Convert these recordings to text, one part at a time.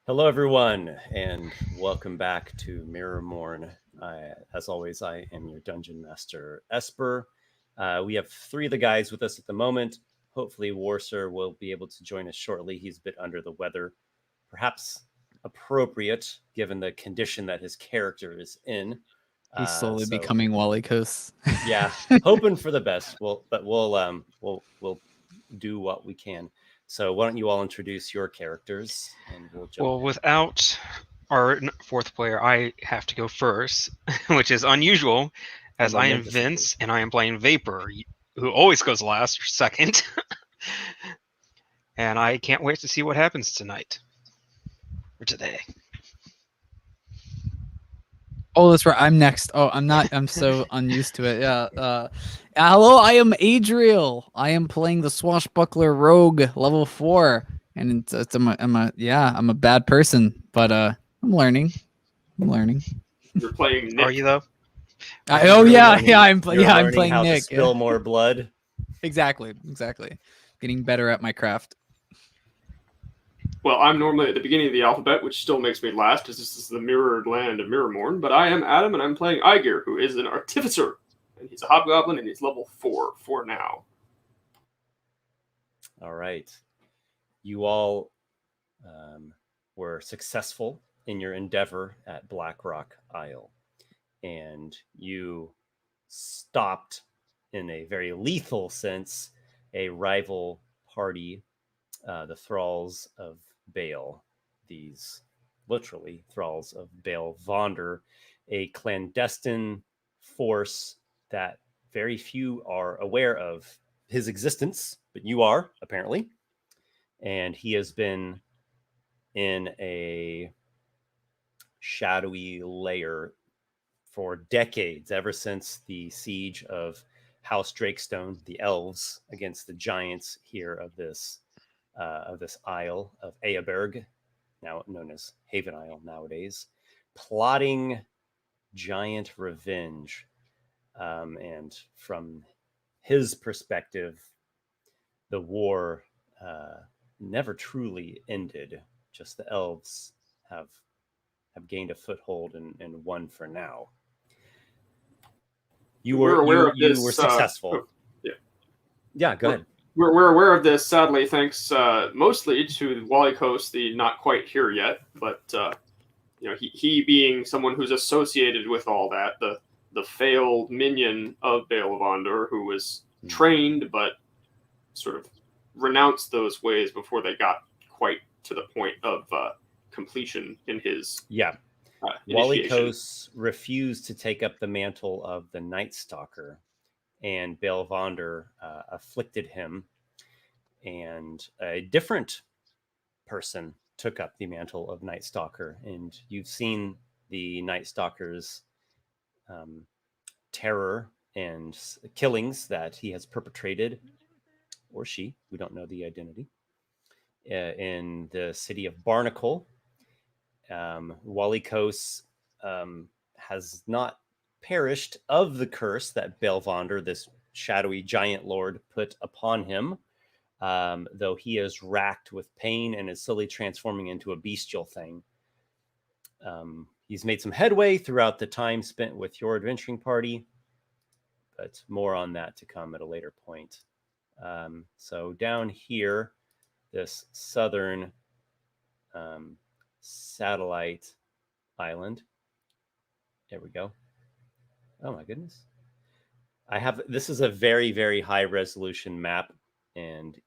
Hello, everyone, and welcome back to MIRRORMOURN. As always, I am your Dungeon Master, Esper. We have three of the guys with us at the moment. Hopefully, Warsor will be able to join us shortly. He's a bit under the weather, perhaps appropriate given the condition that his character is in. He's slowly So, becoming Walykos. yeah, hoping for the best. We'll do what we can. So, why don't you all introduce your characters, and we'll jump Well, in. without our fourth player, I have to go first, which is unusual, as And I am momentous, indeed. Vince and I am playing Vapor, who always goes last or second. And I can't wait to see what happens tonight. Or today. Oh, that's right. I'm next. Oh, I'm not. I'm so unused to it. Yeah. Hello, I am Adriel. I am playing the swashbuckler rogue, level 4, and I'm a bad person, but I'm learning. You're playing Nick. Are you though? You're learning I'm playing how Nick. to spill more blood. Exactly. Getting better at my craft. Well, I'm normally at the beginning of the alphabet, which still makes me last, as this is the mirrored land of MIRRORMOURN. But I am Adam, and I'm playing Aygir, who is an Artificer. And he's a Hobgoblin, and he's level 4 for now. All right. You all were successful in your endeavor at Blackrock Isle, and you stopped, in a very lethal sense, a rival party, the Thralls of Baal. These literally Thralls of Baal Vonder, a clandestine force that very few are aware of his existence, but you are, apparently. And he has been in a shadowy lair for decades, ever since the siege of House Drakestone, the elves, against the giants here of this isle of Eaberg, now known as Haven Isle nowadays, plotting giant revenge. And from his perspective, the war never truly ended. Just the elves have gained a foothold and won for now. You were successful. Yeah, go ahead. We're aware of this, sadly, thanks mostly to Walykos, the not quite here yet, but he being someone who's associated with all that, the failed minion of Baal Vonder, who was trained but sort of renounced those ways before they got quite to the point of completion in his Walykos refused to take up the mantle of the Night Stalker, and Baal Vonder afflicted him, and a different person took up the mantle of Night Stalker. And you've seen the Night Stalker's terror and killings that he has perpetrated, or she, we don't know the identity, in the city of Barnacle. Walykos has not perished of the curse that Baal Vonder, this shadowy giant lord, put upon him, though he is racked with pain and is slowly transforming into a bestial thing. He's made some headway throughout the time spent with your adventuring party, but more on that to come at a later point. So down here, this southern satellite island. There we go. Oh my goodness. This is a very, very high resolution map, and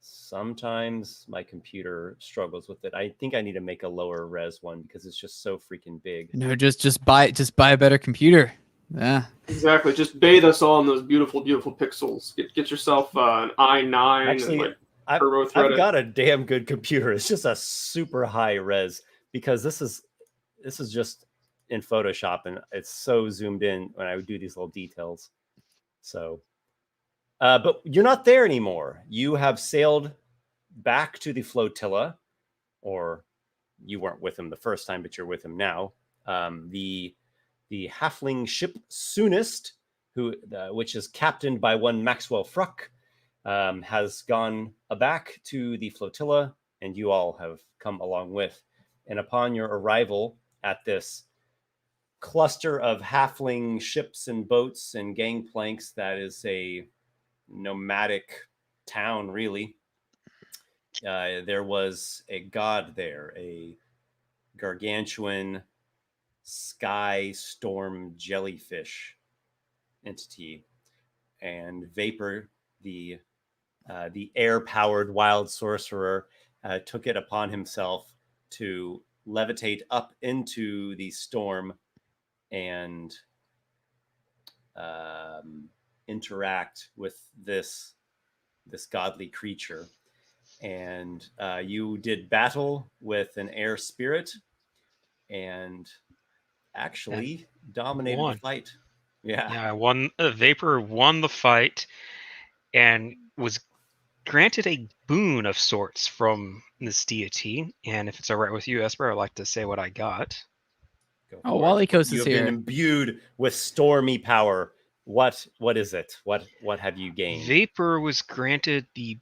sometimes my computer struggles with it. I think I need to make a lower res one because it's just so freaking big. No, just buy a better computer. Yeah. Exactly. Just bathe us all in those beautiful, beautiful pixels. Get yourself an i9. Actually, and I've got a damn good computer. It's just a super high res because this is just in Photoshop, and it's so zoomed in when I would do these little details. So, but you're not there anymore. You have sailed back to the flotilla, or you weren't with him the first time, but you're with him now. The halfling ship Soonest, which is captained by one Maxwell Fruck, has gone back to the flotilla, and you all have come along with. And upon your arrival at this cluster of halfling ships and boats and gangplanks that is a nomadic town, really, there was a god there, a gargantuan sky storm jellyfish entity, and Vapor, the air-powered wild sorcerer, took it upon himself to levitate up into the storm and interact with this godly creature. And you did battle with an air spirit and actually dominated the fight. Yeah. Yeah, I won. Vapor won the fight and was granted a boon of sorts from this deity. And if it's all right with you, Esper, I'd like to say what I got. Oh, Walykos You is have been here. imbued with stormy power. What is it? What have you gained? Vapor was granted the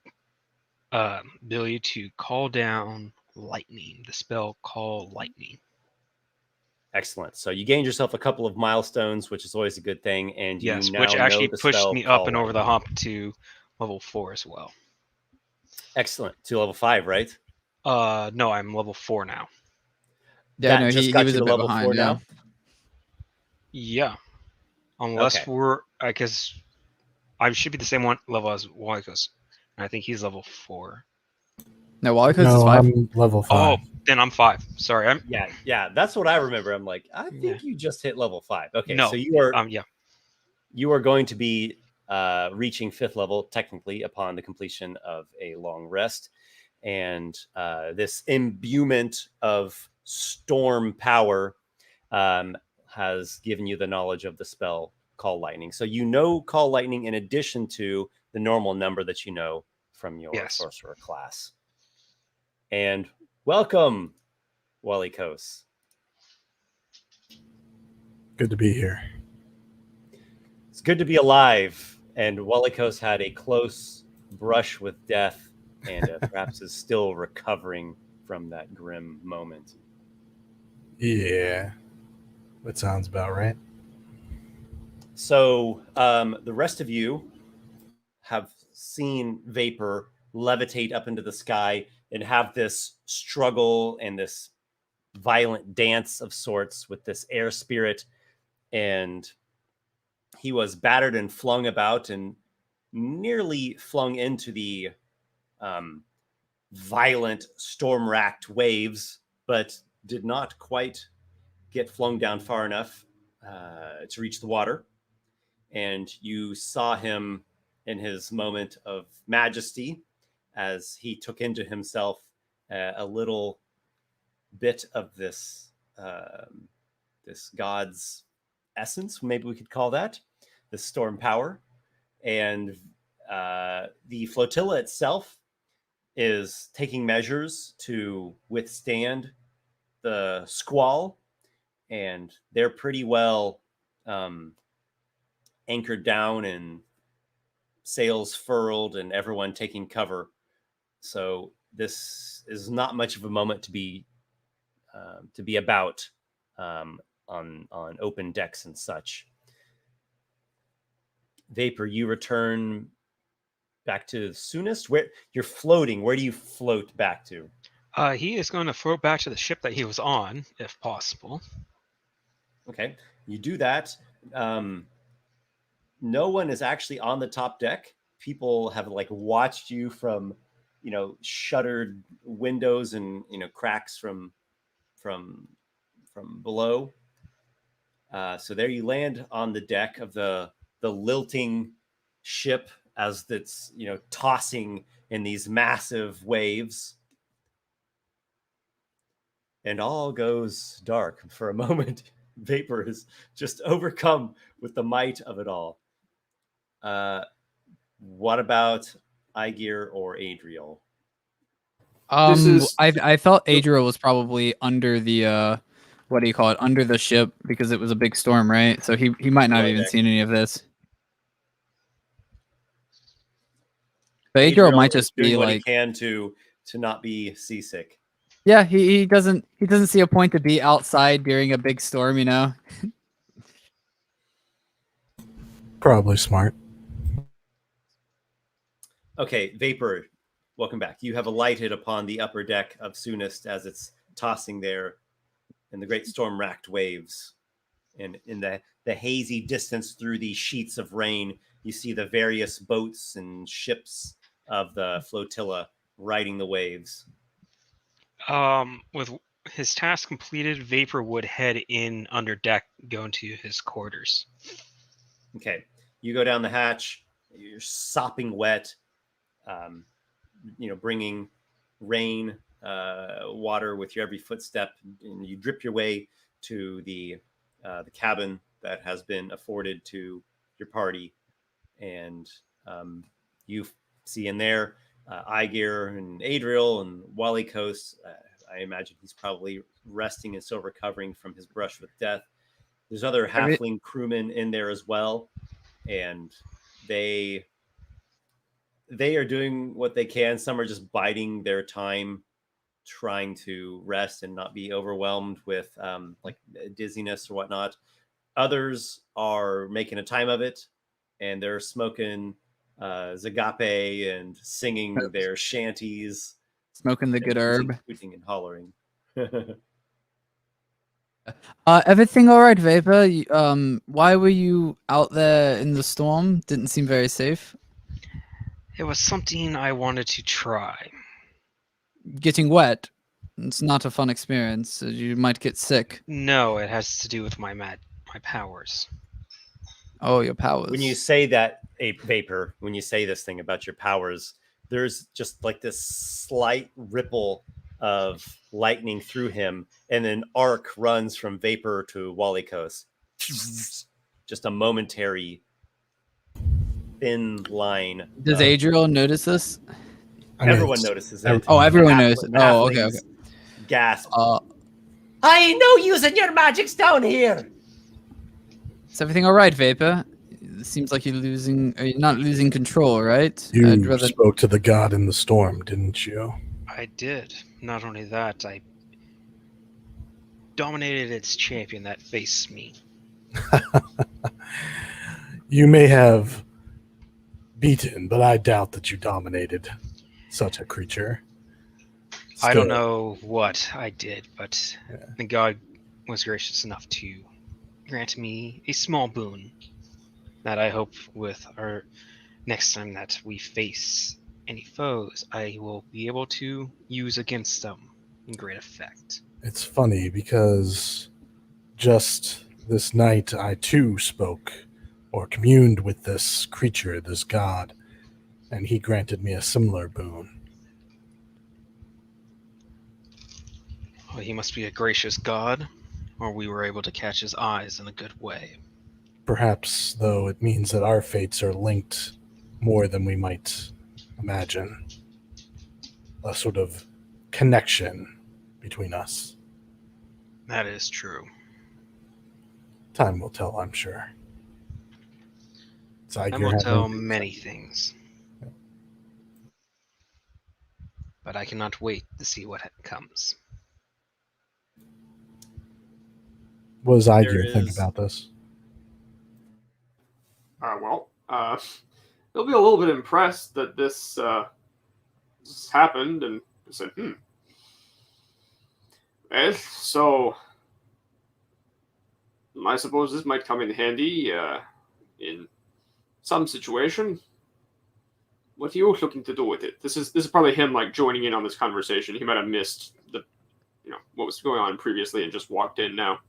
ability to call down lightning. The spell Call Lightning. Excellent. So you gained yourself a couple of milestones, which is always a good thing, and you Yes, now which actually know the pushed spell me up Call and over the Lightning. hump to level 4 as well. Excellent. To level 5, right? No, I'm level 4 now. Yeah, That no, just he got was you a to bit level behind. 4 Yeah. now? Yeah. Unless Okay. I guess I should be the same one level as Walykos. And I think he's level 4. No, Walykos No, is 5. I'm level 5. Oh, then I'm 5. Sorry, I'm Yeah, that's what I remember. I'm like, I think Yeah. you just hit level 5. Okay, no. so you are Yeah. you are going to be reaching 5th level technically upon the completion of a long rest, and this imbuement of storm power has given you the knowledge of the spell Call Lightning. So you know Call Lightning in addition to the normal number that you know from your Yes. sorcerer class. And welcome, Walykos. Good to be here. It's good to be alive. And Walykos had a close brush with death and perhaps is still recovering from that grim moment. Yeah, that sounds about right. So the rest of you have seen Vapor levitate up into the sky and have this struggle and this violent dance of sorts with this air spirit. And he was battered and flung about and nearly flung into the violent storm-racked waves, but did not quite get flung down far enough to reach the water. And you saw him in his moment of majesty as he took into himself a little bit of this this god's essence, maybe we could call that, the storm power. And the flotilla itself is taking measures to withstand the squall, and they're pretty well anchored down and sails furled and everyone taking cover. So this is not much of a moment to be about on open decks and such. Vapor, you return back to the soonest. Where you're floating, where do you float back to? He is going to float back to the ship that he was on, if possible. Okay, you do that. No one is actually on the top deck. People have like watched you from, shuttered windows and cracks from below. So there you land on the deck of the lilting ship as it's tossing in these massive waves, and all goes dark for a moment. Vapor is just overcome with the might of it all. What about Aygir or Adriel? I thought Adriel was probably under the what do you call it? Under the ship because it was a big storm, right? So he might not have even seen any of this. But Adriel might just doing be what like he can to not be seasick. Yeah, he doesn't see a point to be outside during a big storm, you know. Probably smart. Okay, Vapor, welcome back. You have alighted upon the upper deck of Soonest as it's tossing there in the great storm-racked waves. And in the hazy distance through the sheets of rain, you see the various boats and ships of the flotilla riding the waves. With his task completed, Vapor would head in under deck, go into his quarters. Okay, you go down the hatch. You're sopping wet. Bringing rain, water with your every footstep, and you drip your way to the cabin that has been afforded to your party, and you see in there Aygir and Adriel and Walykos. I imagine he's probably resting and still recovering from his brush with death. There's other halfling crewmen in there as well, and they are doing what they can. Some are just biding their time, trying to rest and not be overwhelmed with like dizziness or whatnot. Others are making a time of it, and they're smoking zagape and singing their shanties, Smoking the good herb. Hooting and hollering. Everything all right, Vapor? Why were you out there in the storm? Didn't seem very safe. It was something I wanted to try. Getting wet. It's not a fun experience. You might get sick. No, it has to do with my powers. Oh, your powers. When you say that, Vapor, when you say this thing about your powers, there's just like this slight ripple of lightning through him, and an arc runs from Vapor to Walykos. Just a momentary thin line. Does Adriel notice this? Everyone notices it. Oh, everyone notices. Oh, okay. Gasp. I know using your magics down here. Is everything all right, Vapor? It seems like you're not losing control, right? You spoke to the god in the storm, didn't you? I did. Not only that, I dominated its champion that faced me. You may have beaten, but I doubt that you dominated such a creature. Still, I don't know what I did, but the god was gracious enough to grant me a small boon that I hope with our next time that we face any foes, I will be able to use against them in great effect. It's funny because just this night I too spoke or communed with this creature, this god, and he granted me a similar boon. Well, he must be a gracious god, or we were able to catch his eyes in a good way. Perhaps, though, it means that our fates are linked more than we might imagine. A sort of connection between us. That is true. Time will tell, I'm sure. Time will tell many things. But I cannot wait to see what comes. What does Aygir think about this? He'll be a little bit impressed that this happened, and said, Well, so I suppose this might come in handy in some situation. What are you looking to do with it? This is probably him like joining in on this conversation. He might have missed what was going on previously and just walked in now.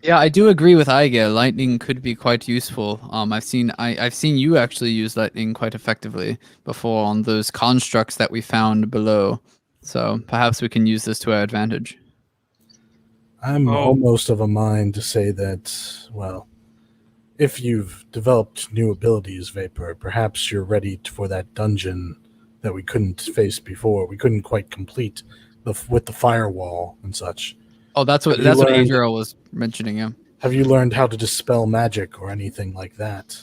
Yeah, I do agree with Aygir. Lightning could be quite useful. I've seen you actually use lightning quite effectively before on those constructs that we found below. So perhaps we can use this to our advantage. I'm almost of a mind to say that, well, if you've developed new abilities, Vapor, perhaps you're ready for that dungeon that we couldn't face before. We couldn't quite complete with the firewall and such. Oh, that's what Adriel was mentioning. Yeah. Have you learned how to dispel magic or anything like that?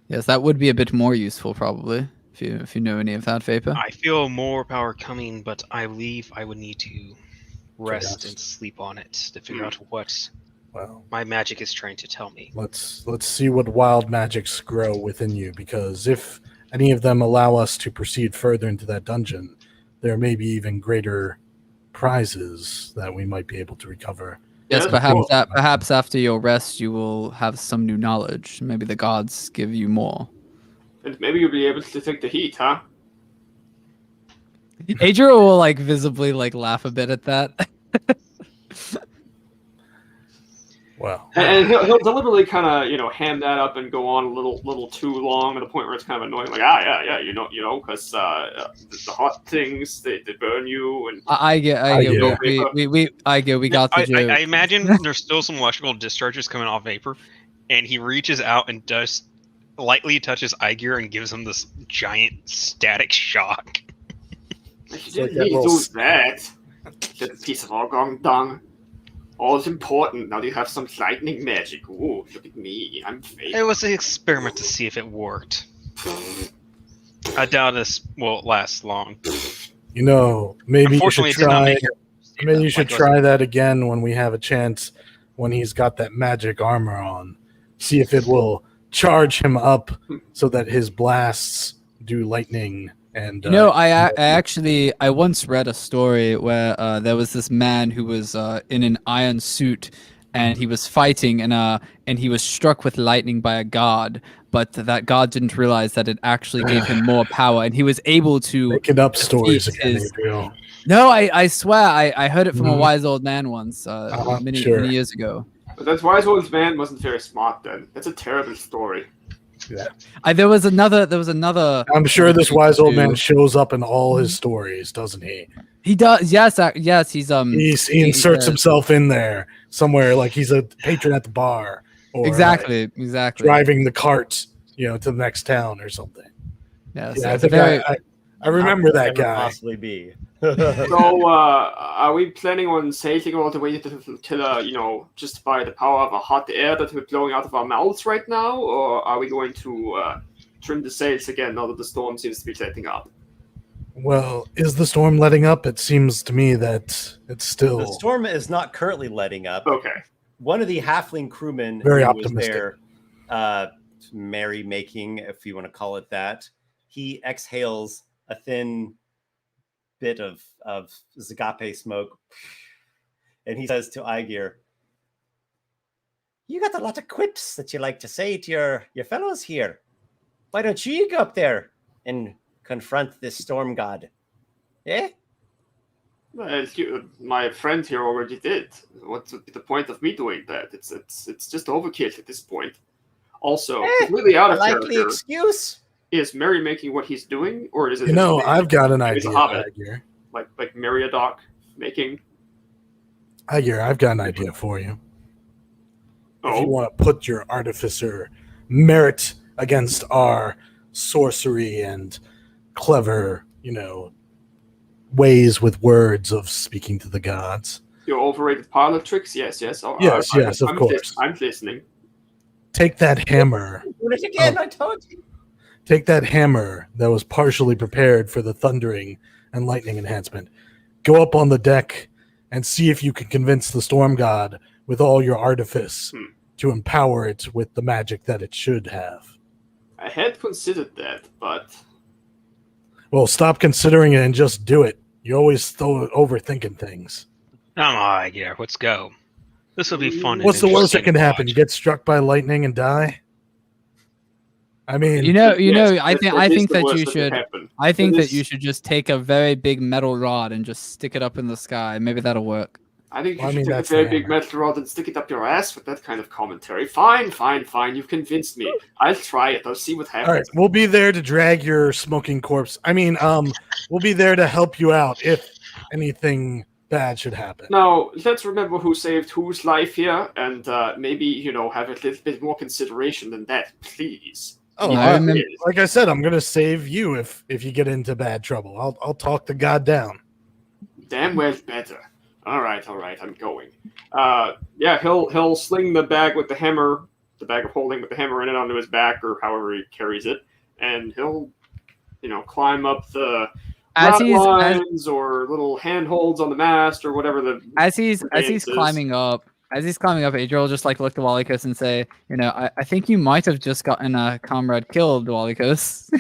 Yes, that would be a bit more useful, probably, if you know any of that, Vapor. I feel more power coming, but I believe I would need to rest and sleep on it to figure out what my magic is trying to tell me. Let's see what wild magics grow within you, because if any of them allow us to proceed further into that dungeon, there may be even greater prizes that we might be able to recover. Yes, Yeah, perhaps after your rest you will have some new knowledge. Maybe the gods give you more. And maybe you'll be able to take the heat, huh? Adriel will like visibly like laugh a bit at that. Well, And he'll deliberately kind of ham that up and go on a little too long to the point where it's kind of annoying. Like yeah, because the hot things they burn you and I get. We got the joke. I imagine there's still some electrical discharges coming off Vapor, and he reaches out and just lightly touches Aygir and gives him this giant static shock. He didn't need to do that. Little piece of all dung. All is important. Now you have some lightning magic. Ooh, look at me. I'm fake. It was an experiment to see if it worked. I doubt this will last long. Maybe you should Unfortunately, it did not try. make it. Maybe you should try that again when we have a chance. When he's got that magic armor on, see if it will charge him up so that his blasts do lightning. And I once read a story where there was this man who was in an iron suit, and he was fighting, and he was struck with lightning by a god, but that god didn't realize that it actually gave him more power, and he was able to making up stories again, Adriel. No, I swear I heard it from a wise old man once many years ago. But that wise old man wasn't very smart then. That's a terrible story. Yeah. There was another. I'm sure this wise old man shows up in all his stories, doesn't he? He does. Yes. He's he inserts himself in there somewhere, like he's a patron at the bar, or exactly driving the cart, to the next town or something. Yes. Yeah, I think I remember that guy. Possibly be. So, are we planning on sailing all the way to the flotilla, just by the power of a hot air that we're blowing out of our mouths right now? Or are we going to trim the sails again now that the storm seems to be letting up? Well, is the storm letting up? It seems to me that it's still... The storm is not currently letting up. Okay. One of the halfling crewmen Very who optimistic. was there, merry-making, if you want to call it that, he exhales a thin bit of Zagape smoke, and he says to Aygir, "You got a lot of quips that you like to say to your fellows here. Why don't you go up there and confront this storm god? Eh?" Well, my friend here already did. What's the point of me doing that? It's just overkill at this point. Also, completely out of likely character. excuse. Is merrymaking what he's doing, or is it? I've got an It's idea, a hobbit. Aygir. Like Meriadoc making. Aygir, I've got an idea for you. If you want to put your Artificer merit against our sorcery and clever, ways with words of speaking to the gods. Your overrated parlor tricks? Yes. Yes, of course. I'm listening. Take that hammer. Do it again, I told you. Take that hammer that was partially prepared for the thundering and lightning enhancement. Go up on the deck and see if you can convince the storm god with all your artifice to empower it with the magic that it should have. I had considered that, but... Well, stop considering it and just do it. You're always overthinking things. Come on, Aygir, let's go. This will be fun. What's the worst that can happen? You get struck by lightning and die? I mean, I think that you should just take a very big metal rod and just stick it up in the sky. Maybe that'll work. I think you should take a very big metal rod and stick it up your ass with that kind of commentary. Fine. You've convinced me. I'll try it. I'll see what happens. All right, we'll be there to drag your smoking corpse. We'll be there to help you out if anything bad should happen. Now, let's remember who saved whose life here, and maybe, have a little bit more consideration than that, please. Oh, like I said, I'm gonna save you if you get into bad trouble. I'll talk the god down. Damn well better. All right, I'm going. He'll sling the bag with the hammer, the bag of holding with the hammer in it onto his back, or however he carries it, and he'll climb up the As lines or little handholds on the mast or whatever the as he's is. climbing up, Adriel will just like look to Walykos and say, I think you might have just gotten a comrade killed, Walykos.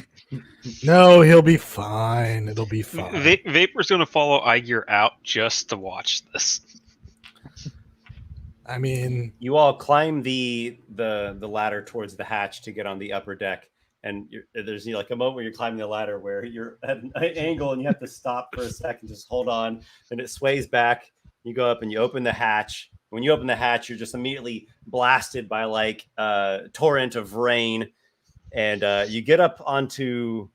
No, he'll be fine. It'll be fine. Vapor's going to follow Aygir out just to watch this. I mean, you all climb the ladder towards the hatch to get on the upper deck, and there's like a moment where you're climbing the ladder where you're at an angle and you have to stop for a second, just hold on, and it sways back. You go up and you open the hatch. When you open the hatch, you're just immediately blasted by like a torrent of rain, and you get up onto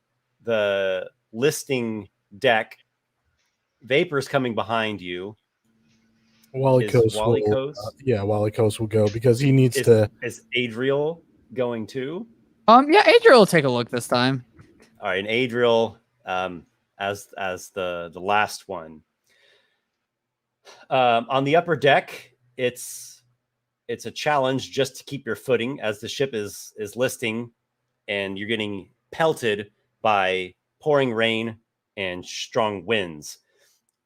the listing deck. Vapor's coming behind you. Walykos will go because he needs to. Is Adriel going too? Yeah, Adriel will take a look this time. All right, and Adriel, as the last one. On the upper deck, it's a challenge just to keep your footing as the ship is listing, and you're getting pelted by pouring rain and strong winds.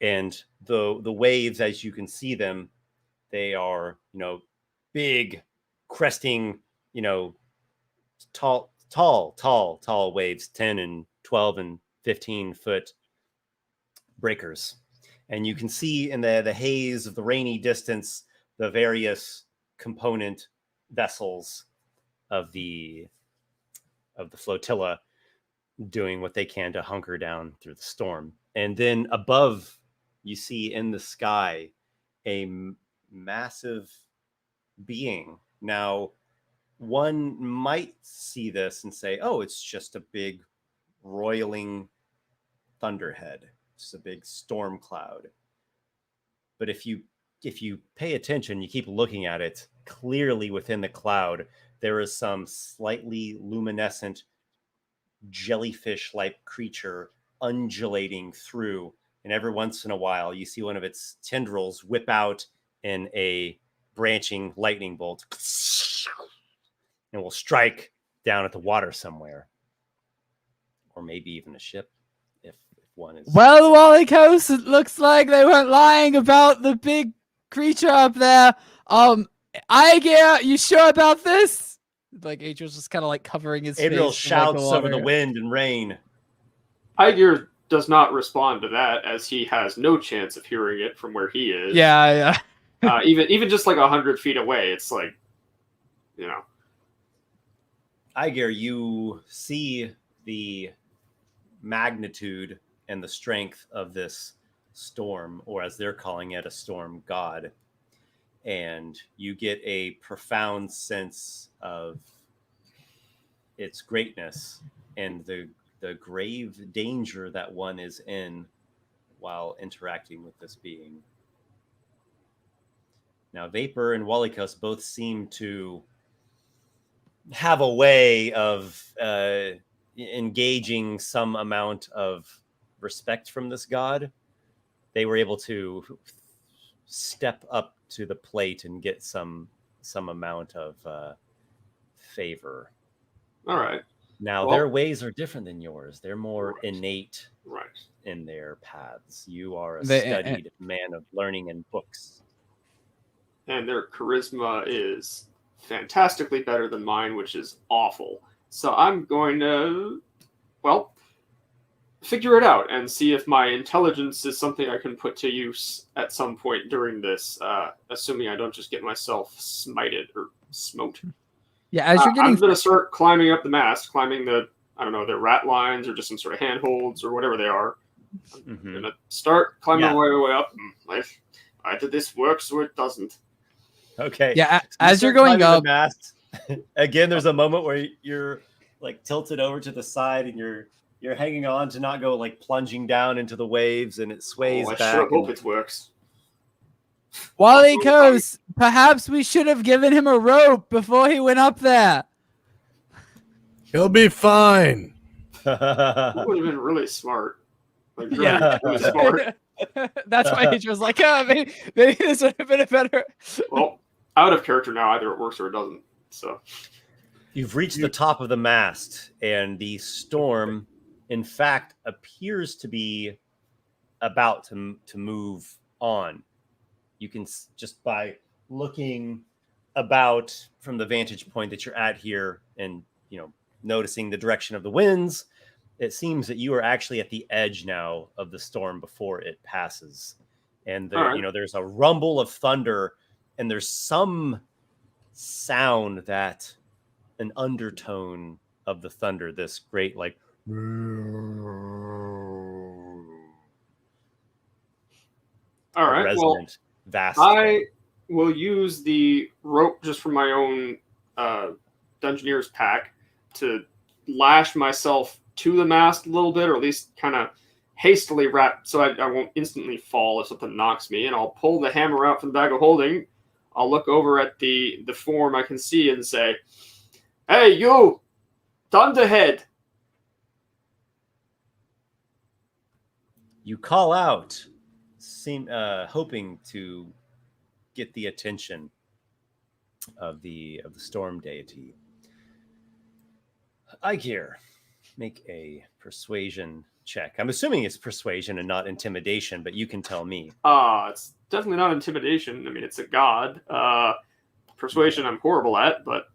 And the waves, as you can see them, they are, big, cresting, tall waves, 10 and 12 and 15 foot breakers. And you can see in the haze of the rainy distance, the various component vessels of the flotilla doing what they can to hunker down through the storm. And then above, you see in the sky a massive being. Now, one might see this and say, oh, it's just a big roiling thunderhead. It's a big storm cloud. But if you pay attention, you keep looking at it, clearly within the cloud, there is some slightly luminescent jellyfish-like creature undulating through. And every once in a while, you see one of its tendrils whip out in a branching lightning bolt and will strike down at the water somewhere. Or maybe even a ship, if one is... Well, Walykos, it looks like they weren't lying about the big creature up there. Aygir, you sure about this? Like, Adriel's just kind of like covering his face. Adriel shouts over the wind and rain. Aygir does not respond to that, as he has no chance of hearing it from where he is. Yeah. Even just like 100 feet away, it's like, Aygir, you see the magnitude and the strength of this storm, or as they're calling it, a storm god. And you get a profound sense of its greatness and the grave danger that one is in while interacting with this being. Now, Vapor and Walykos both seem to have a way of engaging some amount of respect from this god. They were able to step up to the plate and get some amount of favor. All right. Now, their ways are different than yours. They're more innate right in their paths. You are a studied man of learning and books. And their charisma is fantastically better than mine, which is awful. So I'm going to, figure it out and see if my intelligence is something I can put to use at some point during this, assuming I don't just get myself smited or smote. Yeah, as you're getting... I'm going to start climbing up the mast, climbing the rat lines or just some sort of handholds or whatever they are. I'm going to start climbing my way up. Either this works or it doesn't. Okay. Yeah, as you're going up... Mast, again, there's a moment where you're like tilted over to the side and you're hanging on to not go like plunging down into the waves, and it sways back. I sure hope it works. Walykos, perhaps we should have given him a rope before he went up there. He'll be fine. That would have been really smart. Like, really smart. That's why he was like, maybe this would have been a better... Well, out of character now, either it works or it doesn't. So you've reached the top of the mast, and the storm in fact, appears to be about to move on. You can just by looking about from the vantage point that you're at here and, noticing the direction of the winds, it seems that you are actually at the edge now of the storm before it passes. And there, All right. there's a rumble of thunder, and there's some sound that an undertone of the thunder, this great like All right. Well, resonant, vast I thing. will use the rope just from my own Dungeoneer's pack to lash myself to the mast a little bit, or at least kind of hastily wrap so I won't instantly fall if something knocks me. And I'll pull the hammer out from the bag of holding. I'll look over at the form I can see and say, "Hey, you! Thunderhead!" You call out, hoping to get the attention of the storm deity. Aygir, make a persuasion check. I'm assuming it's persuasion and not intimidation, but you can tell me. It's definitely not intimidation. I mean, it's a god. Persuasion I'm horrible at, but,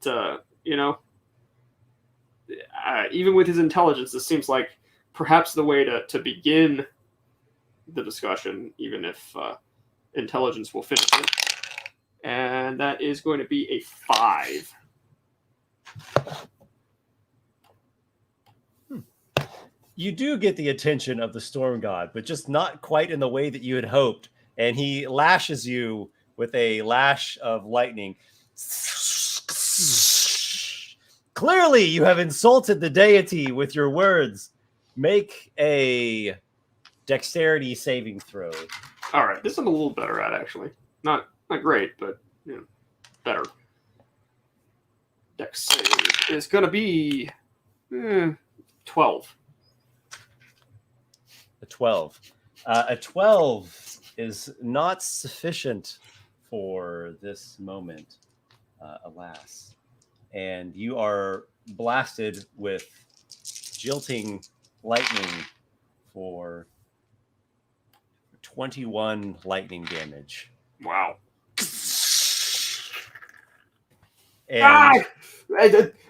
even with his intelligence, this seems like perhaps the way to begin the discussion, even if intelligence will finish it. And that is going to be a 5. You do get the attention of the storm god, but just not quite in the way that you had hoped. And he lashes you with a lash of lightning. Clearly, you have insulted the deity with your words. Make a dexterity saving throw. All right, this I'm a little better at, actually. Not great, but better. Dex save is going to be 12. A 12. A 12 is not sufficient for this moment, alas. And you are blasted with jilting lightning for 21 lightning damage. Wow. And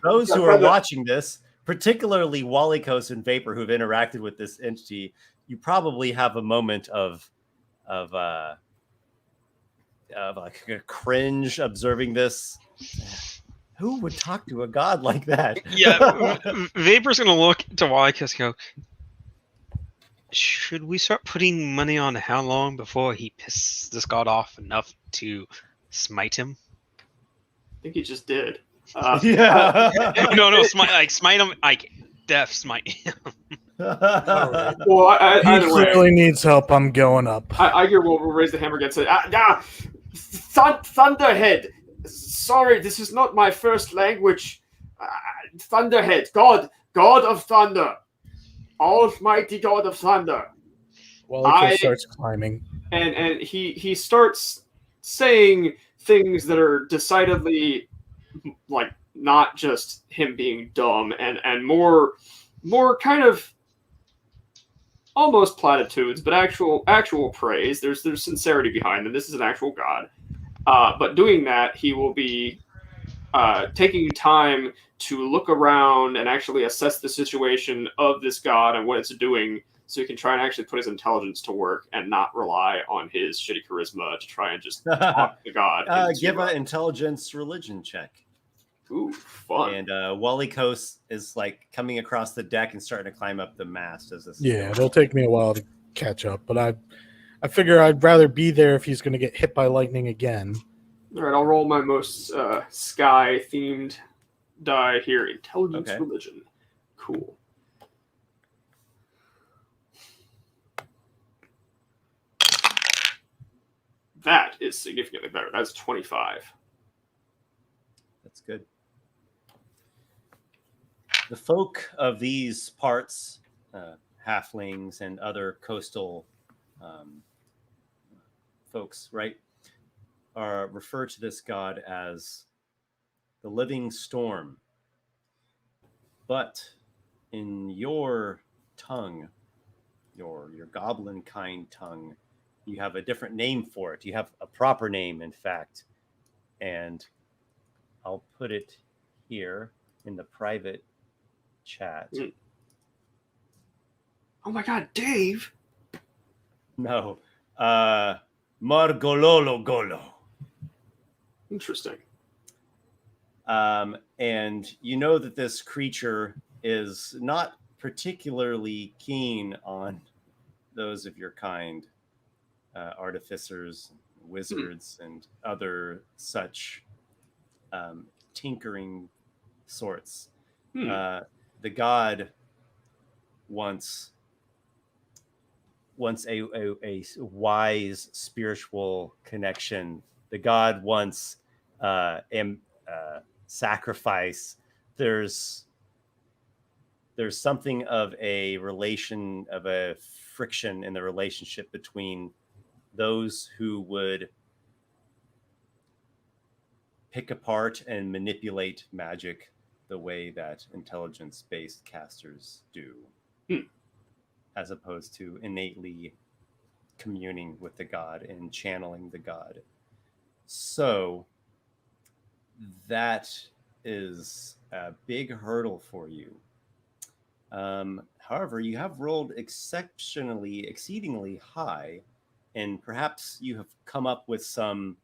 those who are watching this, particularly Walykos and Vapor, who've interacted with this entity, you probably have a moment of like a cringe observing this. Who would talk to a god like that? Yeah, Vapor's gonna look to Walykos and go, should we start putting money on how long before he pisses this god off enough to smite him? I think he just did. Yeah. No, smite him, like death smite him. Right. Well, He either way, clearly needs help. I'm going up. Aygir will raise the hammer again and say, Thunderhead! Sorry, this is not my first language. Thunderhead, God of thunder. Almighty God of thunder. Walykos starts climbing. And he starts saying things that are decidedly like not just him being dumb and more kind of almost platitudes, but actual praise. There's sincerity behind them. This is an actual god. But doing that, he will be taking time to look around and actually assess the situation of this god and what it's doing, so he can try and actually put his intelligence to work and not rely on his shitty charisma to try and just talk the god. Give an intelligence religion check. Ooh, fun. And Walykos is like coming across the deck and starting to climb up the mast as this. Yeah, it'll take me a while to catch up, but I figure I'd rather be there if he's going to get hit by lightning again. All right, I'll roll my most sky-themed die here. Intelligence religion. Cool. That is significantly better. That's 25. That's good. The folk of these parts, halflings and other coastal folks, right, are refer to this god as the living storm. But in your tongue, your goblin kind tongue. You have a different name for it. You have a proper name, in fact. And I'll put it here in the private chat. Oh my God, Dave! No. Margololo Golo. Interesting. And you know that this creature is not particularly keen on those of your kind, artificers, wizards, and other such tinkering sorts. The god wants a wise spiritual connection. The god wants sacrifice. There's something of a relation, of a friction in the relationship between those who would pick apart and manipulate magic the way that intelligence-based casters do, as opposed to innately communing with the god and channeling the god. So that is a big hurdle for you. However, you have rolled exceedingly high, and perhaps you have come up with some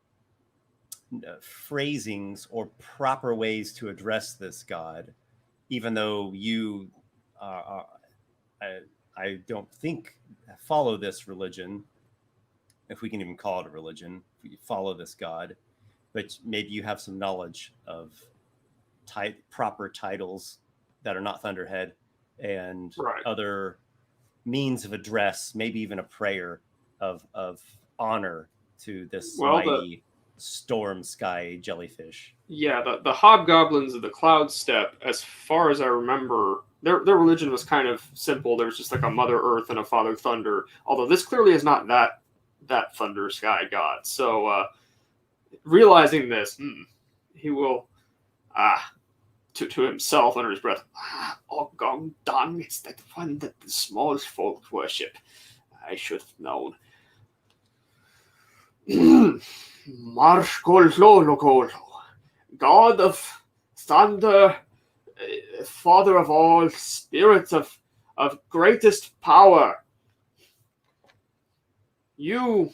phrasings or proper ways to address this god, even though you I don't think follow this religion, if we can even call it a religion. If you follow this god, but maybe you have some knowledge of proper titles that are not Thunderhead, and other means of address, maybe even a prayer of honor to this mighty storm sky jellyfish. Yeah, the hobgoblins of the Cloud Step, as far as I remember, their religion was kind of simple. There was just like a Mother Earth and a Father Thunder, although this clearly is not that Thunder Sky god. So realizing this, he will to himself under his breath, "Oh, Gong Dong, it's that one that the small folk worship. I should have known." Marshgolologolo, god of thunder, father of all, spirit of greatest power. You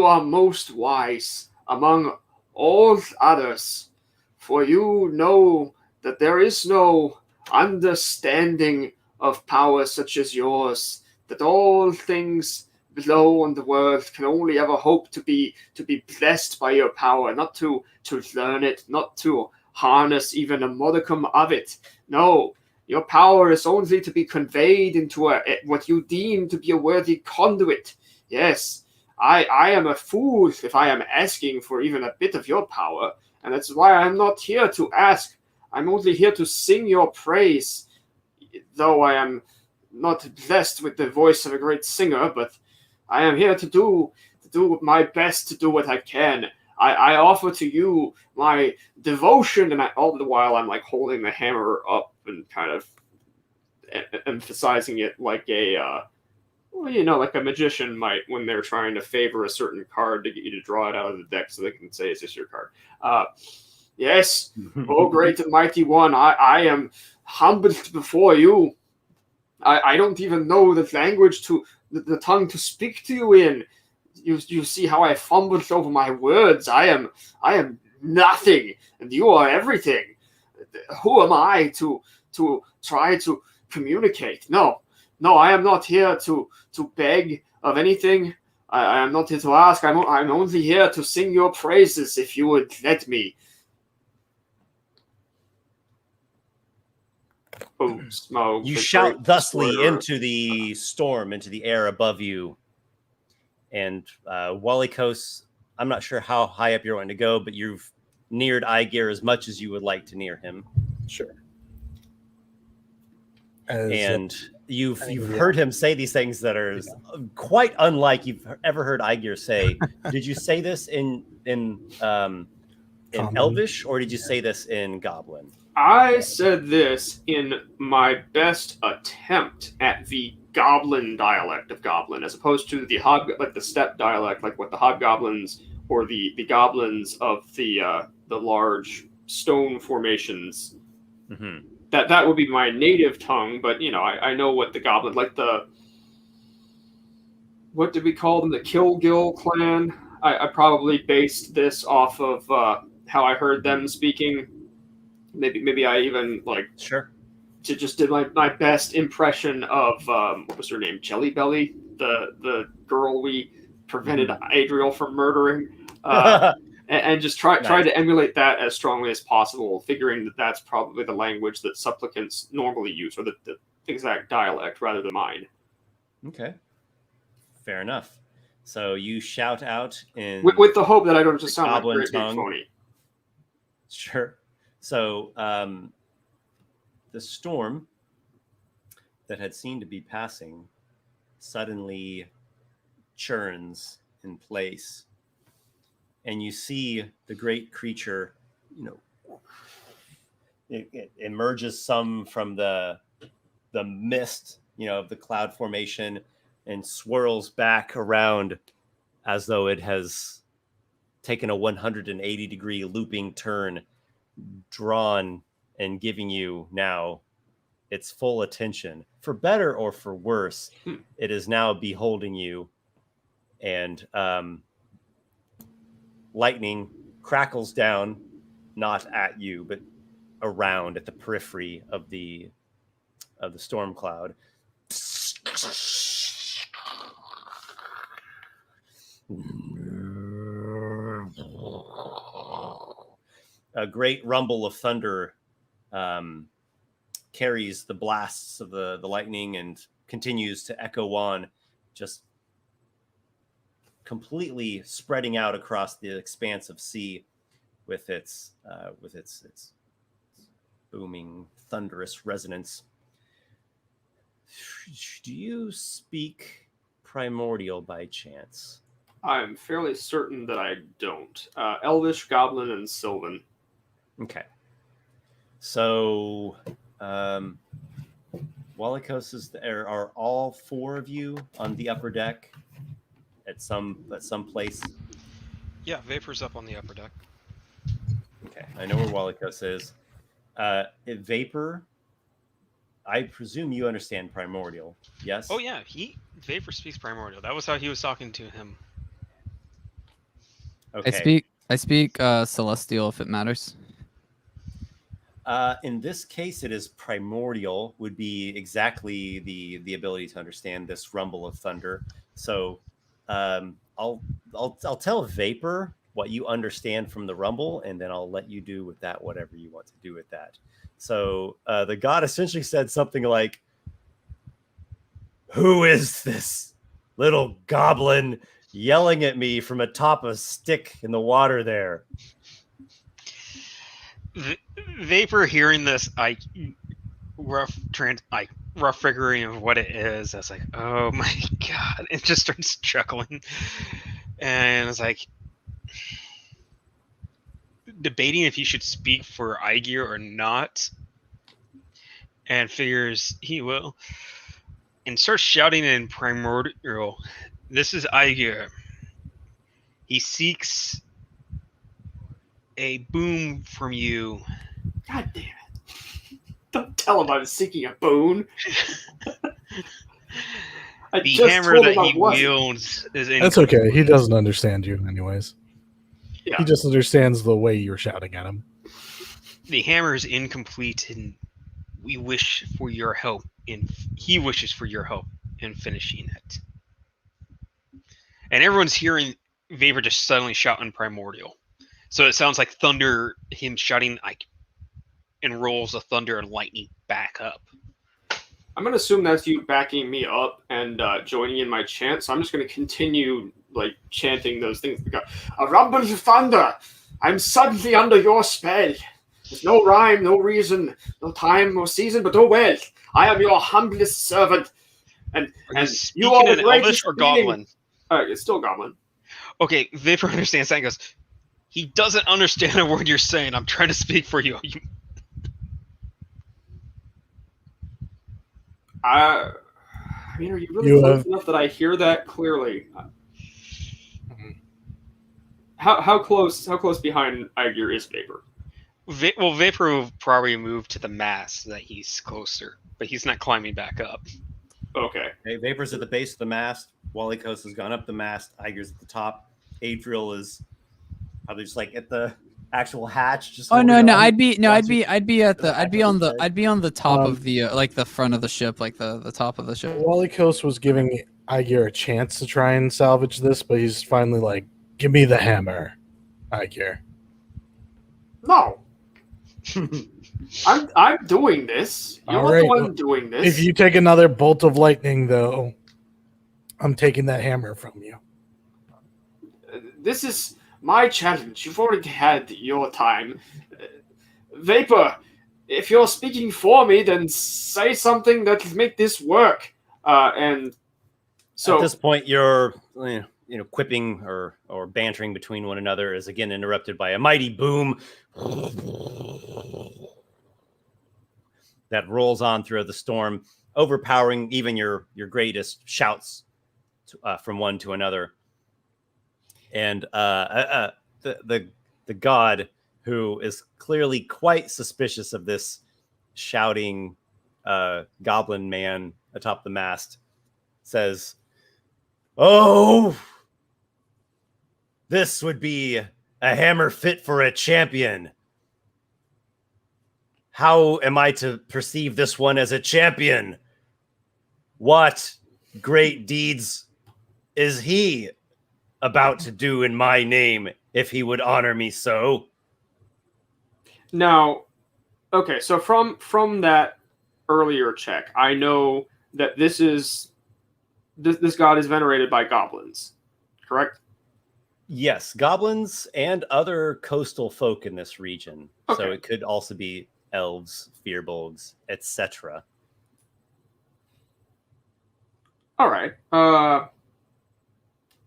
are most wise among all others, for you know that there is no understanding of power such as yours, that all things below in the world can only ever hope to be blessed by your power, not to learn it, not to harness even a modicum of it. No, your power is only to be conveyed into what you deem to be a worthy conduit. Yes, I am a fool if I am asking for even a bit of your power, and that's why I'm not here to ask. I'm only here to sing your praise, though I am not blessed with the voice of a great singer, but I am here to do my best to do what I can. I offer to you my devotion, and all the while I'm like holding the hammer up and kind of emphasizing it like like a magician might when they're trying to favor a certain card to get you to draw it out of the deck so they can say, "Is this your card?" Yes, oh great and mighty one, I am humbled before you. I don't even know the language the tongue to speak to you in. You see how I fumbled over my words. I am nothing, and you are everything. Who am I to try to communicate? No, I am not here to beg of anything. I am not here to ask. I'm only here to sing your praises, if you would let me. You shout thusly into the storm, into the air above you. And Walykos, I'm not sure how high up you're going to go, but you've neared Aygir as much as you would like to near him. Sure. And you've heard him say these things that are quite unlike you've ever heard Aygir say. Did you say this in Elvish, or did you say this in Goblin? I said this in my best attempt at the goblin dialect of goblin, as opposed to the the steppe dialect, like what the hobgoblins or the goblins of the large stone formations. Mm-hmm. That would be my native tongue, but I know what the goblin, like what did we call them? The Kilgill clan. I probably based this off of how I heard them speaking. Maybe I even Sure. Just did my best impression of what was her name? Jelly Belly, the girl we prevented Adriel from murdering, and just try to emulate that as strongly as possible, figuring that that's probably the language that supplicants normally use, or the exact dialect rather than mine. Okay. Fair enough. So you shout out in with the hope that I don't just sound like a great big tongue. phony. Sure. So the storm that had seemed to be passing suddenly churns in place, and you see the great creature, it emerges some from the mist, of the cloud formation, and swirls back around as though it has taken a 180-degree looping turn, drawn and giving you now its full attention. For better or for worse, it is now beholding you, and lightning crackles down, not at you, but around at the periphery of the storm cloud. A great rumble of thunder carries the blasts of the lightning and continues to echo on, just completely spreading out across the expanse of sea with its booming, thunderous resonance. Do you speak Primordial by chance? I'm fairly certain that I don't. Elvish, Goblin, and Sylvan. Okay. So, Walykos is there. Are all four of you on the upper deck at some place? Yeah, Vapor's up on the upper deck. Okay, I know where Walykos is. Vapor, I presume you understand Primordial, yes? Oh yeah, Vapor speaks Primordial. That was how he was talking to him. Okay. I speak Celestial if it matters. In this case, it is Primordial, would be exactly the ability to understand this rumble of thunder. So I'll tell Vapor what you understand from the rumble, and then I'll let you do with that whatever you want to do with that. So the god essentially said something like, "Who is this little goblin yelling at me from atop a stick in the water there?" Vapor hearing this, rough figuring of what it is. I was like, oh my god! It just starts chuckling, and it's like debating if he should speak for Aygir or not, and figures he will, and starts shouting in Primordial. This is Aygir. He seeks a boon from you. God damn it. Don't tell him I was seeking a boon. The hammer that he wields is incomplete. That's okay. He doesn't understand you anyways. Yeah. He just understands the way you're shouting at him. The hammer is incomplete, and we wish for your help. He wishes for your help in finishing it. And everyone's hearing Vapor just suddenly shout in Primordial. So it sounds like thunder, him shouting, and rolls the thunder and lightning back up. I'm going to assume that's you backing me up and joining in my chant, so I'm just going to continue chanting those things. A rumble of thunder! I'm suddenly under your spell. There's no rhyme, no reason, no time or season, but oh well. I am your humblest servant. And you are in Elvish or Goblin? It's still Goblin. Okay, Vapor understands that and goes, he doesn't understand a word you're saying. I'm trying to speak for you. I mean, are you really close enough that I hear that clearly? How close behind Aygir is Vapor? Well, Vapor will probably move to the mast so that he's closer, but he's not climbing back up. Okay. Hey, Vapor's at the base of the mast. Walykos has gone up the mast. Aygir's at the top. Adriel is probably just like at the actual hatch. Just Oh no, holding on, I'd be on the the top of the like the front of the ship, like the top of the ship. Walykos was giving Aygir a chance to try and salvage this, but he's finally like, "Give me the hammer, Aygir." No. I'm doing this. You're All right. the one doing this. If you take another bolt of lightning, though, I'm taking that hammer from you. This is my challenge. You've already had your time. Vapor, if you're speaking for me, then say something that will make this work. And so at this point, you're quipping or bantering between one another is again interrupted by a mighty boom that rolls on through the storm, overpowering even your greatest shouts from one to another. And the god, who is clearly quite suspicious of this shouting goblin man atop the mast, says, "Oh, this would be a hammer fit for a champion. How am I to perceive this one as a champion? What great deeds is he about to do in my name if he would honor me so?" Now, okay, so from that earlier check, I know that this god is venerated by goblins, correct? Yes, goblins and other coastal folk in this region. Okay. So it could also be elves, firbolgs, etc. All right.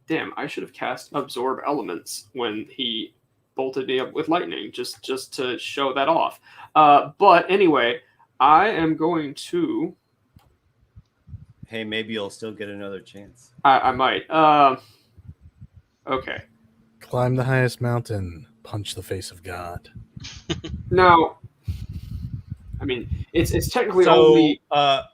Damn, I should have cast Absorb Elements when he bolted me up with lightning, just to show that off. But anyway, I am going to... Hey, maybe you'll still get another chance. I might. Okay. Climb the highest mountain, punch the face of God. Now, I mean, it's technically So, only... let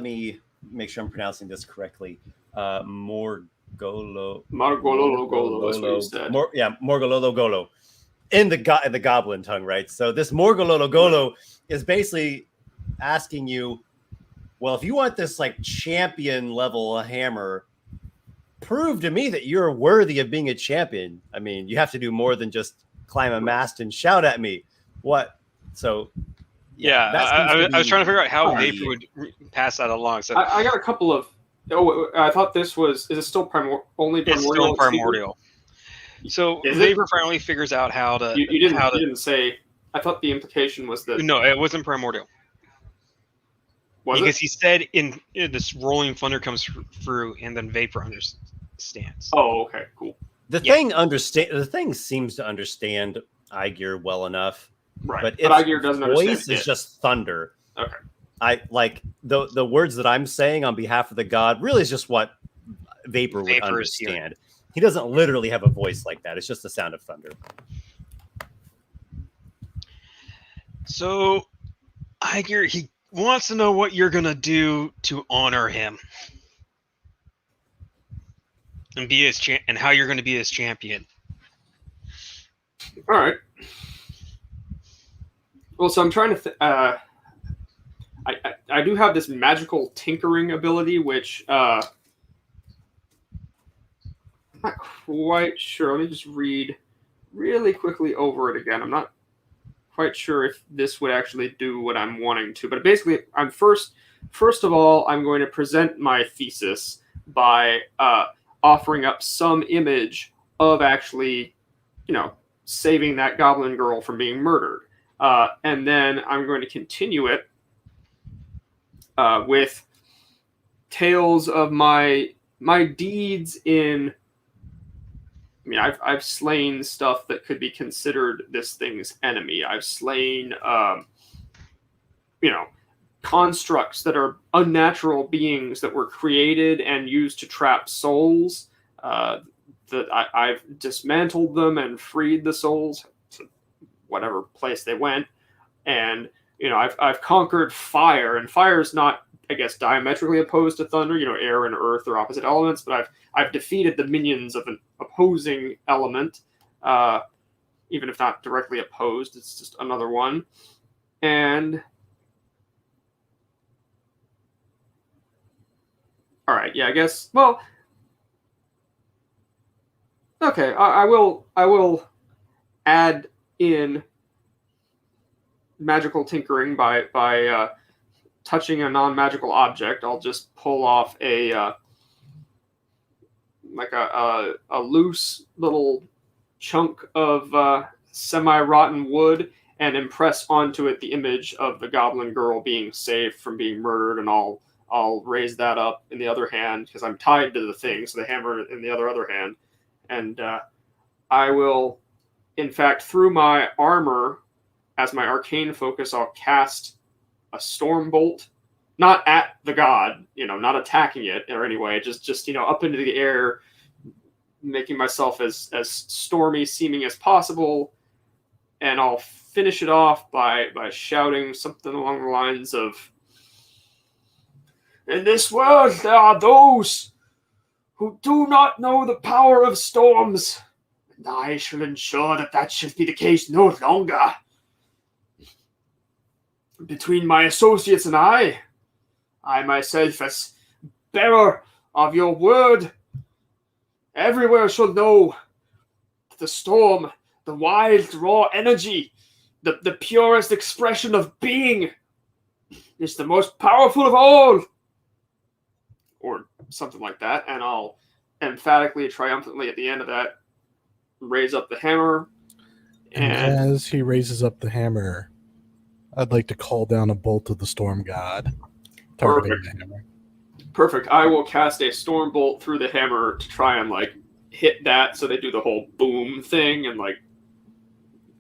me make sure I'm pronouncing this correctly. Morgololo that's what you said. Morgololo Golo. In the goblin tongue, right? So this Morgololo Golo is basically asking you, well, if you want this like champion level hammer, prove to me that you're worthy of being a champion. I mean, you have to do more than just climb a mast and shout at me. What? So yeah, I was trying to figure out how Vapor would pass that along. So I got a couple of... Oh, I thought this was... Is it still only primordial? It's still primordial. So Vapor finally figures out how to... You didn't say... I thought the implication was that... No, it wasn't primordial. Because he said in this rolling thunder comes through, and then Vapor understands. Oh, okay, cool. The thing seems to understand Aygir well enough, right? But Aygir doesn't understand. Voice is just thunder. Okay. I like the words that I'm saying on behalf of the god. Really, is just what Vapor would understand. He doesn't literally have a voice like that. It's just the sound of thunder. So, Aygir, he wants to know what you're gonna do to honor him, and be his and how you're gonna be his champion. All right. Well, so I'm trying to. I do have this magical tinkering ability, which I'm not quite sure. Let me just read really quickly over it again. I'm not quite sure if this would actually do what I'm wanting to, but basically, I'm first of all, I'm going to present my thesis by offering up some image of actually, saving that goblin girl from being murdered, and then I'm going to continue it with tales of my deeds in. I mean, I've slain stuff that could be considered this thing's enemy. I've slain, constructs that are unnatural beings that were created and used to trap souls. That I've dismantled them and freed the souls to whatever place they went. And, you know, I've conquered fire, and fire is not, I guess, diametrically opposed to thunder. You know, air and earth are opposite elements, but I've defeated the minions of an opposing element, even if not directly opposed. It's just another one. And all right, yeah, I guess. Well, okay, I will add in magical tinkering by touching a non-magical object. I'll just pull off a like a loose little chunk of semi-rotten wood and impress onto it the image of the goblin girl being saved from being murdered, and I'll raise that up in the other hand because I'm tied to the thing, so the hammer in the other hand, and I will, in fact, through my armor, as my arcane focus, I'll cast a storm bolt, not at the god, you know, not attacking it or anyway, just you know, up into the air, making myself as stormy seeming as possible, and I'll finish it off by shouting something along the lines of, "In this world there are those who do not know the power of storms, and I shall ensure that shall be the case no longer. Between my associates and I myself, as bearer of your word, everywhere shall know that the storm, the wild, raw energy, the purest expression of being, is the most powerful of all." Or something like that, and I'll emphatically, triumphantly at the end of that raise up the hammer. And as he raises up the hammer, I'd like to call down a bolt of the storm god, targeting the hammer. Perfect. I will cast a storm bolt through the hammer to try and like hit that, so they do the whole boom thing, and like.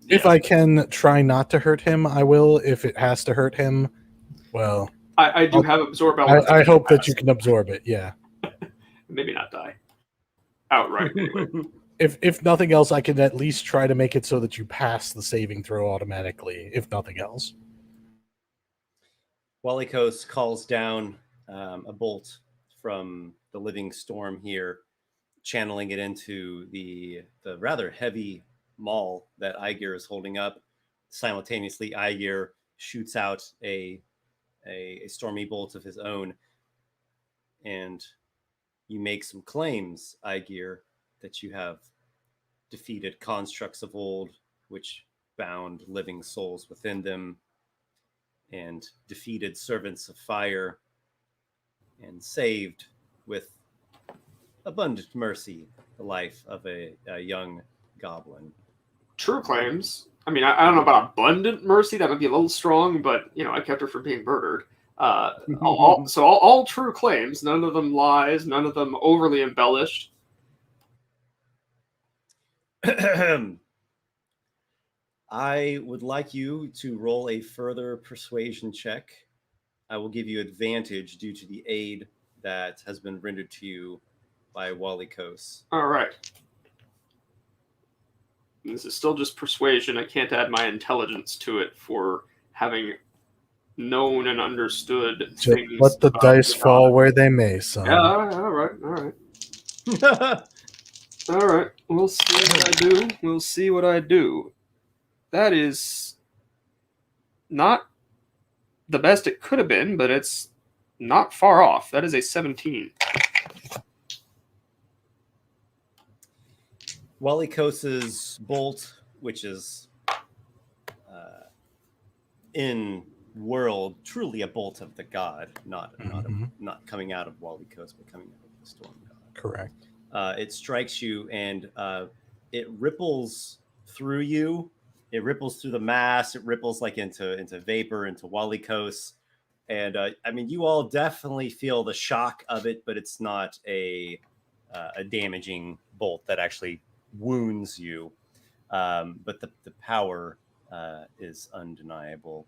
If I can try not to hurt him, I will. If it has to hurt him, well, I do have absorb elements. I hope that you can absorb it. Yeah. Maybe not die outright. Anyway. If nothing else, I can at least try to make it so that you pass the saving throw automatically. If nothing else. Walykos calls down a bolt from the living storm here, channeling it into the rather heavy maul that Aygir is holding up. Simultaneously, Aygir shoots out a stormy bolt of his own, and you make some claims, Aygir, that you have defeated constructs of old, which bound living souls within them, and defeated servants of fire, and saved with abundant mercy the life of a young goblin. True claims. I mean, I don't know about abundant mercy. That would be a little strong, but you know, I kept her from being murdered. All true claims. None of them lies. None of them overly embellished. I would like you to roll a further persuasion check. I will give you advantage due to the aid that has been rendered to you by Walykos. All right. This is still just persuasion. I can't add my intelligence to it for having known and understood things. Let the dice fall where they may, son. Yeah, all right. All right. We'll see what I do. That is not the best it could have been, but it's not far off. That is a 17. Walykos's bolt, which is in world truly a bolt of the god, not coming out of Walykos, but coming out of the storm god. Correct. It strikes you, and it ripples through you. It ripples through the mass. It ripples like into vapor, into Walykos. And I mean, you all definitely feel the shock of it, but it's not a damaging bolt that actually wounds you. But the power is undeniable.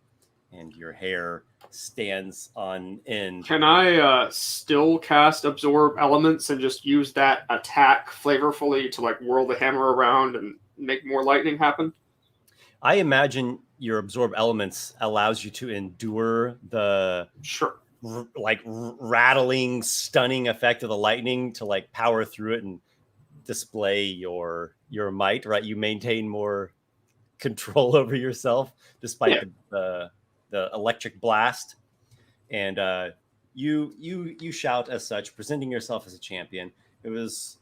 and your hair stands on end. Can I still cast Absorb Elements and just use that attack flavorfully to like whirl the hammer around and make more lightning happen? I imagine your Absorb Elements allows you to endure the rattling, stunning effect of the lightning to like power through it and display your might, right? You maintain more control over yourself despite the electric blast, and you shout as such, presenting yourself as a champion. It was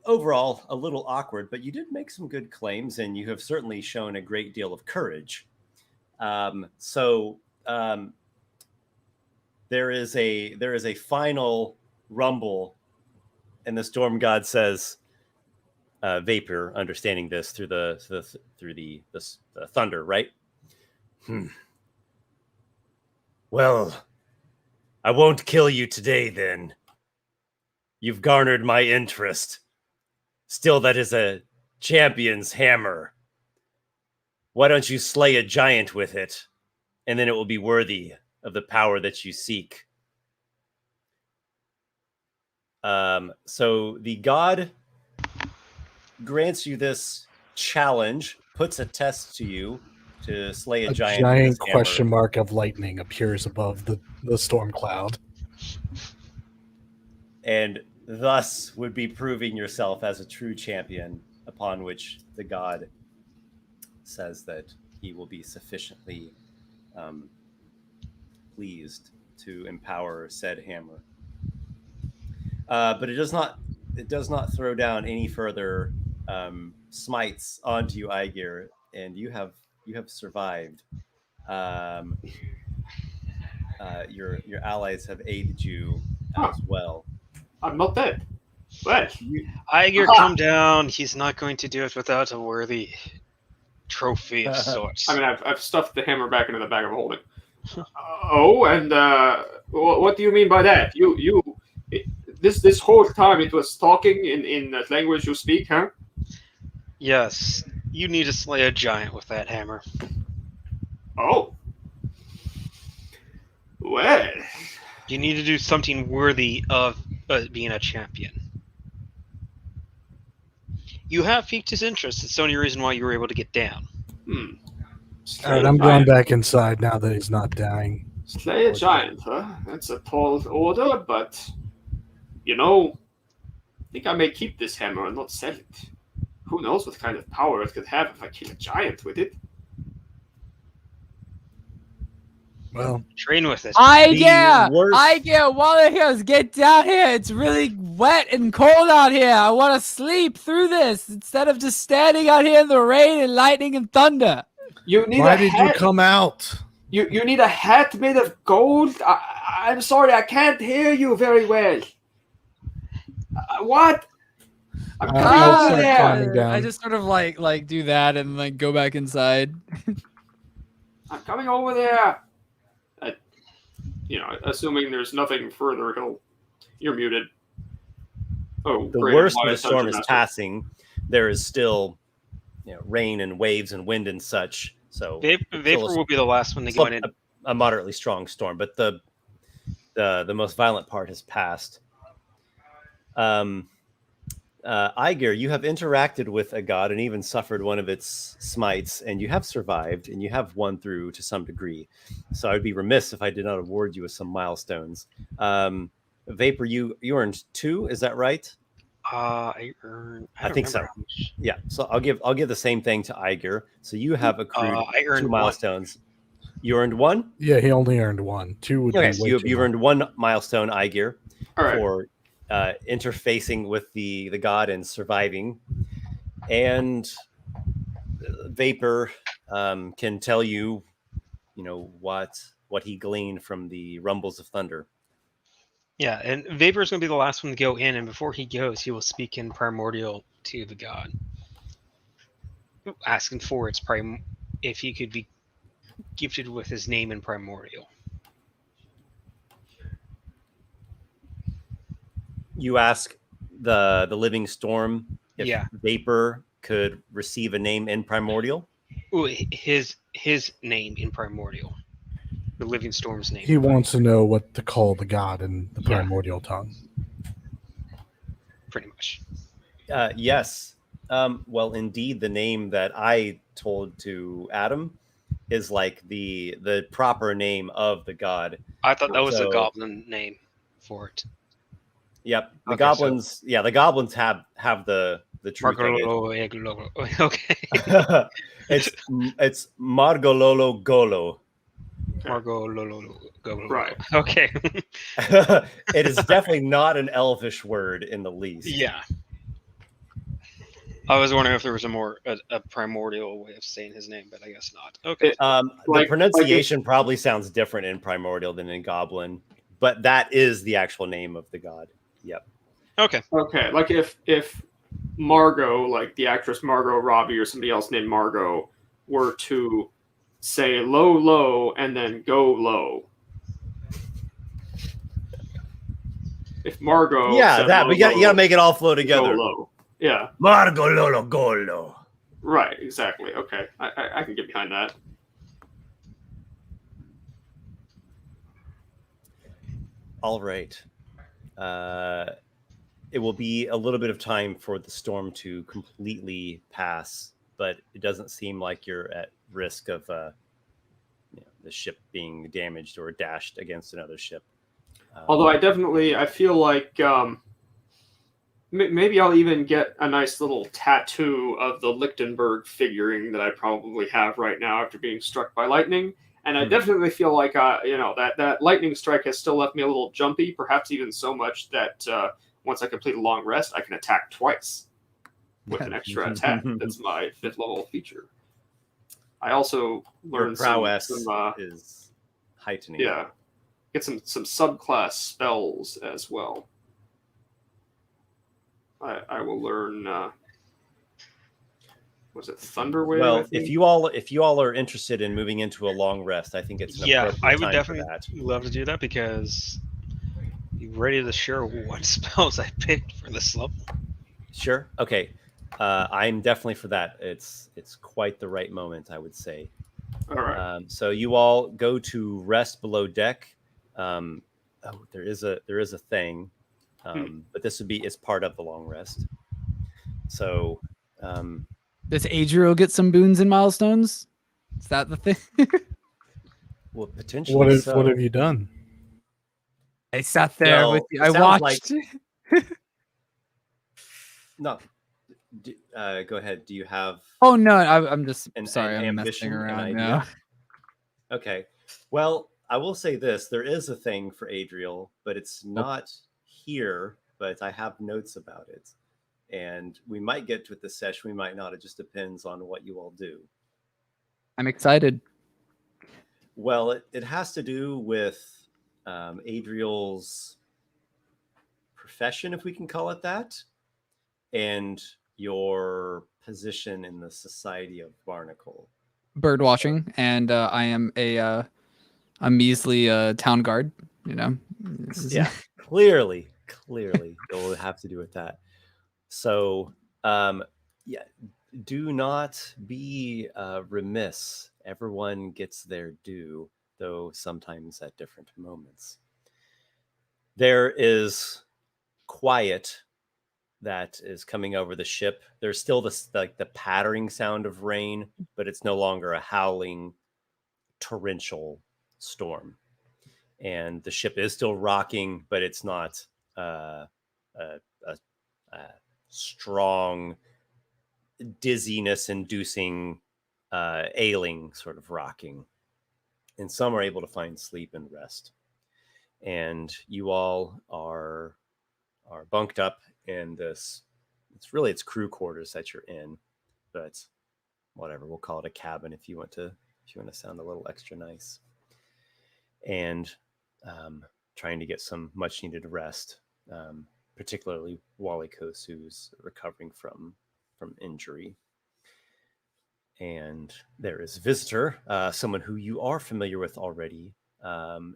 overall a little awkward, but you did make some good claims, and you have certainly shown a great deal of courage. There is a final rumble, and the storm god says, Vapor, understanding this through the thunder, right? Well, I won't kill you today, then. You've garnered my interest. Still, that is a champion's hammer. Why don't you slay a giant with it, and then it will be worthy of the power that you seek. So the god grants you this challenge, puts a test to you to slay a giant. Giant question mark of lightning appears above the storm cloud. And thus would be proving yourself as a true champion, upon which the god says that he will be sufficiently pleased to empower said hammer. But it does not throw down any further smites onto you, Aygir, and you have survived. Your allies have aided you as well. I'm not dead. What? Aygir, come down. He's not going to do it without a worthy trophy of sorts. I mean, I've stuffed the hammer back into the bag of holding. What do you mean by that? This whole time it was talking in that language you speak, huh? Yes, you need to slay a giant with that hammer. Oh. Well. You need to do something worthy of being a champion. You have piqued his interest. It's the only reason why you were able to get down. All right, I'm going back inside now that he's not dying. Slay a giant, huh? That's a tall order, but, I think I may keep this hammer and not sell it. Who knows what kind of power it could have if I kill a giant with it? Well, train with it. Aygir, Walykos, get down here. It's really wet and cold out here. I want to sleep through this instead of just standing out here in the rain and lightning and thunder. Why did you come out? You need a hat made of gold? I'm sorry, I can't hear you very well. What? I'm coming over there. I just sort of like do that and like go back inside. I'm coming over there. Assuming there's nothing further, you're muted. Oh, the worst of the storm is passing. There is still, rain and waves and wind and such. So Vapor will be the last one to go in. A moderately strong storm, but the most violent part has passed. Aygir, you have interacted with a god and even suffered one of its smites, and you have survived, and you have won through to some degree. So I'd be remiss if I did not award you with some milestones. Vapor, you earned 2, is that right? I think so. Yeah, so I'll give the same thing to Aygir. So you have accrued 2 milestones. You earned 1? Yeah, he only earned 1. 2 would be so you've earned 1 milestone, Aygir, right, for interfacing with the god and surviving. And Vapor can tell you, what he gleaned from the rumbles of thunder. Yeah, and Vapor is going to be the last one to go in, and before he goes, he will speak in primordial to the god, asking for if he could be gifted with his name in primordial. You ask the living storm if Yeah. Vapor could receive a name in primordial? Ooh, his name in Primordial. The Living Storm's name. He wants to know what to call the god in the Yeah. primordial tongue. Pretty much. Yes. Well, indeed, the name that I told to Adam is like the proper name of the god. I thought that was the So- goblin name for it. Yep. The Okay, goblins. Yeah, the goblins have the truth of it. Okay. it's Margololo Golo. Margot Lolo. Right. Okay. It is definitely not an elvish word in the least. Yeah. I was wondering if there was a primordial way of saying his name, but I guess not. Okay. The pronunciation probably sounds different in primordial than in goblin, but that is the actual name of the god. Yep. Okay. Okay, like if Margot, like the actress Margot Robbie or somebody else named Margot, were to say low, low, and then go low. If Margot, Yeah, said that low, we got you low, got to make it all flow go together. low. Yeah, Margololo Golo. right, exactly. Okay, I can get behind that. All right. It will be a little bit of time for the storm to completely pass, but it doesn't seem like you're at risk of the ship being damaged or dashed against another ship. Although I feel like maybe I'll even get a nice little tattoo of the Lichtenberg figuring that I probably have right now after being struck by lightning. And I definitely feel like that lightning strike has still left me a little jumpy, perhaps even so much that once I complete a long rest, I can attack twice with an extra attack. That's my 5th level feature. I also Your learned prowess some is heightening. yeah, get some subclass spells as well. I will learn. Was it Thunderwave? Well, if you all are interested in moving into a long rest, I think it's an Yeah, appropriate I would time definitely for that. love to do that because I'm ready to share what spells I picked for this level. Sure. Okay. I'm definitely for that. It's quite the right moment, I would say. All right. So you all go to rest below deck. There is a thing, but this would be it's part of the long rest. So Does Adriel get some boons and milestones? Is that the thing? well, potentially. What have you done? I sat there Well, with you. it I sounds watched. No. Go ahead. Do you have? Oh no, I'm just sorry. an I'm ambition, messing an around idea? now. Okay. Well, I will say this: there is a thing for Adriel, but it's not here. But I have notes about it, and we might get to it this session. We might not. It just depends on what you all do. I'm excited. Well, it has to do with Adriel's profession, if we can call it that, and your position in the Society of Barnacle. Bird watching, and I am a measly town guard. You know. Yeah, clearly you'll have to do with that. So, yeah, do not be remiss. Everyone gets their due, though sometimes at different moments. There is quiet that is coming over the ship. There's still this like the pattering sound of rain, but it's no longer a howling torrential storm. And the ship is still rocking, but it's not a strong dizziness-inducing ailing sort of rocking. And some are able to find sleep and rest. And you all are bunked up in this. It's crew quarters that you're in, but whatever, we'll call it a cabin if you want to sound a little extra nice. And trying to get some much needed rest, particularly Walykos, who's recovering from injury. And there is a visitor, someone who you are familiar with already.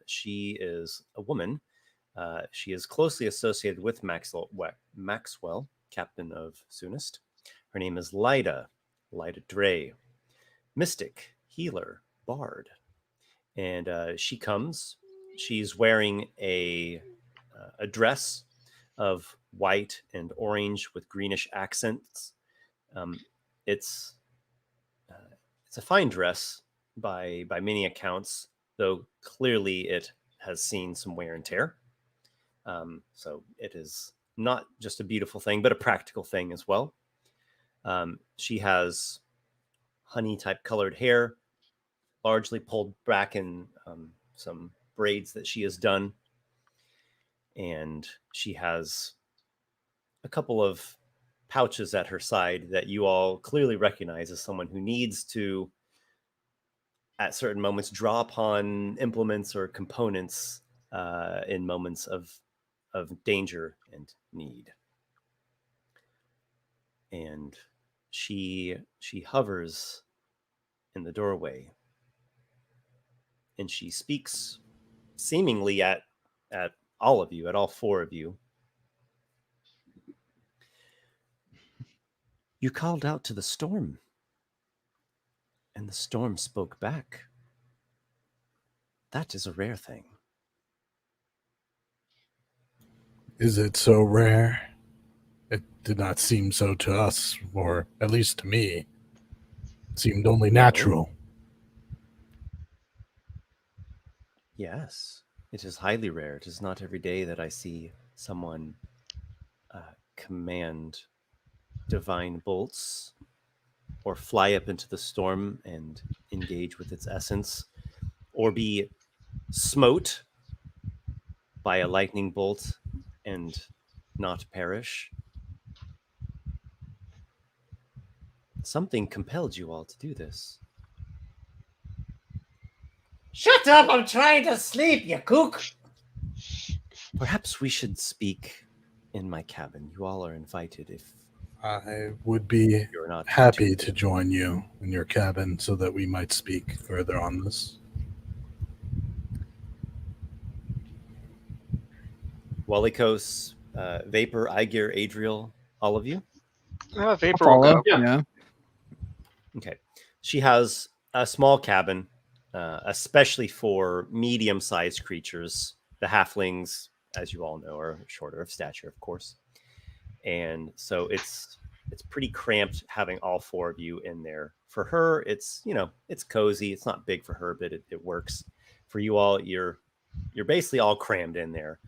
She is a woman. She is closely associated with Maxwell, captain of Soonest. Her name is Lyda Dre. mystic, healer, bard. And she comes. She's wearing a dress of white and orange with greenish accents. It's a fine dress by many accounts, though clearly it has seen some wear and tear. So it is not just a beautiful thing, but a practical thing as well. She has honey type colored hair, largely pulled back in some braids that she has done. And she has a couple of pouches at her side that you all clearly recognize as someone who needs to, at certain moments, draw upon implements or components in moments of danger and need. And she hovers in the doorway, and she speaks seemingly at all of you, at all four of you. You called out to the storm, and the storm spoke back. That is a rare thing. Is it so rare? It did not seem so to us, or at least to me. It seemed only natural. Yes, it is highly rare. It is not every day that I see someone command divine bolts or fly up into the storm and engage with its essence, or be smote by a lightning bolt and not perish. Something compelled you all to do this. Shut up! I'm trying to sleep, you kook! Perhaps we should speak in my cabin. You all are invited if I would be you're not happy to join you in your cabin so that we might speak further on this. Walykos, Vapor, Aygir, Adriel, all of you? Vapor will go. Yeah. Okay. She has a small cabin, especially for medium-sized creatures. The halflings, as you all know, are shorter of stature, of course. And so it's pretty cramped having all four of you in there. For her, it's cozy. It's not big for her, but it works. For you all, you're basically all crammed in there.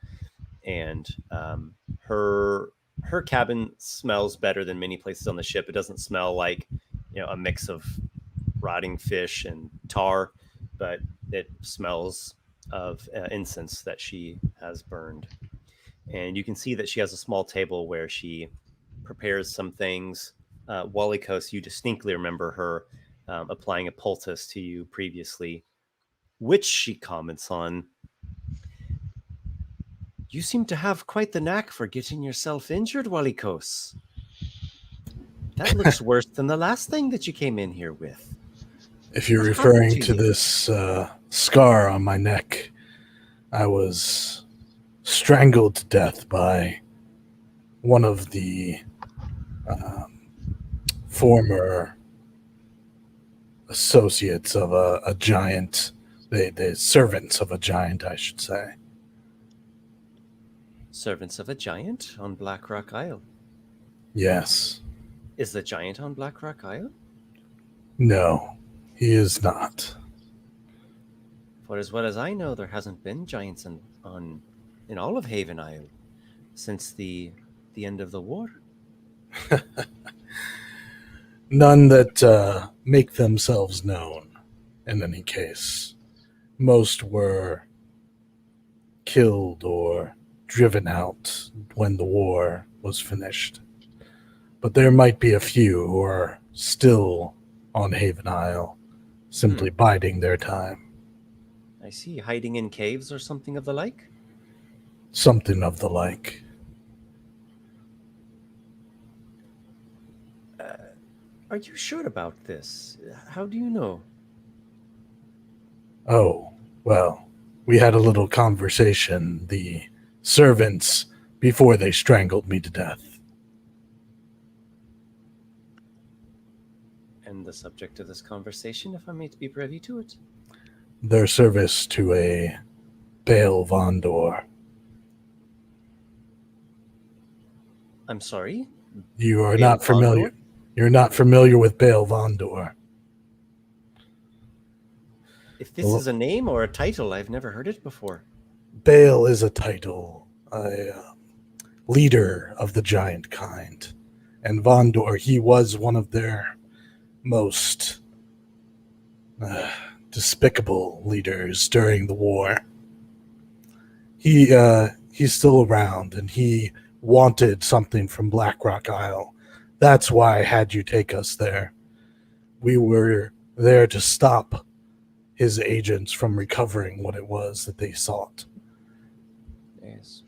And her cabin smells better than many places on the ship. It doesn't smell like a mix of rotting fish and tar, but it smells of incense that she has burned. And you can see that she has a small table where she prepares some things. Walykos, you distinctly remember her applying a poultice to you previously, which she comments on. You seem to have quite the knack for getting yourself injured, Walykos. That looks worse than the last thing that you came in here with. If you're What referring happened to you? this scar on my neck, I was strangled to death by one of the former associates of a giant, the servants of a giant, I should say. Servants of a giant on Blackrock Isle. Yes. Is the giant on Blackrock Isle? No, he is not. For as well as I know, there hasn't been giants in all of Haven Isle since the end of the war. None that make themselves known, in any case. Most were killed or driven out when the war was finished. But there might be a few who are still on Haven Isle, simply biding their time. I see, hiding in caves or something of the like? Something of the like. Are you sure about this? How do you know? Oh, well, we had a little conversation, the servants, before they strangled me to death. and the subject of this conversation, if I may be privy to it? Their service to a Baal Vondor. I'm sorry? You are Baal not familiar. Vondor? You're not familiar with Baal Vondor. If this is a name or a title, I've never heard it before. Baal is a title, a leader of the giant kind. And Vondor, he was one of their most despicable leaders during the war. He's still around, and he wanted something from Blackrock Isle. That's why I had you take us there. We were there to stop his agents from recovering what it was that they sought. Yes.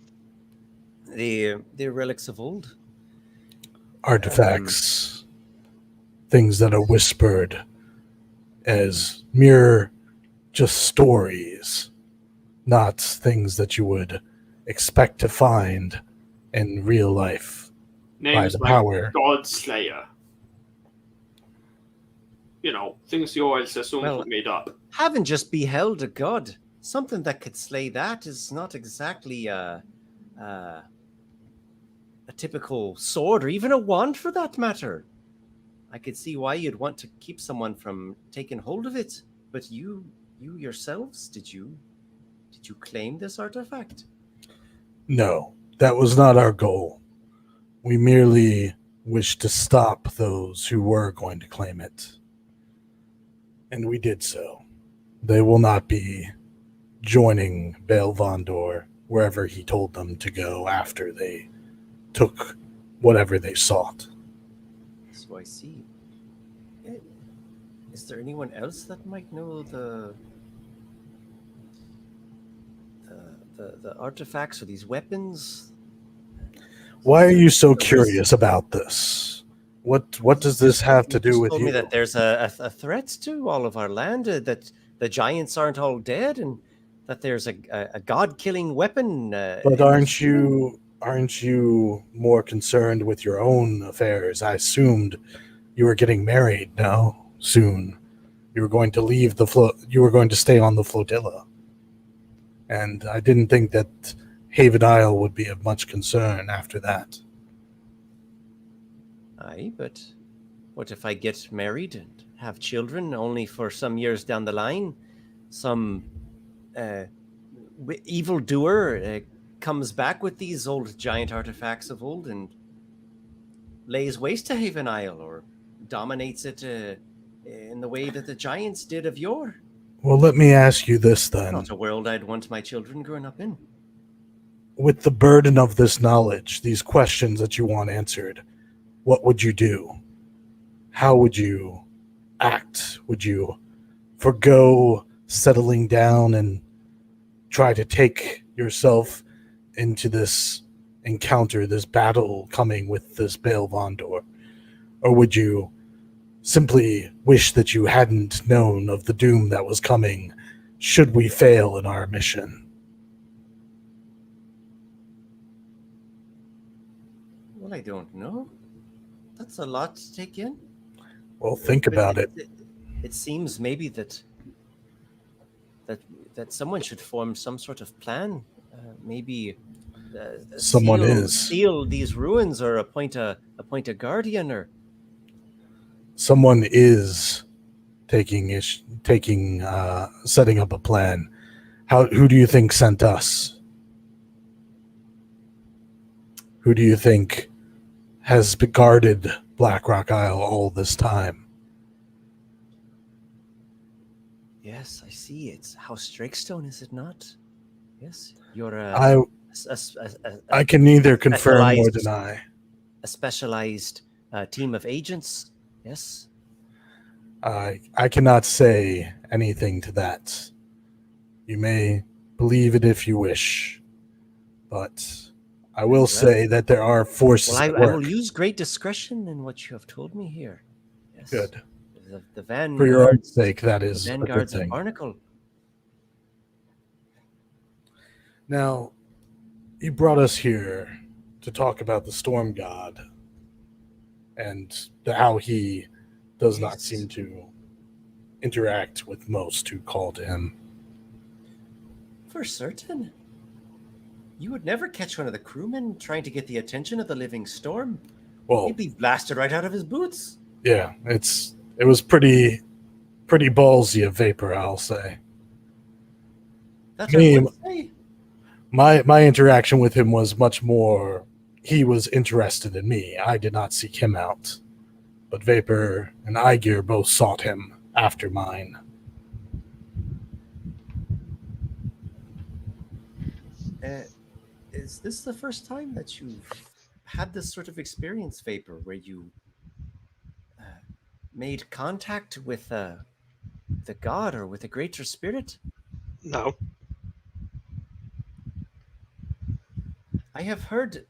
The relics of old. Artifacts, things that are whispered as mere just stories, not things that you would expect to find in real life. Names the like power. Godslayer. You know, things you always assume Well, were made up. Haven't just beheld a god. Something that could slay that is not exactly a typical sword or even a wand for that matter. I could see why you'd want to keep someone from taking hold of it. But you yourselves, did you claim this artifact? No, that was not our goal. We merely wished to stop those who were going to claim it. And we did so. They will not be joining Baal Vondor wherever he told them to go after they took whatever they sought. So I see. Is there anyone else that might know the artifacts or these weapons? Why are you so curious about this? What does this have to do with told you? me that there's a threat to all of our land, that the giants aren't all dead, and that there's a god-killing weapon. But aren't you more concerned with your own affairs? I assumed you were getting married now soon. You were going to leave you were going to stay on the flotilla. And I didn't think that Haven Isle would be of much concern after that. Aye, but what if I get married and have children only for some years down the line? Some evildoer comes back with these old giant artifacts of old and lays waste to Haven Isle or dominates it in the way that the giants did of yore. Well, let me ask you this then. Not a world I'd want my children growing up in. With the burden of this knowledge, these questions that you want answered, what would you do? How would you act? Would you forgo settling down and try to take yourself into this encounter, this battle coming with this Baal Vondor? Or would you simply wish that you hadn't known of the doom that was coming should we fail in our mission? Well, I don't know. That's a lot to take in. Well, think about it. It seems maybe that someone should form some sort of plan. Maybe Someone is. seal these ruins, or appoint a guardian, or Someone is setting up a plan. Who do you think sent us? Who do you think has guarded Blackrock Isle all this time? Yes, I see. It's House Drakestone, is it not? Yes, you're I can neither confirm or deny. A specialized team of agents. Yes. I cannot say anything to that. You may believe it if you wish, but I will say that there are forces at work. I will use great discretion in what you have told me here. Yes. Good. The Vanguard, for your own sake, that is the a good Vanguard's a thing. barnacle. Now, you brought us here to talk about the Storm God and how he does not Yes. seem to interact with most who call to him. For certain. You would never catch one of the crewmen trying to get the attention of the living storm. Well, He'd be blasted right out of his boots. yeah, it was pretty ballsy of Vapor, I'll say. That Me- I would say. My interaction with him was much more, he was interested in me. I did not seek him out. But Vapor and Aygir both sought him after mine. Is this the first time that you've had this sort of experience, Vapor, where you made contact with the god or with a greater spirit? No. I have heard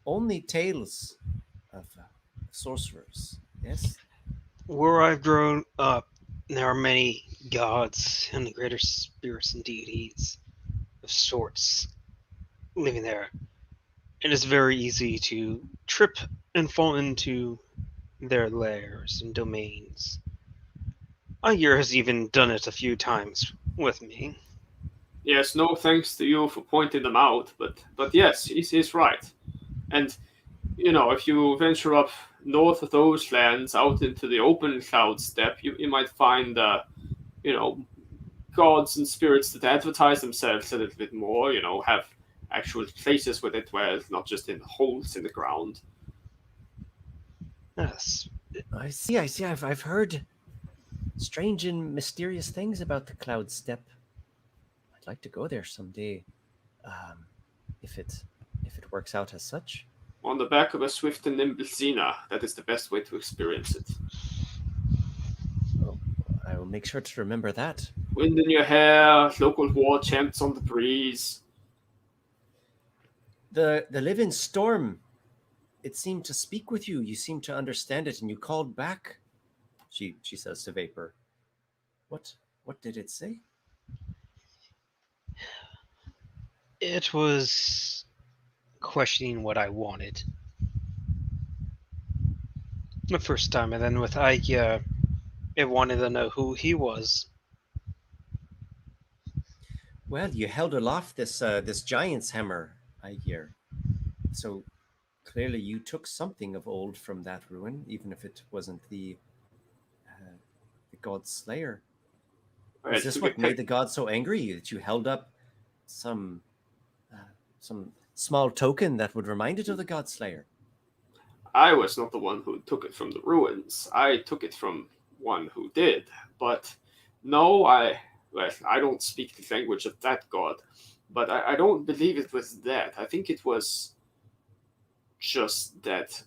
only tales of sorcerers. Yes. Where I've grown up, there are many gods and greater spirits and deities of sorts living there. It is very easy to trip and fall into their lairs and domains. Aygir has even done it a few times with me. Yes, no thanks to you for pointing them out, but yes, he's right. And if you venture up north of those lands, out into the open cloud steppe, you might find gods and spirits that advertise themselves a little bit more. Have actual places where they dwell, not just in holes in the ground. Yes. I see. I've heard strange and mysterious things about the cloud steppe. I'd like to go there someday, if it works out as such. On the back of a swift and nimble Xena, that is the best way to experience it. Oh, I will make sure to remember that. Wind in your hair, local war chants on the breeze. The living storm, it seemed to speak with you. You seemed to understand it, and you called back. She says to Vapor, What did it say? It was questioning what I wanted. The first time, and then with Aygir, it wanted to know who he was. Well, you held aloft this giant's hammer, Aygir. So clearly you took something of old from that ruin, even if it wasn't the god's slayer. Is this what made the god so angry, that you held up some small token that would remind it of the god slayer? I was not the one who took it from the ruins. I took it from one who did. But no, I don't speak the language of that god. But I don't believe it was that. I think it was just that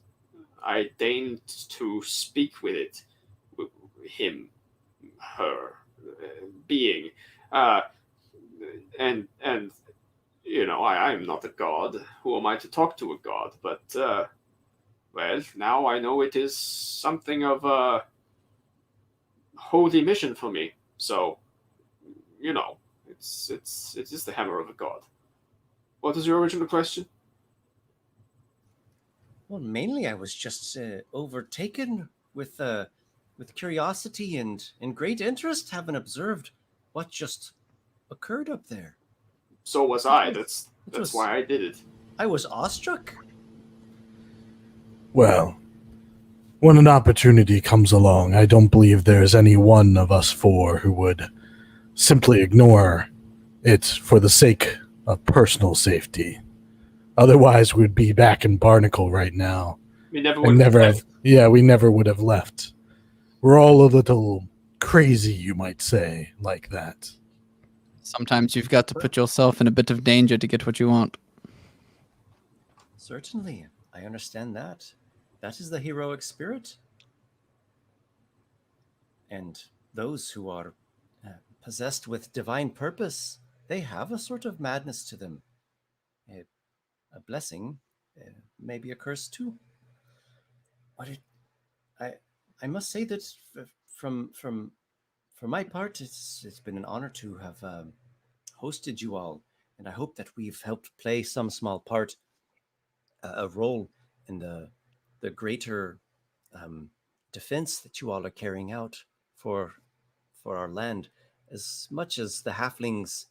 I deigned to speak with it, with him, her, being. And I'm not a god. Who am I to talk to a god? But, now I know it is something of a holy mission for me. So, it's just the hammer of a god. What is your original question? Well, mainly I was just overtaken with curiosity and great interest, having observed what just occurred up there. So was I. That's why I did it. I was awestruck. Well, when an opportunity comes along, I don't believe there's any one of us four who would simply ignore it for the sake of personal safety. Otherwise, we'd be back in Barnacle right now. We never would have left. We never would have left. We're all a little crazy, you might say, like that. Sometimes you've got to put yourself in a bit of danger to get what you want. Certainly, I understand that. That is the heroic spirit. And those who are possessed with divine purpose, they have a sort of madness to them. A blessing, maybe a curse too. But I must say that from my part, it's been an honor to have hosted you all, and I hope that we've helped play some small part, a role in the greater defense that you all are carrying out for our land. As much as the halflings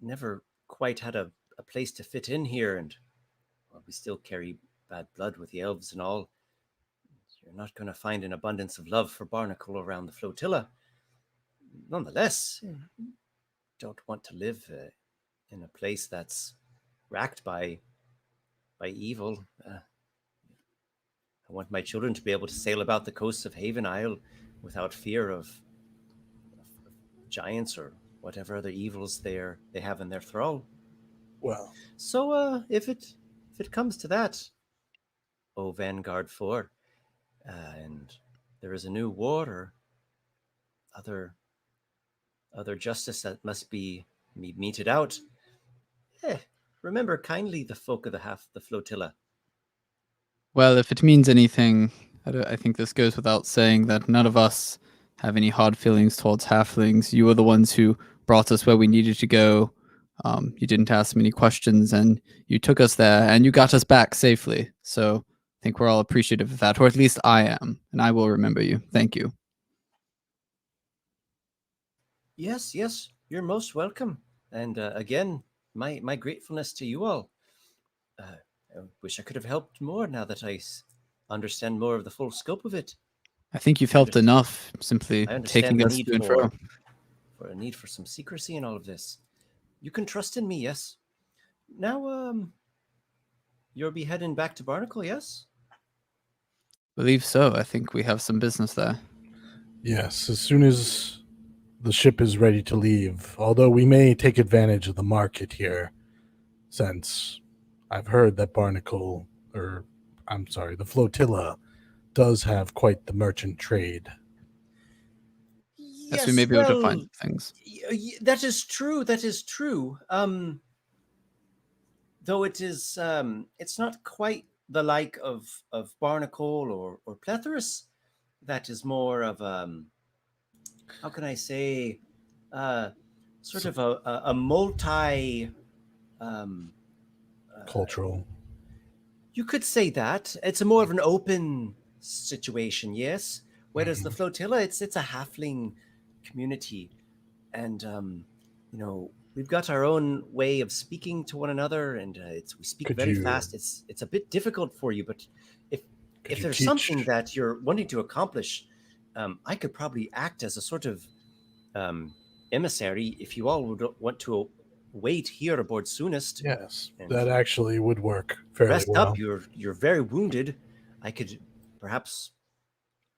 never quite had a place to fit in here, and well, we still carry bad blood with the elves and all, you're not going to find an abundance of love for Barnacle around the flotilla. Nonetheless, don't want to live in a place that's racked by evil. I want my children to be able to sail about the coasts of Haven Isle without fear of giants or whatever other evils they have in their thrall. Well, so if it comes to that, O Vanguard 4, and there is a new war or other justice that must be meted out, remember kindly the folk of the flotilla. Well, if it means anything, I think this goes without saying that none of us have any hard feelings towards halflings. You were the ones who brought us where we needed to go. You didn't ask many questions, and you took us there, and you got us back safely. So I think we're all appreciative of that, or at least I am, and I will remember you. Thank you. Yes, you're most welcome. And again, my gratefulness to you all. I wish I could have helped more now that I understand more of the full scope of it. I think you've helped enough simply taking us to and fro. For a need for some secrecy in all of this. You can trust in me, yes? Now, you'll be heading back to Barnacle, yes? Believe so. I think we have some business there. Yes, as soon as the ship is ready to leave, although we may take advantage of the market here, since I've heard that the flotilla does have quite the merchant trade. Yes, we may be able to find things. That is true. Though it is, it's not quite the like of Barnacle or Plethrus. That is more of how can I say, sort of a multi cultural. You could say that. It's a more of an open situation, yes. Whereas the flotilla, it's a halfling community, and we've got our own way of speaking to one another, and we speak very fast. It's a bit difficult for you, but if there's something that you're wanting to accomplish, I could probably act as a sort of emissary if you all would want to wait here aboard soonest. Yes, that actually would work fairly well. Rest up. You're very wounded. I could perhaps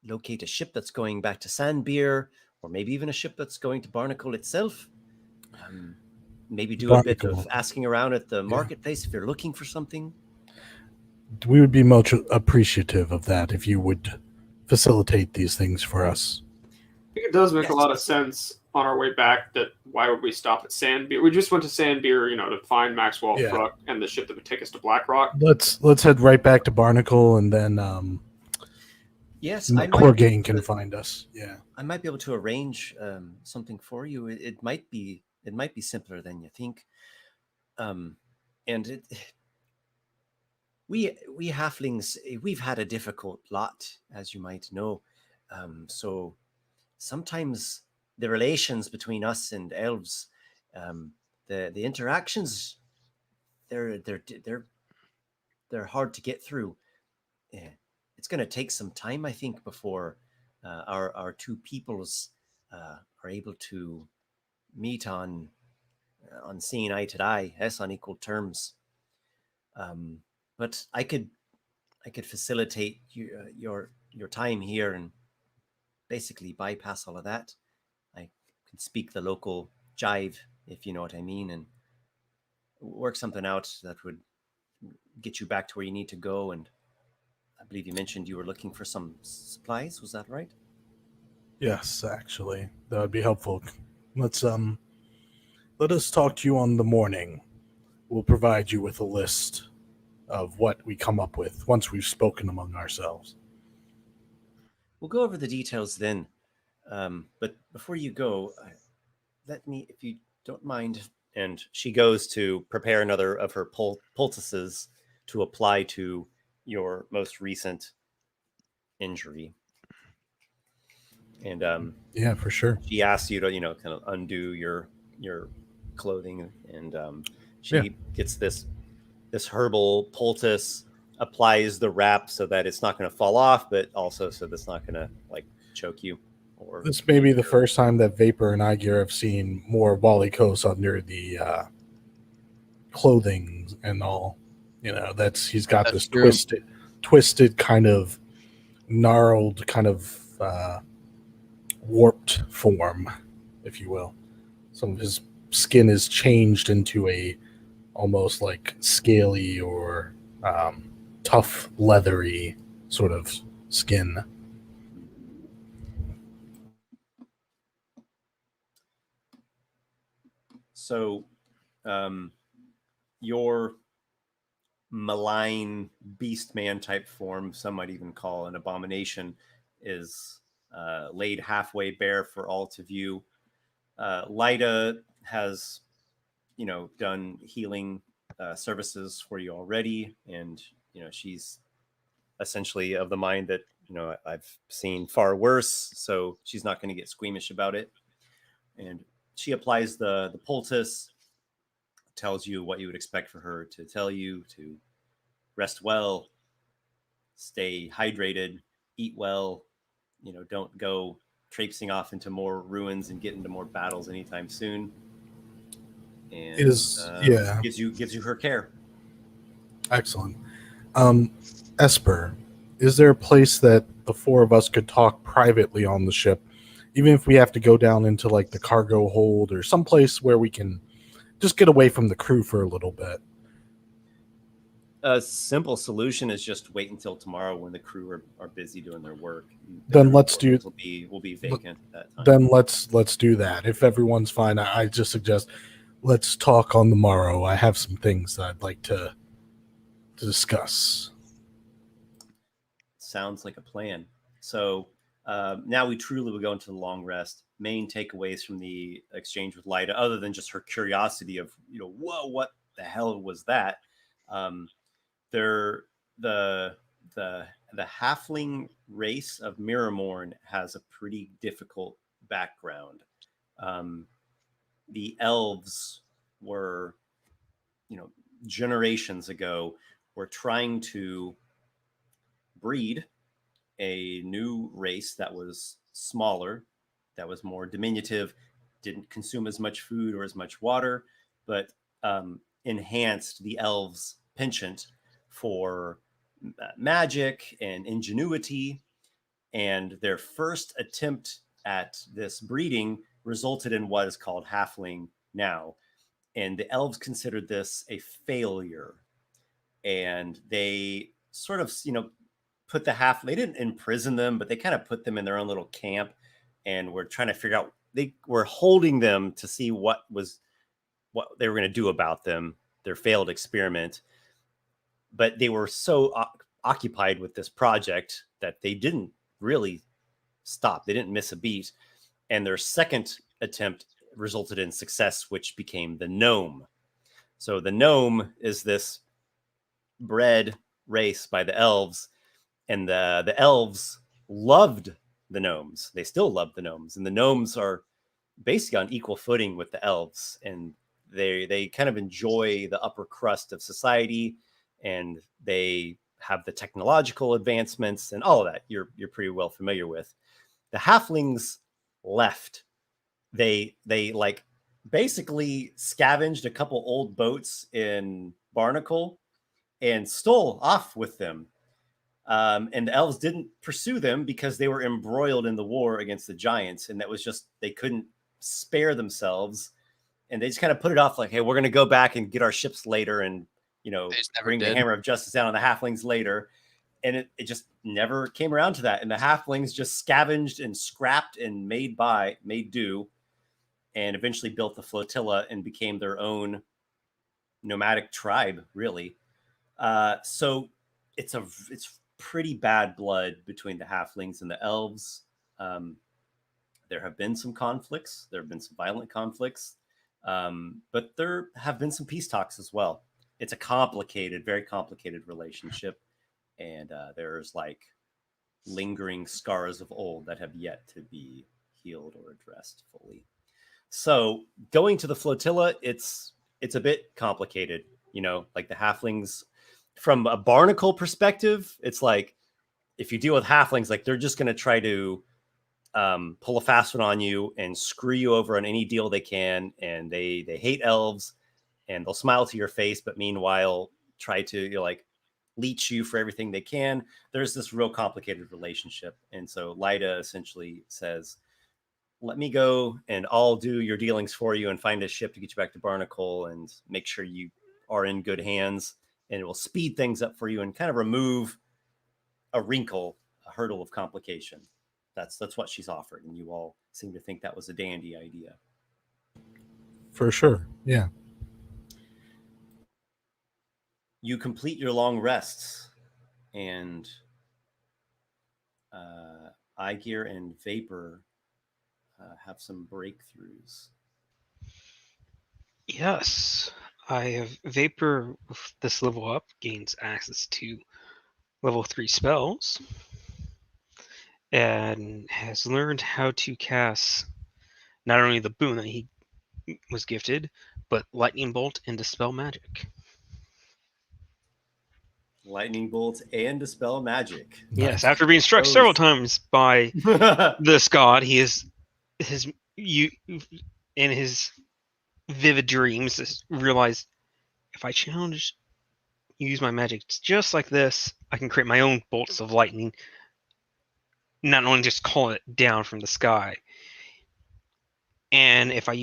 locate a ship that's going back to Sandbeer, or maybe even a ship that's going to Barnacle itself. Maybe do a bit of asking around at the marketplace if you're looking for something. We would be much appreciative of that if you would facilitate these things for us. I think it does make a lot of sense on our way back that why would we stop at Sandbeer? We just went to Sandbeer, to find Maxwell Fruck and the ship that would take us to Blackrock. Let's head right back to Barnacle, and then yes, Corgain can find us. Yeah, I might be able to arrange something for you. It might be simpler than you think. And we halflings, we've had a difficult lot, as you might know. So sometimes the relations between us and elves, the interactions, they're hard to get through. It's going to take some time, I think, before our two peoples are able to meet on seeing eye to eye, on equal terms. But I could facilitate your time here and basically bypass all of that. I can speak the local jive, if you know what I mean, and work something out that would get you back to where you need to go. And I believe you mentioned you were looking for some supplies. Was that right? Yes, actually, that would be helpful. Let us talk to you on the morning. We'll provide you with a list of what we come up with once we've spoken among ourselves. We'll go over the details then. But before you go, let me, if you don't mind. And she goes to prepare another of her poultices to apply to your most recent injury. And Yeah, for sure. she asks you to, kind of undo your clothing, and she gets this herbal poultice, applies the wrap so that it's not going to fall off, but also so that's not going to like choke you. Or this may be the first time that Vapor and Aygir have seen more Walykos under the clothing and all. He's got this twisted kind of gnarled, kind of warped form, if you will. Some of his skin is changed into a almost like scaly or tough, leathery sort of skin. So, your malign beast man type form, some might even call an abomination, is laid halfway bare for all to view. Lyda has, done healing services for you already, and she's essentially of the mind that I've seen far worse, so she's not going to get squeamish about it. And she applies the poultice, tells you what you would expect for her to tell you: to rest well, stay hydrated, eat well, don't go traipsing off into more ruins and get into more battles anytime soon. And gives you her care. Excellent. Esper, is there a place that the four of us could talk privately on the ship, even if we have to go down into like the cargo hold or someplace where we can just get away from the crew for a little bit? A simple solution is just wait until tomorrow when the crew are busy doing their work. Then let's do. Will be vacant at that time. Then let's do that. If everyone's fine, I just suggest let's talk on the morrow. I have some things that I'd like to discuss. Sounds like a plan. So now we truly will go into the long rest. Main takeaways from the exchange with Lyda, other than just her curiosity of, whoa, what the hell was that? The halfling race of MIRRORMOURN has a pretty difficult background. The elves were, generations ago, were trying to breed a new race that was smaller, that was more diminutive, didn't consume as much food or as much water, but enhanced the elves' penchant for magic and ingenuity. And their first attempt at this breeding resulted in what is called halfling now. And the elves considered this a failure. And they sort of, put they didn't imprison them, but they kind of put them in their own little camp, and were trying to figure out, they were holding them to see what they were going to do about them, their failed experiment. But they were so occupied with this project that they didn't really stop. They didn't miss a beat. And their second attempt resulted in success, which became the gnome. So the gnome is this bred race by the elves, and the elves loved the gnomes. They still love the gnomes, and the gnomes are basically on equal footing with the elves, and they kind of enjoy the upper crust of society, and they have the technological advancements and all of that you're pretty well familiar with. The halflings left. They like basically scavenged a couple old boats in Barnacle and stole off with them. And the elves didn't pursue them because they were embroiled in the war against the giants, and that was just, they couldn't spare themselves, and they just kind of put it off like, hey, we're going to go back and get our ships later, and bring the hammer of justice down on the halflings later. And it just never came around to that. And the halflings just scavenged and scrapped and made do, and eventually built the flotilla and became their own nomadic tribe, really. So it's pretty bad blood between the halflings and the elves. There have been some conflicts. There have been some violent conflicts. But there have been some peace talks as well. It's a very complicated relationship. And there's like lingering scars of old that have yet to be healed or addressed fully. So going to the flotilla, it's a bit complicated, you know, like the halflings. From a barnacle perspective, it's like if you deal with halflings, like they're just going to try to pull a fast one on you and screw you over on any deal they can, and they hate elves, and they'll smile to your face, but meanwhile try to, you know, like leech you for everything they can. There's this real complicated relationship, and so Lyda essentially says, let me go and I'll do your dealings for you and find a ship to get you back to Barnacle and make sure you are in good hands, and it will speed things up for you and kind of remove a wrinkle, a hurdle of complication. That's what she's offered, and you all seem to think that was a dandy idea. For sure, yeah. You complete your long rests, and Aygir and Vapor have some breakthroughs. Yes, I have Vapor with this level up gains access to level 3 spells and has learned how to cast not only the boon that he was gifted, but Lightning Bolt and Dispel Magic. Lightning bolt and dispel magic. Yes, after being struck several times by this god, he is in his vivid dreams has realized, if I use my magic just like this, I can create my own bolts of lightning, not only just call it down from the sky. And if I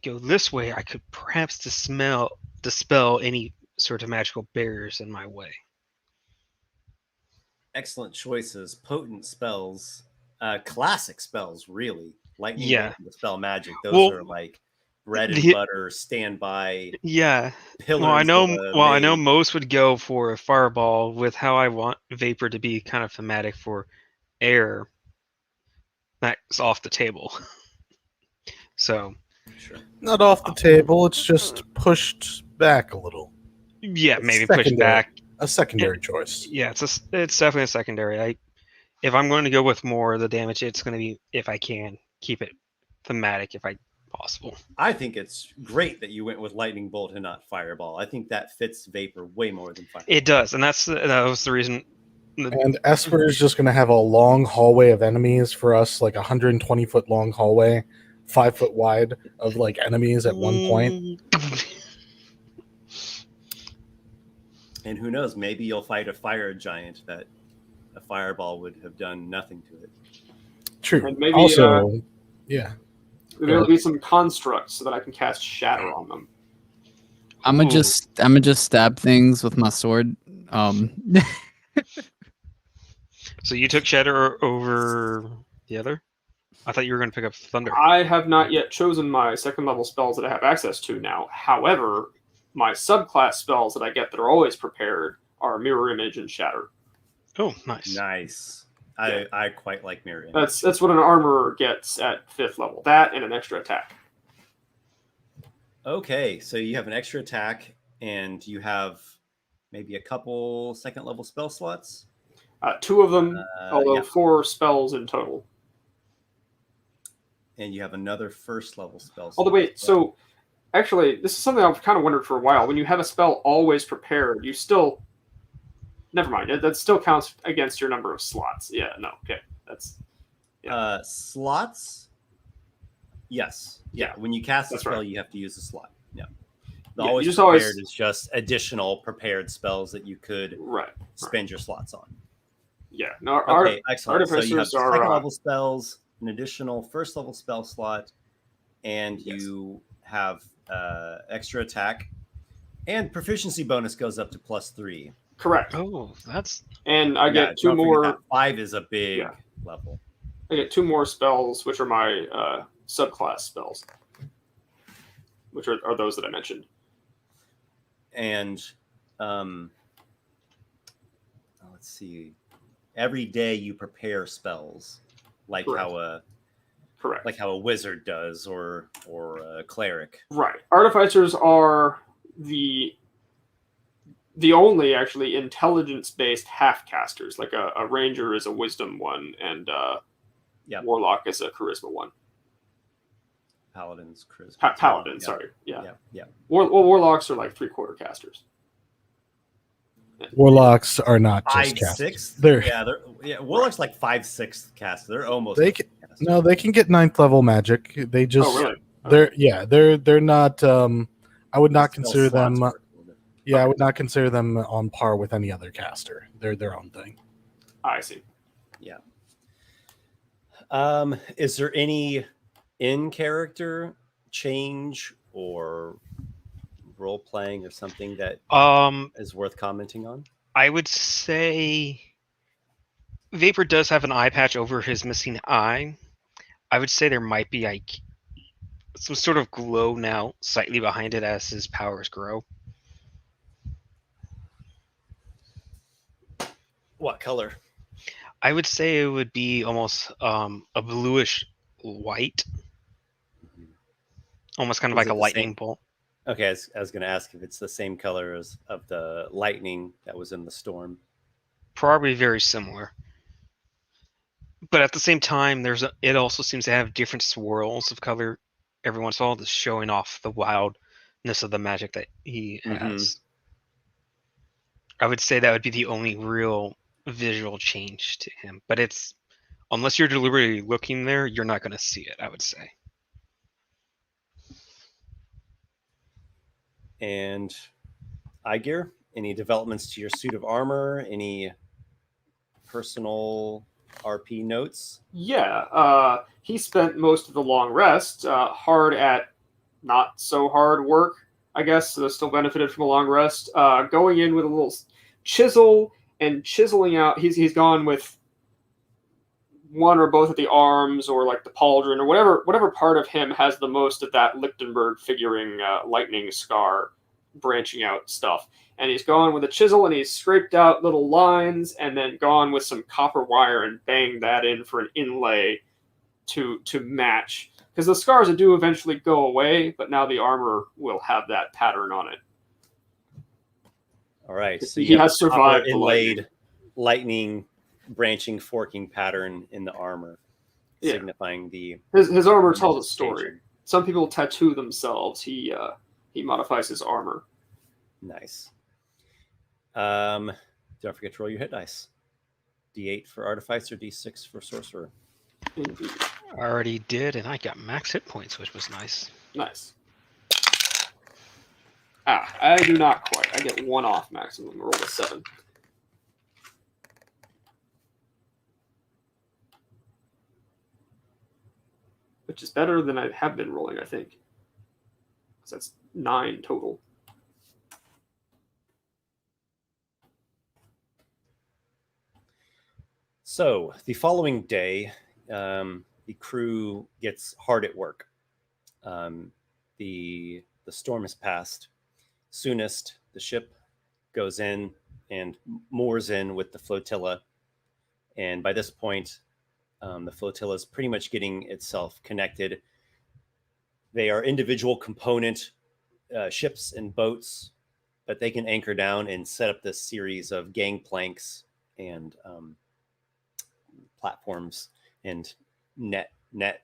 go this way, I could perhaps dispel any sort of magical barriers in my way. Excellent choices, potent spells, classic spells, really. Lightning bolt and dispel magic. Those are like bread and butter, standby. Yeah. Pillars. Well, I know most would go for a fireball. With how I want Vapor to be kind of thematic for air, that's off the table. So, sure. Not off the table. It's just pushed back a little. Yeah, maybe pushed back. A secondary choice. Yeah, it's definitely a secondary. If I'm going to go with more of the damage, it's going to be, if I can keep it thematic, if possible. I think it's great that you went with Lightning Bolt and not Fireball. I think that fits Vapor way more than Fireball. It does, and that was the reason. And Esper is just going to have a long hallway of enemies for us, like 120-foot long hallway, 5 foot wide of like enemies at one point. And who knows, maybe you'll fight a fire giant that a fireball would have done nothing to it. True. And maybe also, yeah. There'll be some constructs so that I can cast Shatter on them. I'm gonna just stab things with my sword. So you took Shatter over the other? I thought you were going to pick up Thunder. I have not yet chosen my second level spells that I have access to now. However, my subclass spells that I get that are always prepared are Mirror Image and Shatter. Oh, nice. Nice. I quite like Mirror Image. That's what an armorer gets at 5th level. That and an extra attack. Okay, so you have an extra attack, and you have maybe a couple second level spell slots? 2 of them, although 4 spells in total. And you have another first level spell slot. Although wait, so actually, this is something I've kind of wondered for a while. When you have a spell always prepared, you still... Never mind. That still counts against your number of slots. Yeah, no, okay. That's... Yeah. Slots? Yes. Yeah, when you cast a spell, you have to use a slot. Yeah. The always prepared is just additional prepared spells that you could spend your slots on. Yeah. No, okay, excellent. So you have second level spells, an additional first level spell slot, and you have extra attack, and proficiency bonus goes up to +3. Correct. Oh, that's... And I get 2 more... 5 is a big level. I get 2 more spells, which are my subclass spells, which are those that I mentioned. And let's see. Every day you prepare spells, like how a wizard does, or a cleric. Right. Artificers are the the only actually intelligence-based half-casters. Like a ranger is a wisdom one, and warlock is a charisma one. Paladin's charisma. Paladin, sorry. Yeah. Warlocks are like 3/4 casters. Warlocks are not just 5/6. They're Warlocks like 5/6 cast. They're almost. They can get 9th level magic. They just they're not. I would not consider them. I would not consider them on par with any other caster. They're their own thing. I see. Yeah. Is there any in-character change or role playing or something that is worth commenting on? I would say Vapor does have an eye patch over his missing eye. I would say there might be like some sort of glow now slightly behind it as his powers grow. What color? I would say it would be almost a bluish white. Almost kind of like a lightning bolt. Okay, I was going to ask if it's the same color as of the lightning that was in the storm. Probably very similar. But at the same time, it also seems to have different swirls of color every once in a while, just showing off the wildness of the magic that he has. I would say that would be the only real visual change to him. But it's, unless you're deliberately looking there, you're not going to see it, I would say. And Aygir, any developments to your suit of armor? Any personal RP notes? Yeah, he spent most of the long rest hard at not so hard work, I guess, so still benefited from a long rest. Going in with a little chisel and chiseling out, he's gone with one or both of the arms or like the pauldron or whatever part of him has the most of that Lichtenberg figuring lightning scar branching out stuff. And he's gone with a chisel and he's scraped out little lines and then gone with some copper wire and banged that in for an inlay to match. Because the scars do eventually go away, but now the armor will have that pattern on it. All right. So he has survived inlaid lightning branching forking pattern in the armor, signifying his armor tells a story. Some people tattoo themselves. He modifies his armor. Nice. Don't forget to roll your hit dice. D8 for Artificer, D6 for Sorcerer. Indeed. I already did, and I got max hit points, which was nice. Nice. I do not quite. I get one off maximum. Roll a 7. Which is better than I have been rolling, I think. So that's 9 total. So the following day, the crew gets hard at work. The storm has passed. Soonest, the ship goes in and moors in with the flotilla. And by this point, the flotilla is pretty much getting itself connected. They are individual component ships and boats, but they can anchor down and set up this series of gangplanks and platforms and net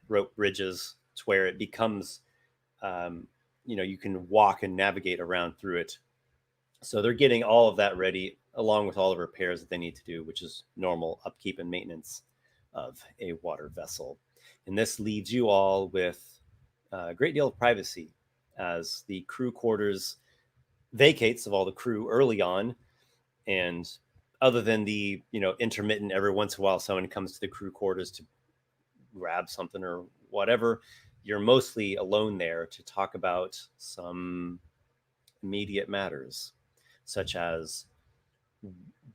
rope bridges to where it becomes, you can walk and navigate around through it. So they're getting all of that ready, along with all the repairs that they need to do, which is normal upkeep and maintenance of a water vessel. And this leaves you all with a great deal of privacy as the crew quarters vacates of all the crew early on. And other than the, intermittent, every once in a while, someone comes to the crew quarters to grab something or whatever, you're mostly alone there to talk about some immediate matters, such as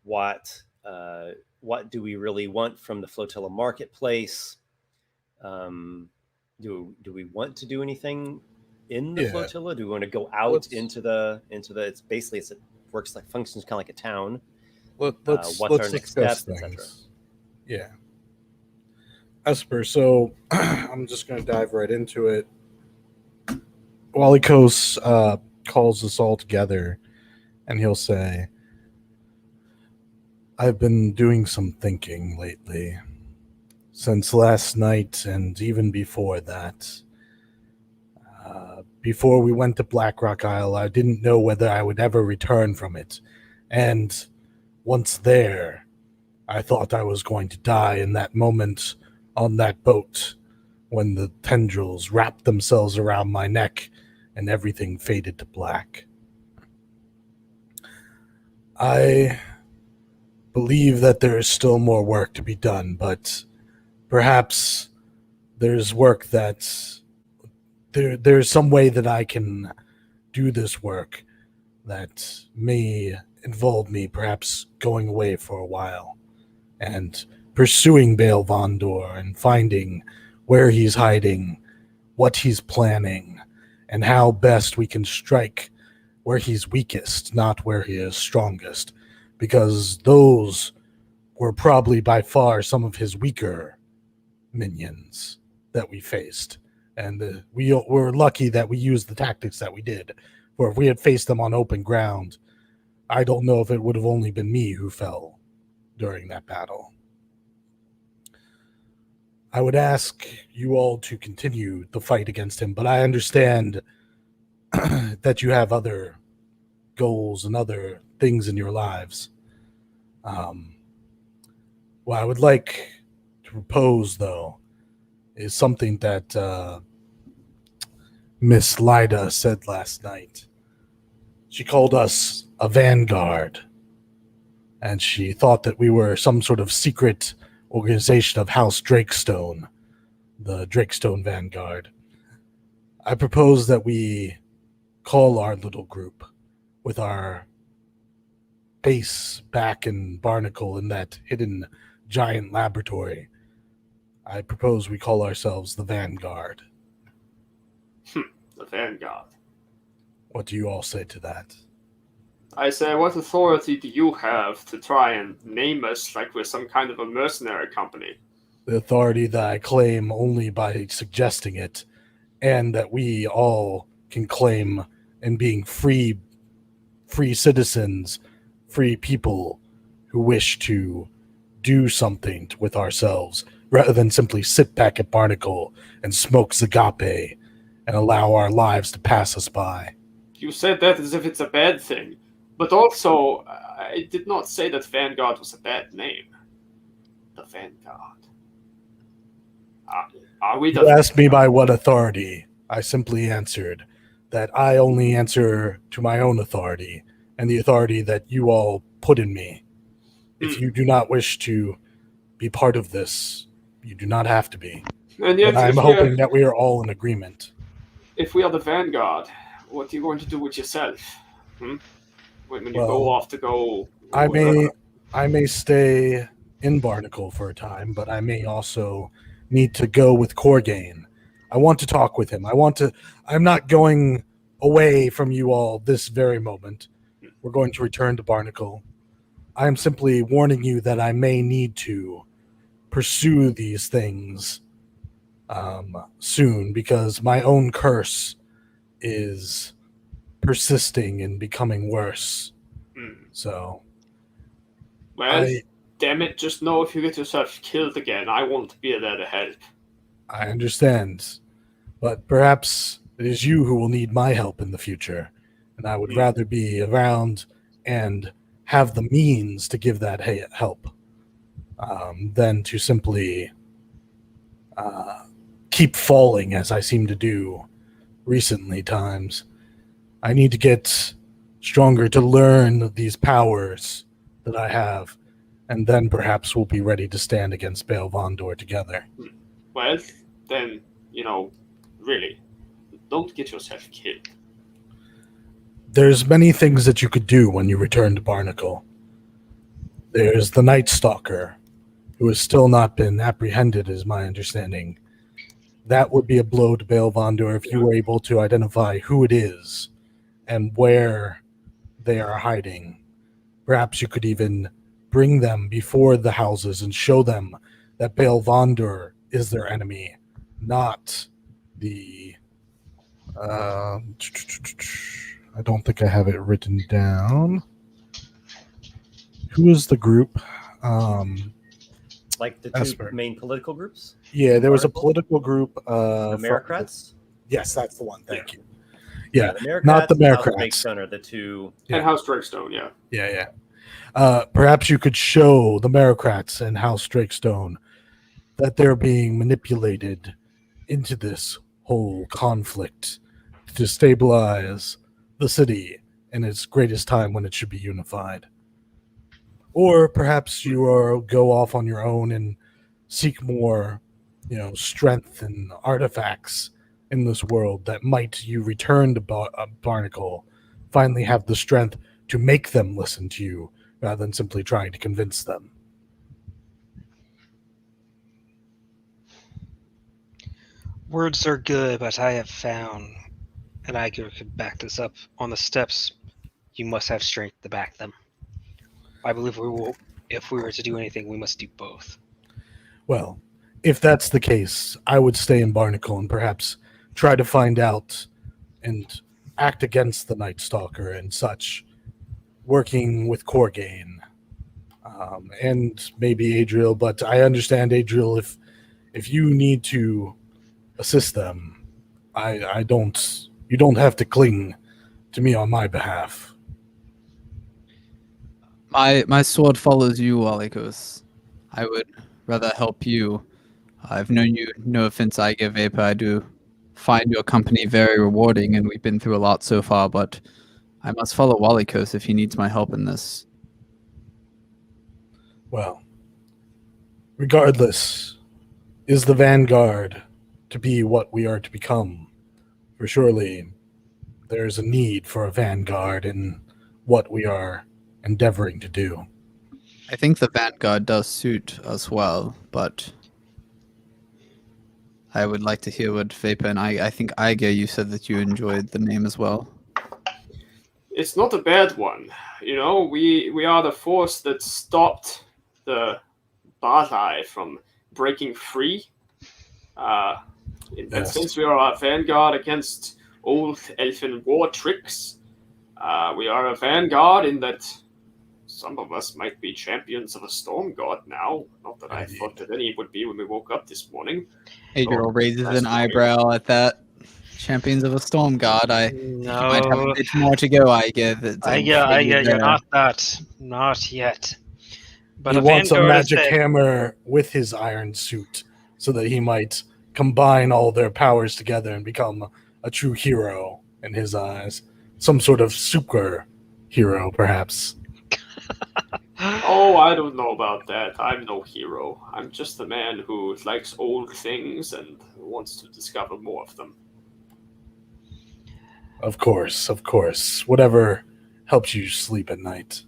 what do we really want from the flotilla marketplace? Do we want to do anything in the flotilla? Do we want to go out into the it's basically it works like functions kind of like a town. What's our next steps, etc. Yeah. Esper, so I'm just going to dive right into it. Walykos calls us all together and he'll say, I've been doing some thinking lately. Since last night and even before that. Before we went to Blackrock Isle, I didn't know whether I would ever return from it. And once there, I thought I was going to die in that moment on that boat when the tendrils wrapped themselves around my neck and everything faded to black. I believe that there is still more work to be done, but perhaps there's work that there's some way that I can do this work that may involve me perhaps going away for a while and pursuing Baal Vondor and finding where he's hiding, what he's planning, and how best we can strike where he's weakest, not where he is strongest, because those were probably by far some of his weaker minions that we faced. And we were lucky that we used the tactics that we did. For if we had faced them on open ground, I don't know if it would have only been me who fell during that battle. I would ask you all to continue the fight against him, but I understand that you have other goals and other things in your lives. What I would like to propose, though, is something that Miss Lyda said last night. She called us a vanguard, and she thought that we were some sort of secret organization of House Drakestone, the Drakestone Vanguard. I propose that we call our little group with our base back in Barnacle in that hidden giant laboratory. I propose we call ourselves the Vanguard. The Vanguard. What do you all say to that? I say, what authority do you have to try and name us like we're some kind of a mercenary company? The authority that I claim only by suggesting it, and that we all can claim in being free citizens, free people who wish to do something with ourselves, rather than simply sit back at Barnacle and smoke Zagape and allow our lives to pass us by. You said that as if it's a bad thing, but also, I did not say that Vanguard was a bad name. The Vanguard. Are we the... You asked me by what authority. I simply answered that I only answer to my own authority and the authority that you all put in me. If you do not wish to be part of this, you do not have to be. And yet, but I'm hoping that we are all in agreement. If we are the Vanguard, what are you going to do with yourself? When you go off to go... I may stay in Barnacle for a time, but I may also need to go with Corgain. I want to talk with him. I'm not going away from you all this very moment. We're going to return to Barnacle. I am simply warning you that I may need to pursue these things soon, because my own curse is persisting and becoming worse. So, well, damn it, just know if you get yourself killed again, I won't be there to help. I understand, but perhaps it is you who will need my help in the future, and I would rather be around and have the means to give that help than to simply keep falling as I seem to do recently times. I need to get stronger to learn these powers that I have, and then perhaps we'll be ready to stand against Baal Vondor together. Well, then, really, don't get yourself killed. There's many things that you could do when you return to Barnacle. There's the Night Stalker, who has still not been apprehended, is my understanding. That would be a blow to Baal Vondor if you were able to identify who it is and where they are hiding. Perhaps you could even bring them before the houses and show them that Baal Vondor is their enemy, not the... I don't think I have it written down. Who is the group? Like the two Esper. main political groups? Yeah, there was a Article? political group. The Merocrats? Yes, that's the one. Thank you. Yeah, the Merocrats not the and House Merocrats. Breakstone are the two. Yeah. And House Drakestone, yeah. Yeah. Perhaps you could show the Merocrats and House Drakestone that they're being manipulated into this whole conflict to destabilize the city in its greatest time when it should be unified. Or perhaps you go off on your own and seek more, strength and artifacts in this world that might you return to Barnacle, finally have the strength to make them listen to you rather than simply trying to convince them. Words are good, but I have found, and Aygir could back this up, on the steps, you must have strength to back them. I believe if we were to do anything, we must do both. Well, if that's the case, I would stay in Barnacle and perhaps try to find out and act against the Night Stalker and such, working with Corgain. And maybe Adriel, but I understand, Adriel, if you need to assist them, you don't have to cling to me on my behalf. My sword follows you, Walykos. I would rather help you. I've known you, no offense, Aygir Vapor. I do find your company very rewarding, and we've been through a lot so far, but I must follow Walykos if he needs my help in this. Well, regardless, is the Vanguard to be what we are to become? For surely there is a need for a Vanguard in what we are endeavoring to do. I think the Vanguard does suit us well, but I would like to hear what Vapor and I think Aygir, you said that you enjoyed the name as well. It's not a bad one. We are the force that stopped the Badai from breaking free. In that sense, we are a vanguard against old elfin war tricks. We are a vanguard in that some of us might be champions of a storm god now. Not that I thought that any would be when we woke up this morning. Adriel raises an eyebrow at that. Champions of a storm god. You might have a bit more to go, Aygir. You're not that. Not yet. But he wants a magic hammer with his iron suit so that he might combine all their powers together and become a true hero in his eyes. Some sort of super hero, perhaps. Oh, I don't know about that. I'm no hero. I'm just a man who likes old things and wants to discover more of them. Of course. Whatever helps you sleep at night.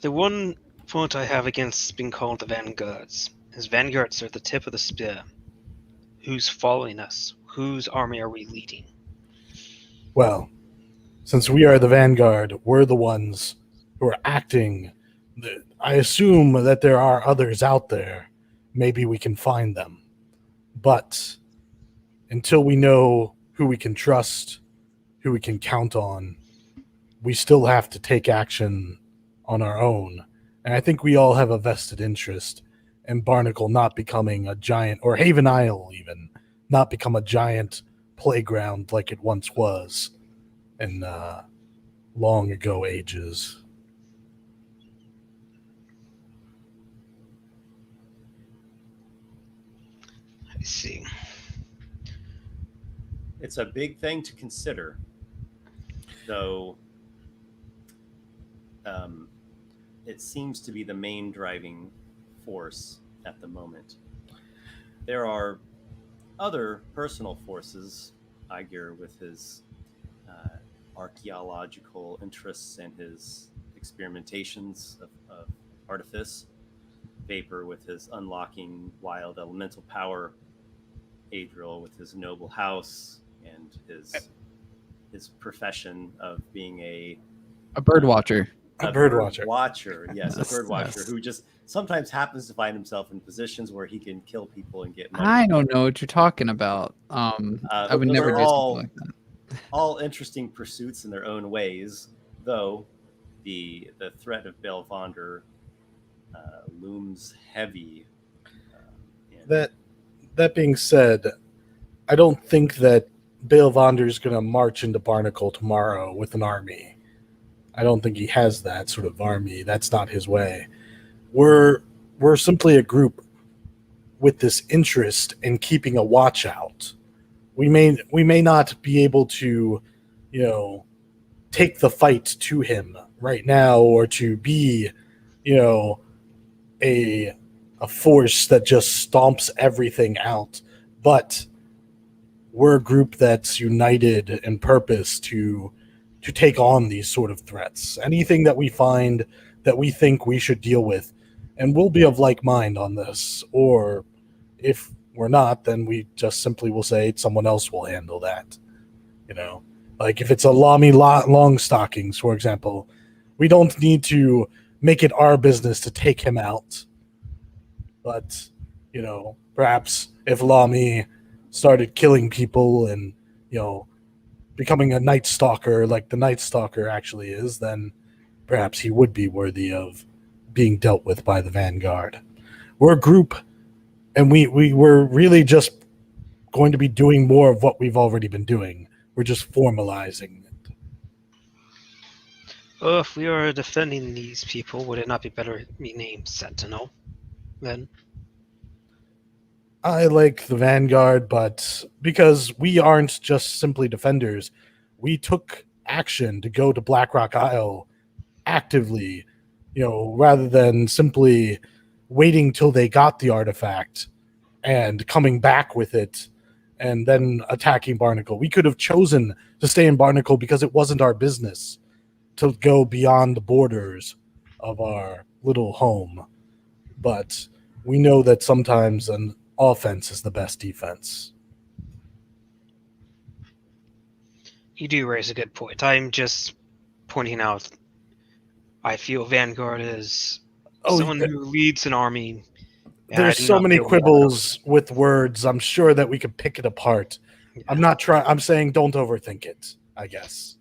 The one point I have against being called the Vanguards is Vanguards are the tip of the spear. Who's following us? Whose army are we leading? Well, since we are the Vanguard, we're the ones who are acting. I assume that there are others out there. Maybe we can find them. But until we know who we can trust, who we can count on, we still have to take action on our own. And I think we all have a vested interest in Barnacle not becoming a giant, or Haven Isle even, not become a giant playground like it once was in long ago ages. I see. It's a big thing to consider, though it seems to be the main driving force at the moment. There are other personal forces, Aygir with his archaeological interests and his experimentations of artifice, Vapor with his unlocking wild elemental power, Adriel with his noble house and his profession of being a bird watcher. A bird watcher. Yes, a bird watcher who just sometimes happens to find himself in positions where he can kill people and get money. I don't know what you're talking about. I would never do something like that. all interesting pursuits in their own ways, though the threat of Belvander looms heavy. That being said, I don't think that Belvander's going to march into Barnacle tomorrow with an army. I don't think he has that sort of army. That's not his way. We're simply a group with this interest in keeping a watch out. We may not be able to, take the fight to him right now, or to be, a force that just stomps everything out. But we're a group that's united in purpose to take on these sort of threats. Anything that we find that we think we should deal with, and we'll be of like mind on this. Or if we're not, then we just simply will say someone else will handle that. Like if it's a Lamy long stockings, for example, we don't need to make it our business to take him out. But, perhaps if Lamy started killing people and, becoming a Night Stalker like the Night Stalker actually is, then perhaps he would be worthy of being dealt with by the Vanguard. We're a group, and we're really just going to be doing more of what we've already been doing. We're just formalizing it. Oh, if we are defending these people, would it not be better to be named Sentinel then? I like the Vanguard, but because we aren't just simply defenders, we took action to go to Blackrock Isle actively, rather than simply waiting till they got the artifact and coming back with it and then attacking Barnacle. We could have chosen to stay in Barnacle because it wasn't our business to go beyond the borders of our little home. But we know that sometimes an offense is the best defense. You do raise a good point. I'm just pointing out I feel Vanguard is someone who leads an army. There's so many quibbles with words. I'm sure that we could pick it apart. Yeah. I'm saying don't overthink it, I guess.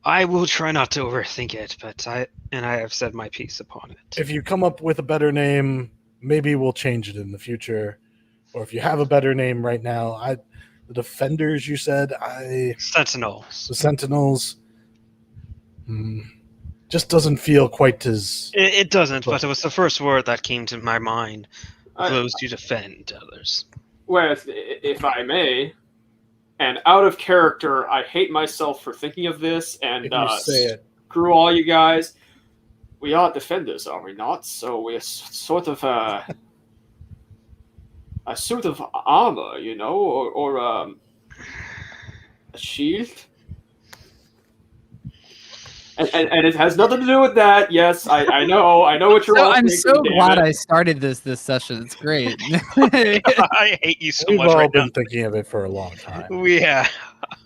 I will try not to overthink it, but I have said my piece upon it. If you come up with a better name, maybe we'll change it in the future. Or if you have a better name right now, the Defenders, you said, Sentinels. The Sentinels just doesn't feel quite as... It doesn't, but it was the first word that came to my mind. Those to defend others. Well, if I may, and out of character, I hate myself for thinking of this, and screw all you guys. We are defenders, are we not? So we're sort of a suit of armor, or a shield. And it has nothing to do with that. Yes, I know what you're all thinking. I'm so glad I started this session. It's great. I hate you so much. We've all been thinking of it for a long time. Yeah.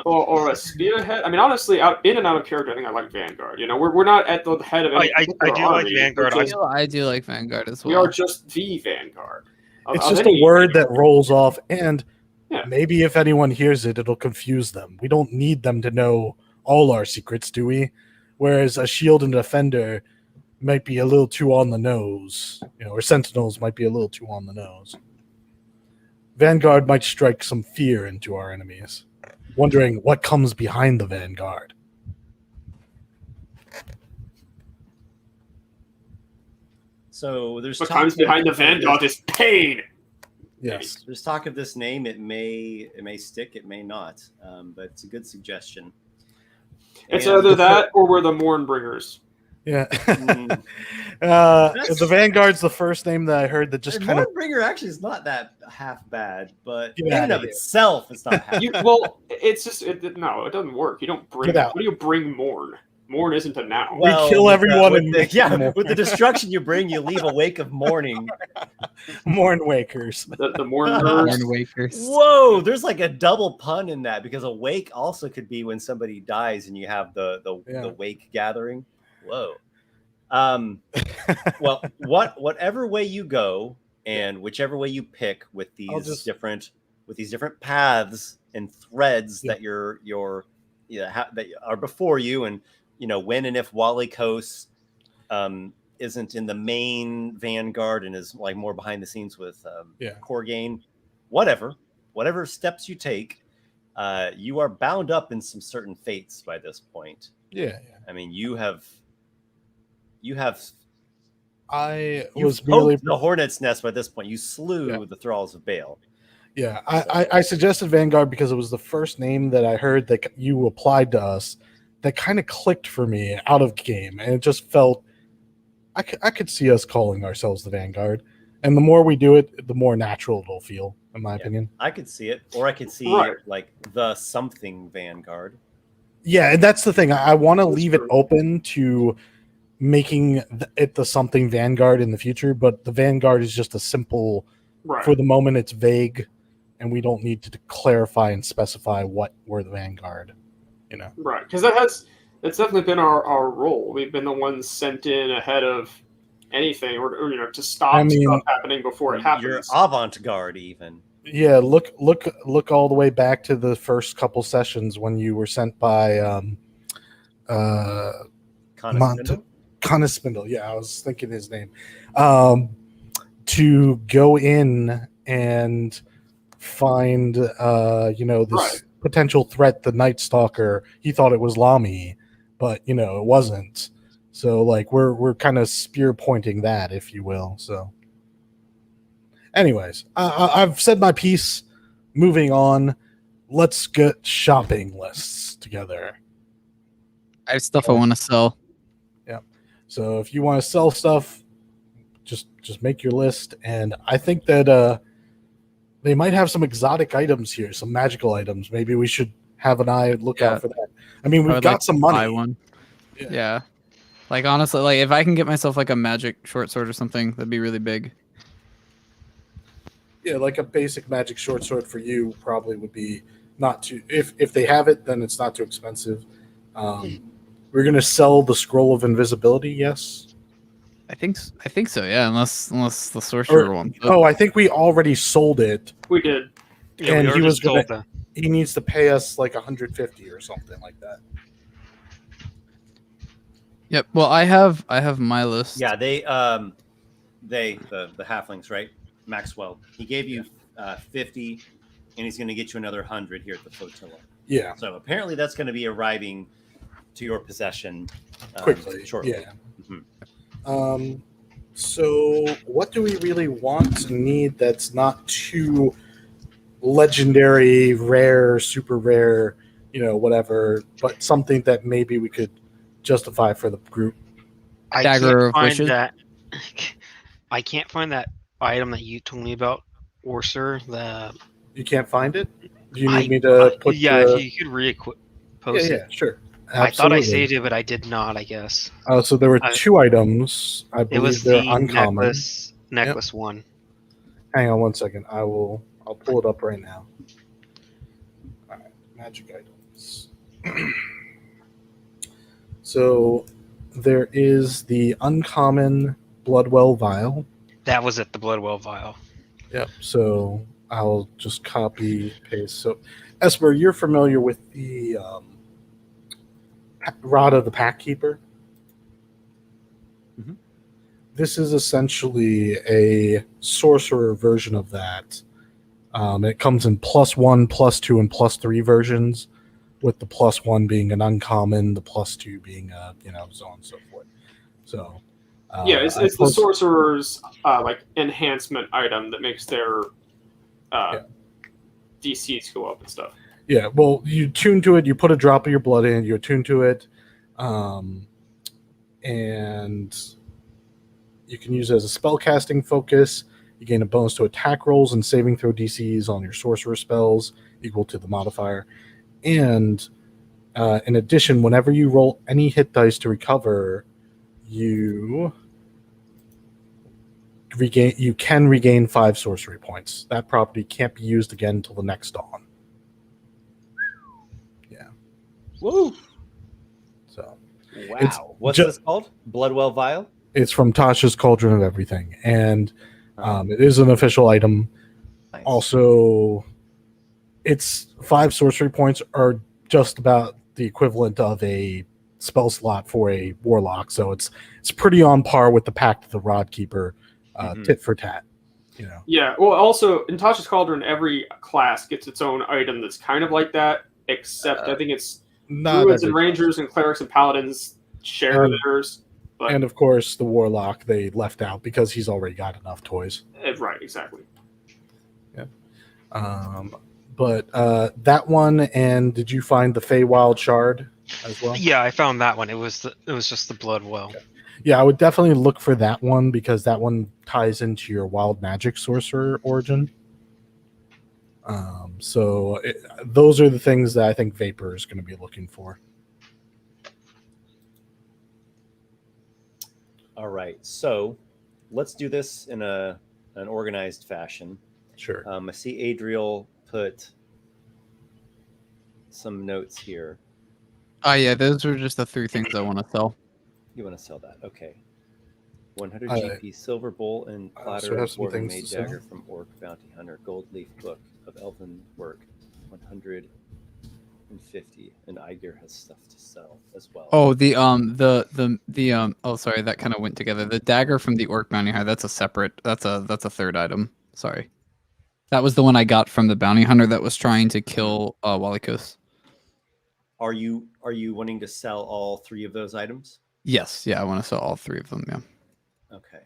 Or a spearhead. I mean, honestly, in and out of character, I think I like Vanguard. We're not at the head of any. I do like Vanguard. I do like Vanguard as well. We are just the Vanguard. It's just a word that rolls off, and maybe if anyone hears it, it'll confuse them. We don't need them to know all our secrets, do we? Whereas a shield and defender might be a little too on the nose, or sentinels might be a little too on the nose. Vanguard might strike some fear into our enemies, wondering what comes behind the Vanguard. So there's what comes behind the Vanguard is pain. Yes, there's talk of this name. It may stick. It may not. But it's a good suggestion. It's either that or we're the Mournbringers. Yeah. The Vanguard's the first name that I heard that just kind of... Mournbringer actually is not that half bad, but in and of itself, it's not half bad. Well, it's just... it doesn't work. You don't bring... What do you bring Mourn? Mourn isn't a noun. We kill everyone. With the destruction you bring, you leave a wake of mourning. Mourn wakers. The mourners. Mourn wakers. Whoa, there's like a double pun in that, because a wake also could be when somebody dies and you have the wake gathering. Whoa. Well, whatever way you go and whichever way you pick with these different paths and threads that you're that are before you, and when and if Walykos isn't in the main vanguard and is like more behind the scenes with Corgain, whatever steps you take, you are bound up in some certain fates by this point. Yeah. I mean, you've merely the hornet's nest by this point. You slew the thralls of Baal. Yeah, I suggested Vanguard because it was the first name that I heard that you applied to us that kind of clicked for me out of game, and it just felt I could see us calling ourselves the Vanguard, and the more we do it, the more natural it'll feel, in my opinion. I could see it, or I could see like the something Vanguard. Yeah, and that's the thing. I want to leave it open to making it the something Vanguard in the future, but the Vanguard is just a simple. Right. For the moment, it's vague, and we don't need to clarify and specify what we're the Vanguard. Right, because it's definitely been our role. We've been the ones sent in ahead of anything, or to stop stuff happening before it happens. You're avant-garde, even. Yeah, look all the way back to the first couple sessions when you were sent by Conaspindle. Yeah, I was thinking his name. To go in and find this potential threat, the Night Stalker. He thought it was Lamy, but it wasn't. So like we're kind of spear pointing that, if you will. So anyways, I've said my piece. Moving on, let's get shopping lists together. I have stuff I want to sell. Yeah. So if you want to sell stuff, just make your list. And I think that they might have some exotic items here, some magical items. Maybe we should have an eye look out for that. I mean, we've got some money. Buy one. Yeah. Like honestly, like if I can get myself like a magic short sword or something, that'd be really big. Yeah, like a basic magic short sword for you probably would be not too. If they have it, then it's not too expensive. We're gonna sell the scroll of invisibility. Yes. I think so. Yeah, unless the sorcerer one. Oh, I think we already sold it. We did. Yeah, And we he needs to pay us like 150 or something like that. Yep. Well, I have my list. Yeah, the halflings, right? Maxwell. He gave you 50, and he's going to get you another 100 here at the flotilla. Yeah. So apparently that's going to be arriving to your possession Quickly. shortly. Yeah. Mm-hmm. So what do we really want and need that's not too legendary, rare, super rare, whatever, but something that maybe we could justify for the group? I Dagger can't of find Wishes? that. I can't find that item that you told me about, Warsor. You can't find it? Do you need me to put if you could post it. Yeah, sure. Absolutely. I thought I saved it, but I did not, I guess. So there were two items. I It believe was they're the uncommon. necklace one. Hang on one second. I'll pull it up right now. All right, magic items. So there is the uncommon Bloodwell vial. That was at the Bloodwell vial. Yep. So I'll just copy paste. So Esper, you're familiar with the Rod of the Pack Keeper? Mm-hmm. This is essentially a sorcerer version of that. It comes in +1, +2, and +3 versions, with the +1 being an uncommon, the +2 being so on and so forth. So it's the sorcerer's like enhancement item that makes their DCs go up and stuff. Yeah, well, you tune to it, you put a drop of your blood in, you attune to it, and you can use it as a spellcasting focus. You gain a bonus to attack rolls and saving throw DCs on your sorcerer spells equal to the modifier. And in addition, whenever you roll any hit dice to recover, you can regain 5 sorcery points. That property can't be used again until the next dawn. Woo! So, wow. What's this called? Bloodwell Vial? It's from Tasha's Cauldron of Everything, and it is an official item. Nice. Also, its 5 sorcery points are just about the equivalent of a spell slot for a warlock, so it's pretty on par with the Pact of the Rod Keeper, tit for tat. You know. Yeah. Well, also in Tasha's Cauldron, every class gets its own item that's kind of like that, except I think it's druids and rangers and clerics and paladins share theirs. But, and of course, the warlock they left out because he's already got enough toys. Right. Exactly. Yeah. But that one, and did you find the Feywild Shard as well? Yeah, I found that one. It was just the blood well. Okay. Yeah, I would definitely look for that one because that one ties into your wild magic sorcerer origin. Those are the things that I think Vapor is going to be looking for. All right, so let's do this in an organized fashion. Sure. I see Adriel put some notes here. Oh yeah, those are just the 3 things I want to sell. You want to sell that? Okay. 100 GP silver bowl and platter have of some dwarven things made to sell. dagger from orc bounty hunter. Gold leaf book of elven work. 150. And Aygir has stuff to sell as well. Oh, oh sorry, that kind of went together. The dagger from the orc bounty hunter, that's a separate, that's a 3rd item. Sorry. That was the one I got from the bounty hunter that was trying to kill Walykos. Are you wanting to sell all 3 of those items? Yes, yeah, I want to sell all 3 of them, yeah. Okay.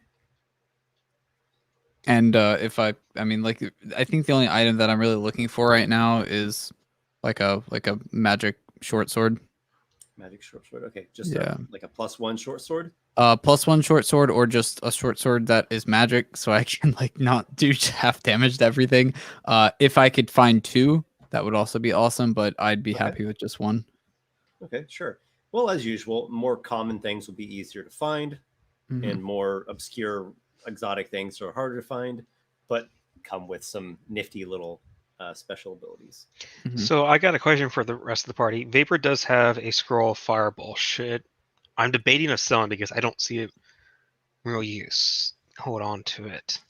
And if I mean, like, I think the only item that I'm really looking for right now is like a magic short sword. Magic short sword. Okay, just like a +1 short sword. +1 short sword, or just a short sword that is magic, so I can like not do half damage to everything. If I could find 2, that would also be awesome, but I'd be happy with just 1. Okay, sure. Well, as usual, more common things will be easier to find, and more obscure, exotic things are harder to find, but come with some nifty little special abilities. So I got a question for the rest of the party. Vapor does have a scroll fireball. I'm debating of selling because I don't see a real use. Hold on to it.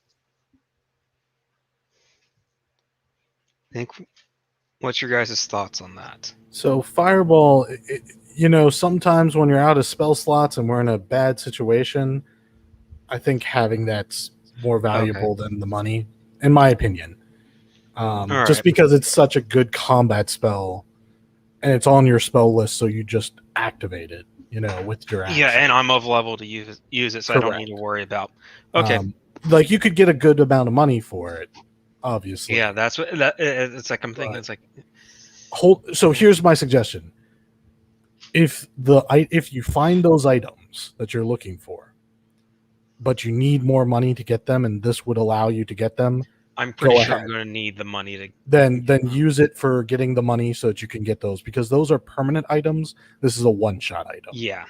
What's your guys' thoughts on that? So Fireball, sometimes when you're out of spell slots and we're in a bad situation, I think having that's more valuable than the money, in my opinion. Just because it's such a good combat spell, and it's on your spell list, so you just activate it, with your action. Yeah, and I'm of level to use it, so I don't need to worry about. Okay. Like you could get a good amount of money for it, obviously. Yeah, that's what it's like. I'm thinking it's like. So here's my suggestion: if you find those items that you're looking for, but you need more money to get them, and this would allow you to get them, I'm pretty sure I'm going to need the money to. Then use it for getting the money so that you can get those, because those are permanent items. This is a one-shot item. Yeah.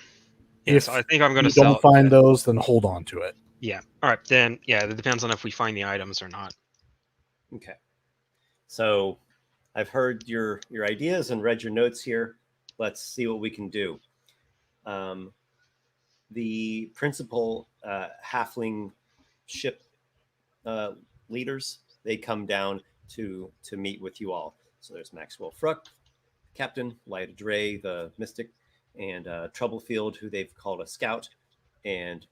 If so I think I'm going to sell. Don't find those, then hold on to it. Yeah. All right. Then it depends on if we find the items or not. Okay. So I've heard your ideas and read your notes here. Let's see what we can do. The principal halfling ship leaders, they come down to meet with you all. So there's Maxwell Fruck, Captain, Lyda Dre, the mystic, and Troublefield, who they've called a scout, and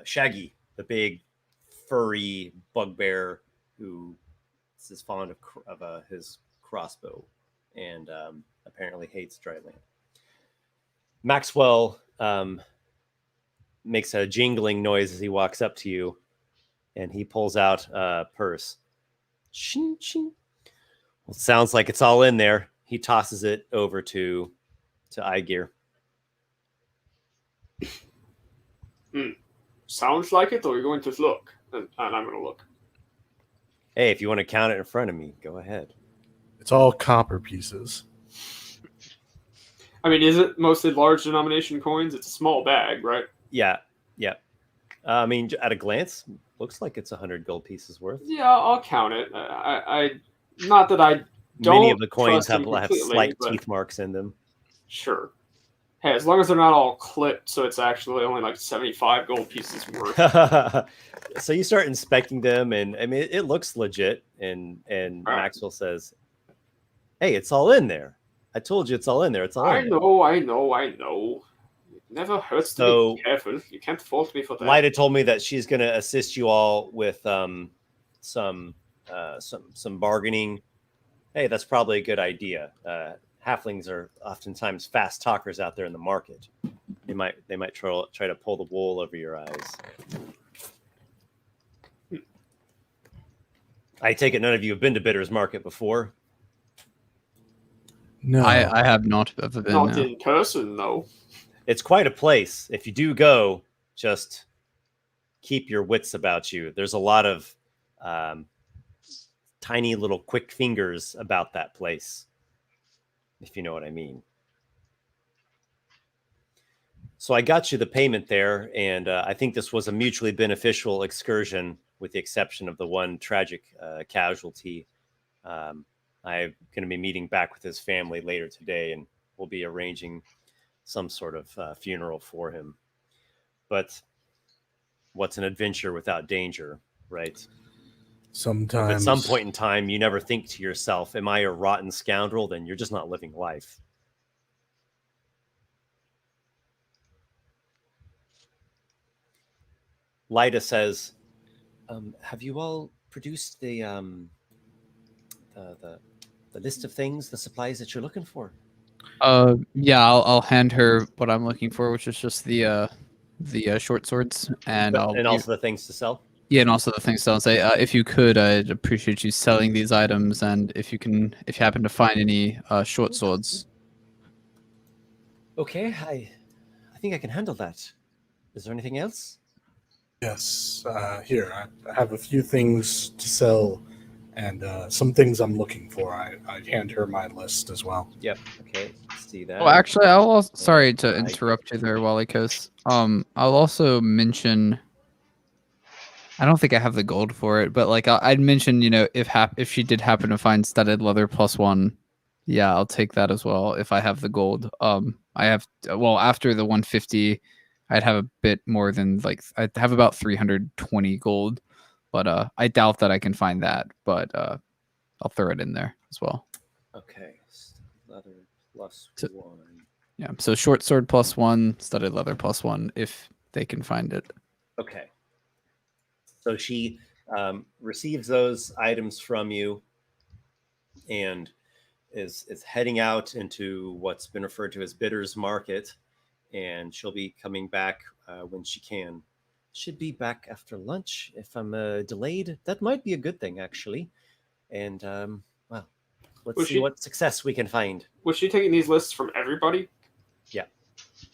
Shaggy, the big furry bugbear who is fond of his crossbow and apparently hates dry land. Maxwell makes a jingling noise as he walks up to you, and he pulls out a purse. Shing, shing. Well, sounds like it's all in there. He tosses it over to Aygir. Sounds like it, or you're going to look? And I'm going to look. Hey, if you want to count it in front of me, go ahead. It's all copper pieces. I mean, is it mostly large denomination coins? It's a small bag, right? Yeah. I mean, at a glance, looks like it's 100 gold pieces worth. Yeah, I'll count it. I not that I don't. Many of the coins have slight teeth marks in them. Sure. Hey, as long as they're not all clipped, so it's actually only like 75 gold pieces worth. So you start inspecting them, and I mean, it looks legit. And right. Maxwell says, "Hey, it's all in there." I told you it's all in there. It's all I in there. know. It never hurts to So- be careful. You can't fault me for that. Lyda told me that she's going to assist you all with some bargaining. Hey, that's probably a good idea. Halflings are oftentimes fast talkers out there in the market. They might try to pull the wool over your eyes. I take it none of you have been to Bitter's Market before. No, I have not ever been. Not No. in person, though. It's quite a place. If you do go, just keep your wits about you. There's a lot of tiny little quick fingers about that place, if you know what I mean. So I got you the payment there, and I think this was a mutually beneficial excursion, with the exception of the one tragic casualty. I'm going to be meeting back with his family later today, and we'll be arranging some sort of funeral for him. But what's an adventure without danger, right? sometimes If at some point in time you never think to yourself, am I a rotten scoundrel? Then you're just not living life. Lyda says, have you all produced the list of things, the supplies that you're looking for? Yeah, I'll hand her what I'm looking for, which is just the short swords, and Also the things to sell? yeah, and also the things. So I'll say, if you could, I'd appreciate you selling these items, and if you happen to find any short swords. Okay, I think I can handle that. Is there anything else? yes. Here, I have a few things to sell, and some things I'm looking for. I hand her my list as well. Yep. Okay. See that. Well, actually, I'll also, sorry to I- interrupt you there, Walykos. I'll also mention. I don't think I have the gold for it, but like I'd mention, if she did happen to find studded leather +1, yeah, I'll take that as well if I have the gold. I have after the 150, I'd have a bit more than I'd have about 320 gold, but I doubt that I can find that. But I'll throw it in there as well. Okay. Leather plus So- 1. Yeah, so short sword +1, studded leather +1, if they can find it. Okay. So she receives those items from you and is heading out into what's been referred to as Bitter's Market, and she'll be coming back when she can. Should be back after lunch. If I'm delayed, that might be a good thing, actually. And, well, let's Was see she- what success we can find. Was she taking these lists from everybody? Yeah.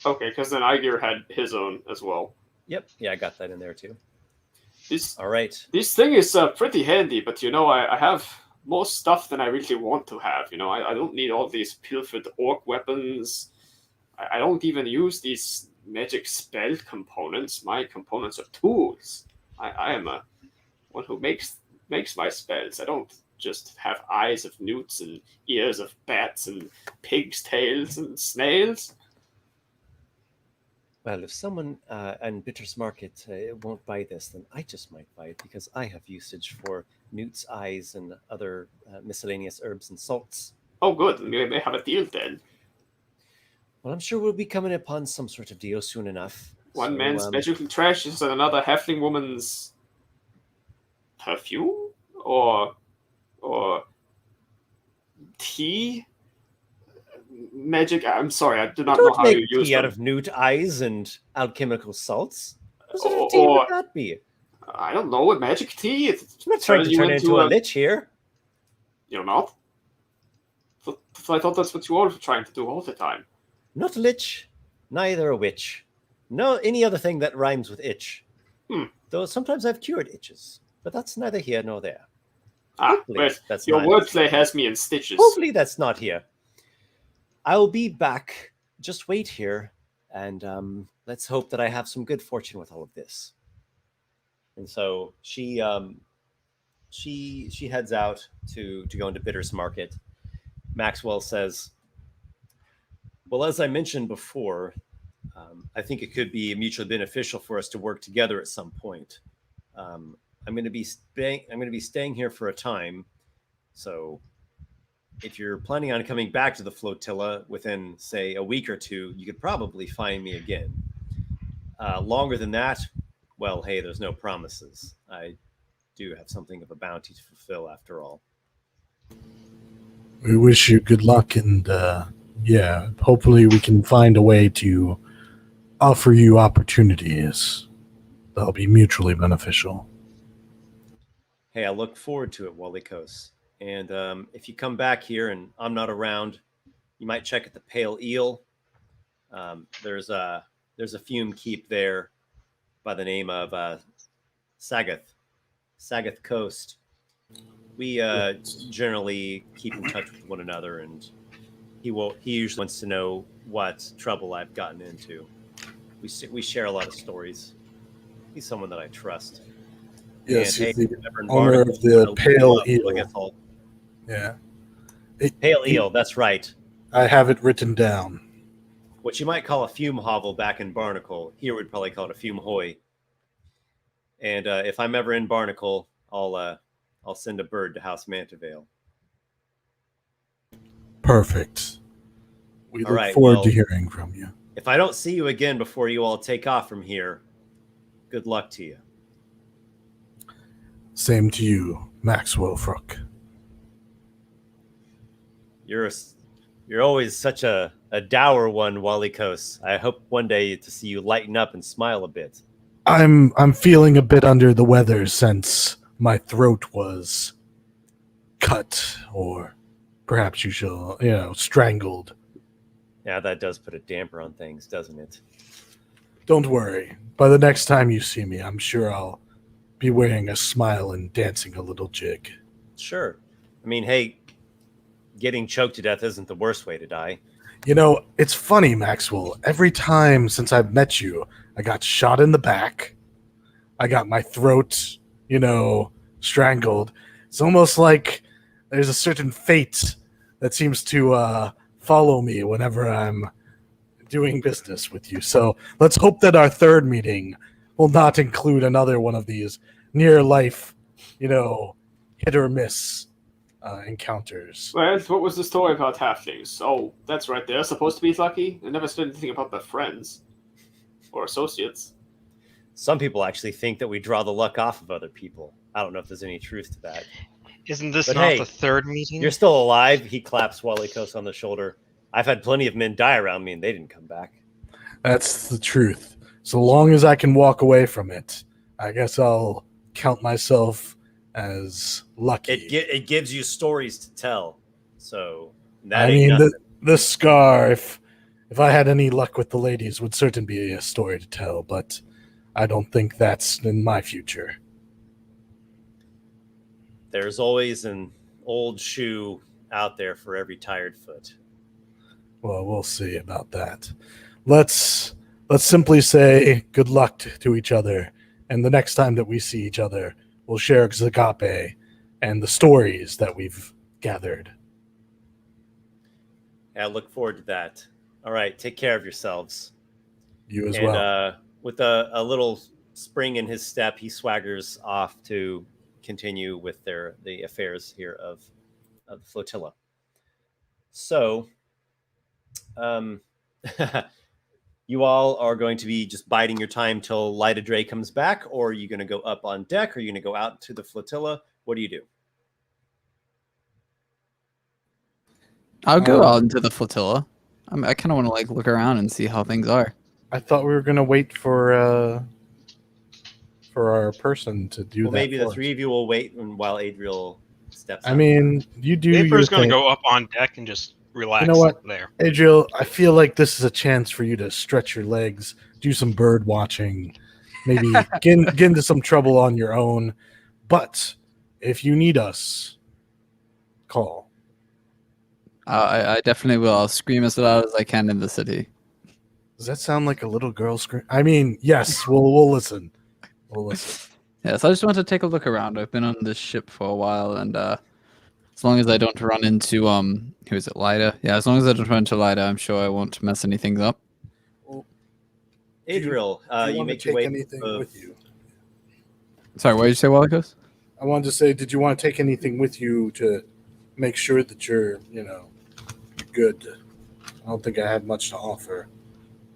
Okay, because then Aygir had his own as well. Yep. Yeah, I got that in there, too. This All right. thing is pretty handy, but I have more stuff than I really want to have. I don't need all these pilfered orc weapons. I don't even use these magic spell components. My components are tools. I am a one who makes my spells. I don't just have eyes of newts and ears of bats and pigs' tails and snails. Well, if someone in Bitter's Market won't buy this, then I just might buy it because I have usage for newt's eyes and other miscellaneous herbs and salts. Oh, good. We may have a deal then. Well, I'm sure we'll be coming upon some sort of deal soon enough. One So, man's magical trash is another halfling woman's perfume or tea. Magic. I'm sorry, I do not know don't how make you use tea out them. of newt eyes and alchemical salts. What sort Or- of tea would or- that be? I don't know. A magic tea. It I'm not trying to turns you turn into a lich here. You're not. I thought that's what you all were trying to do all the time. Not a lich, neither a witch. No, any other thing that rhymes with itch. Though sometimes I've cured itches, but that's neither here nor there. Hopefully Well, that's your not- wordplay has me in stitches. Hopefully that's not here. I'll be back. Just wait here, and let's hope that I have some good fortune with all of this. And so she heads out to go into Bitter's Market. Maxwell says, "Well, as I mentioned before, I think it could be mutually beneficial for us to work together at some point. I'm going to be staying here for a time, so if you're planning on coming back to the flotilla within, say, a week or two, you could probably find me again. Longer than that, well, hey, there's no promises. I do have something of a bounty to fulfill after all. We wish you good luck, and yeah, hopefully we can find a way to offer you opportunities that'll be mutually beneficial. Hey, I look forward to it, Walykos. And if you come back here and I'm not around, you might check at the Pale Eel. There's a fume keep there by the name of Sagoth Coast. We generally keep in touch with one another, and he usually wants to know what trouble I've gotten into. We share a lot of stories. He's someone that I trust. Yes, and, hey, the owner of the Pale Eel. Yeah. Pale Eel, that's right. I have it written down. What you might call a fume hovel back in Barnacle, here we'd probably call it a fume hoy. And if I'm ever in Barnacle, I'll send a bird to House Mantavale. Perfect. We look forward to hearing from you. If I don't see you again before you all take off from here, good luck to you. Same to you, Maxwell Fruck. You're always such a dour one, Walykos. I hope one day to see you lighten up and smile a bit. I'm feeling a bit under the weather since my throat was cut, or perhaps you shall, strangled. Yeah, that does put a damper on things, doesn't it? Don't worry. By the next time you see me, I'm sure I'll be wearing a smile and dancing a little jig. Sure. I mean, hey, getting choked to death isn't the worst way to die. It's funny, Maxwell. Every time since I've met you, I got shot in the back. I got my throat, strangled. It's almost like there's a certain fate that seems to follow me whenever I'm doing business with you. So let's hope that our third meeting will not include another one of these near life, hit or miss encounters. What was the story about halflings? Oh, that's right. They're supposed to be lucky. I never said anything about their friends or associates. Some people actually think that we draw the luck off of other people. I don't know if there's any truth to that. Isn't this But not hey, the third meeting? You're still alive. He claps Walykos on the shoulder. I've had plenty of men die around me, and they didn't come back. That's the truth. So long as I can walk away from it, I guess I'll count myself as lucky. It gives you stories to tell. So that the scar, if I had any luck with the ladies, would certainly be a story to tell, but I don't think that's in my future. There's always an old shoe out there for every tired foot. Well, we'll see about that. Let's simply say good luck to each other, and the next time that we see each other, we'll share Zagape and the stories that we've gathered. Yeah, I look forward to that. All right, take care of yourselves. You as well. With a little spring in his step, he swaggers off to continue with the affairs here of the flotilla. So, you all are going to be just biding your time till Lyda Dre comes back, or are you going to go up on deck, or are you going to go out to the flotilla? What do you do? I'll go out into the flotilla. I kind of want to look around and see how things are. I thought we were going to wait for our person to do that. Well, maybe the three of you will wait while Adriel steps up. I mean, you do. Esper's going to go up on deck and just relax. You know what, there, Adriel? I feel like this is a chance for you to stretch your legs, do some bird watching, maybe get into some trouble on your own. But if you need us, call. I definitely will. I'll scream as loud as I can in the city. Does that sound like a little girl scream? I mean, yes, we'll listen. We'll listen. Yes, I just want to take a look around. I've been on this ship for a while, and as long as I don't run into who is it, Lyda? Yeah, as long as I don't run into Lyda, I'm sure I won't mess anything up. Well, Adriel, you make your way with you. Sorry, what did you say, Walykos? I wanted to say, did you want to take anything with you to make sure that you're, good. I don't think I have much to offer.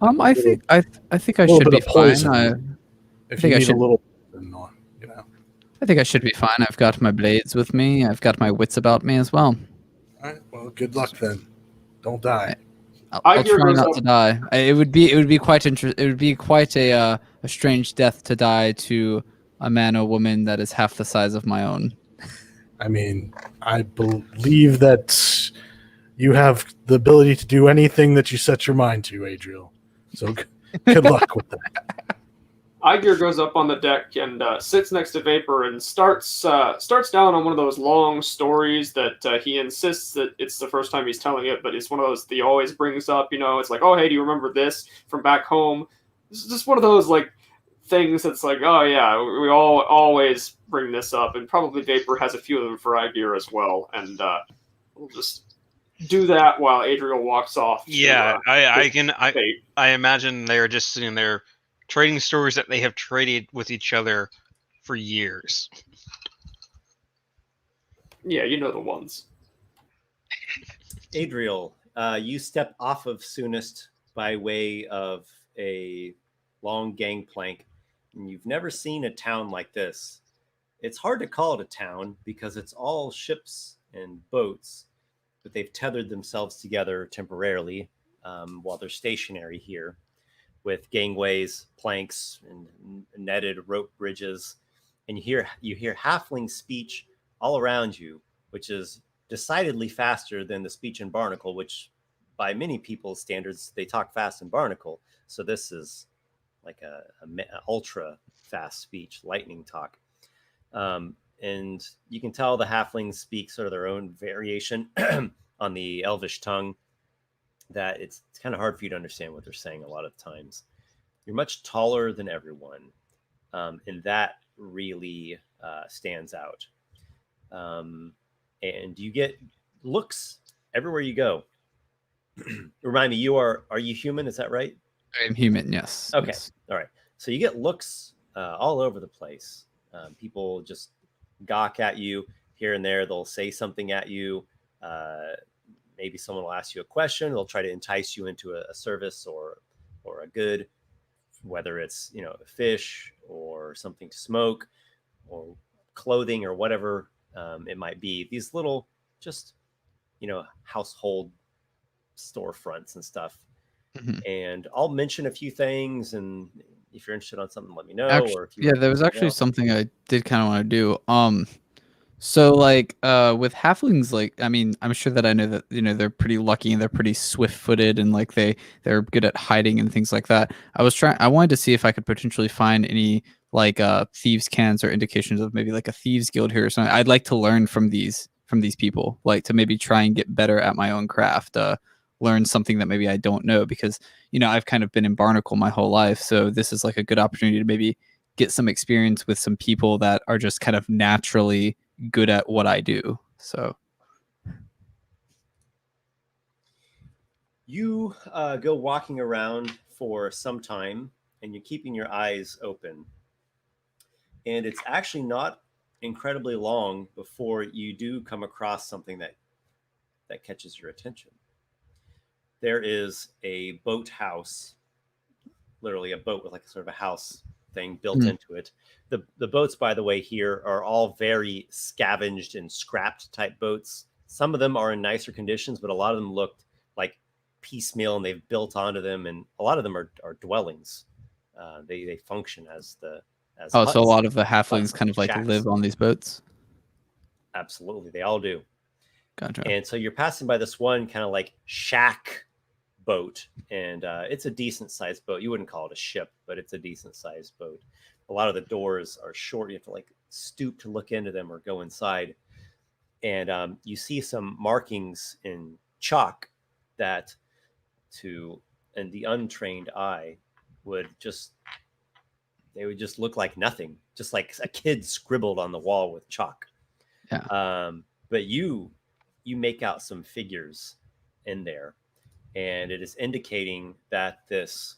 I think I A little should bit be of fine. poison. If think you I need should- a little, I think I should be fine. I've got my blades with me. I've got my wits about me as well. All right. Well, good luck then. Don't die. I'll Aygir try goes not up. to die. It would be quite It would be quite a strange death to die to a man or woman that is half the size of my own. I mean, I believe that you have the ability to do anything that you set your mind to, Adriel. So good luck with that. Aygir goes up on the deck and sits next to Vapor and starts down on one of those long stories that he insists that it's the first time he's telling it, but it's one of those that he always brings up. It's like, oh hey, do you remember this from back home? This is just one of those like things that's like, oh yeah, we all always bring this up, and probably Vapor has a few of them for Aygir as well, and we'll just do that while Adriel walks off. Yeah, to fate. I imagine they're just sitting there trading stories that they have traded with each other for years. Yeah, you know the ones. Adriel, you step off of Soonest by way of a long gangplank, and you've never seen a town like this. It's hard to call it a town because it's all ships and boats, but they've tethered themselves together temporarily while they're stationary here with gangways, planks, and netted rope bridges. And you hear halfling speech all around you, which is decidedly faster than the speech in Barnacle, which by many people's standards, they talk fast in Barnacle. So this is like a ultra fast speech, lightning talk. And you can tell the halflings speak sort of their own variation on the Elvish tongue that it's kind of hard for you to understand what they're saying a lot of times. You're much taller than everyone, and that really stands out. And you get looks everywhere you go. Remind me, are you human? Is that right? I am human, yes. Okay, Yes. all right. So you get looks all over the place. People just gawk at you here and there. They'll say something at you. Maybe someone will ask you a question. They'll try to entice you into a service or a good, whether it's a fish or something to smoke or clothing or whatever it might be. These little just household storefronts and stuff. Mhm. And I'll mention a few things, and if you're interested on something, let me know. Or if you Yeah, there was actually something I did kind of want to do. So like with halflings, like I mean, I'm sure that I know that they're pretty lucky and they're pretty swift-footed and like they're good at hiding and things like that. I wanted to see if I could potentially find any like thieves cans or indications of maybe like a thieves guild here or something. I'd like to learn from these people, like to maybe try and get better at my own craft, learn something that maybe I don't know because I've kind of been in Barnacle my whole life, so this is like a good opportunity to maybe get some experience with some people that are just kind of naturally good at what I do. So you go walking around for some time, and you're keeping your eyes open. And it's actually not incredibly long before you do come across something that catches your attention. There is a boat house, literally a boat with like sort of a house thing built into it. The boats, by the way, here are all very scavenged and scrapped type boats. Some of them are in nicer conditions, but a lot of them looked like piecemeal and they've built onto them, and a lot of them are dwellings. They function as huts, so a lot of the halflings huts, kind of like shacks. live on these boats. Absolutely, they all do. Gotcha. And so you're passing by this one kind of like shack boat, and it's a decent sized boat. You wouldn't call it a ship, but it's a decent sized boat. A lot of the doors are short. You have to like stoop to look into them or go inside. And you see some markings in chalk that to the untrained eye would just look like nothing, just like a kid scribbled on the wall with chalk. Yeah. But you make out some figures in there, and it is indicating that this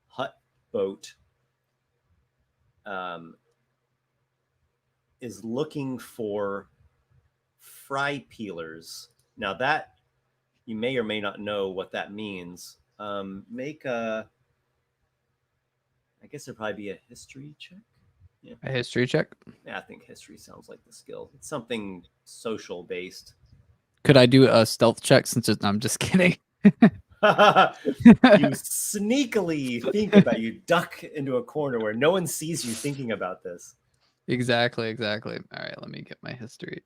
hut boat is looking for fry peelers. Now that you may or may not know what that means. Make a, I guess it'd probably be a history check. Yeah. A history check. Yeah, I think history sounds like the skill. It's something social based. Could I do a stealth check since it's, I'm just kidding. You sneakily think about, you duck into a corner where no one sees you thinking about this. Exactly. All right, let me get my history.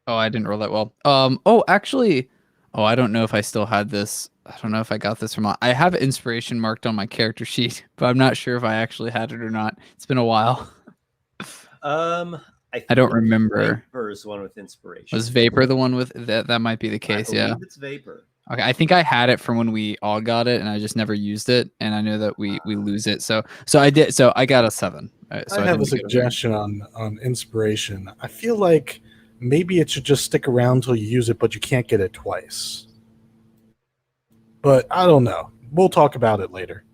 Oh, I didn't roll that well. Oh, actually, I don't know if I still had this. I don't know if I got this from. I have inspiration marked on my character sheet, but I'm not sure if I actually had it or not. It's been a while. I don't remember. Vapor is one with inspiration. Was Vapor the one with that? That might be the case. I Yeah. believe it's Vapor. Okay, I think I had it from when we all got it, and I just never used it. And I know that we lose it. So I did. So I got a 7. So I have a suggestion on inspiration. I feel like maybe it should just stick around until you use it, but you can't get it twice. But I don't know. We'll talk about it later.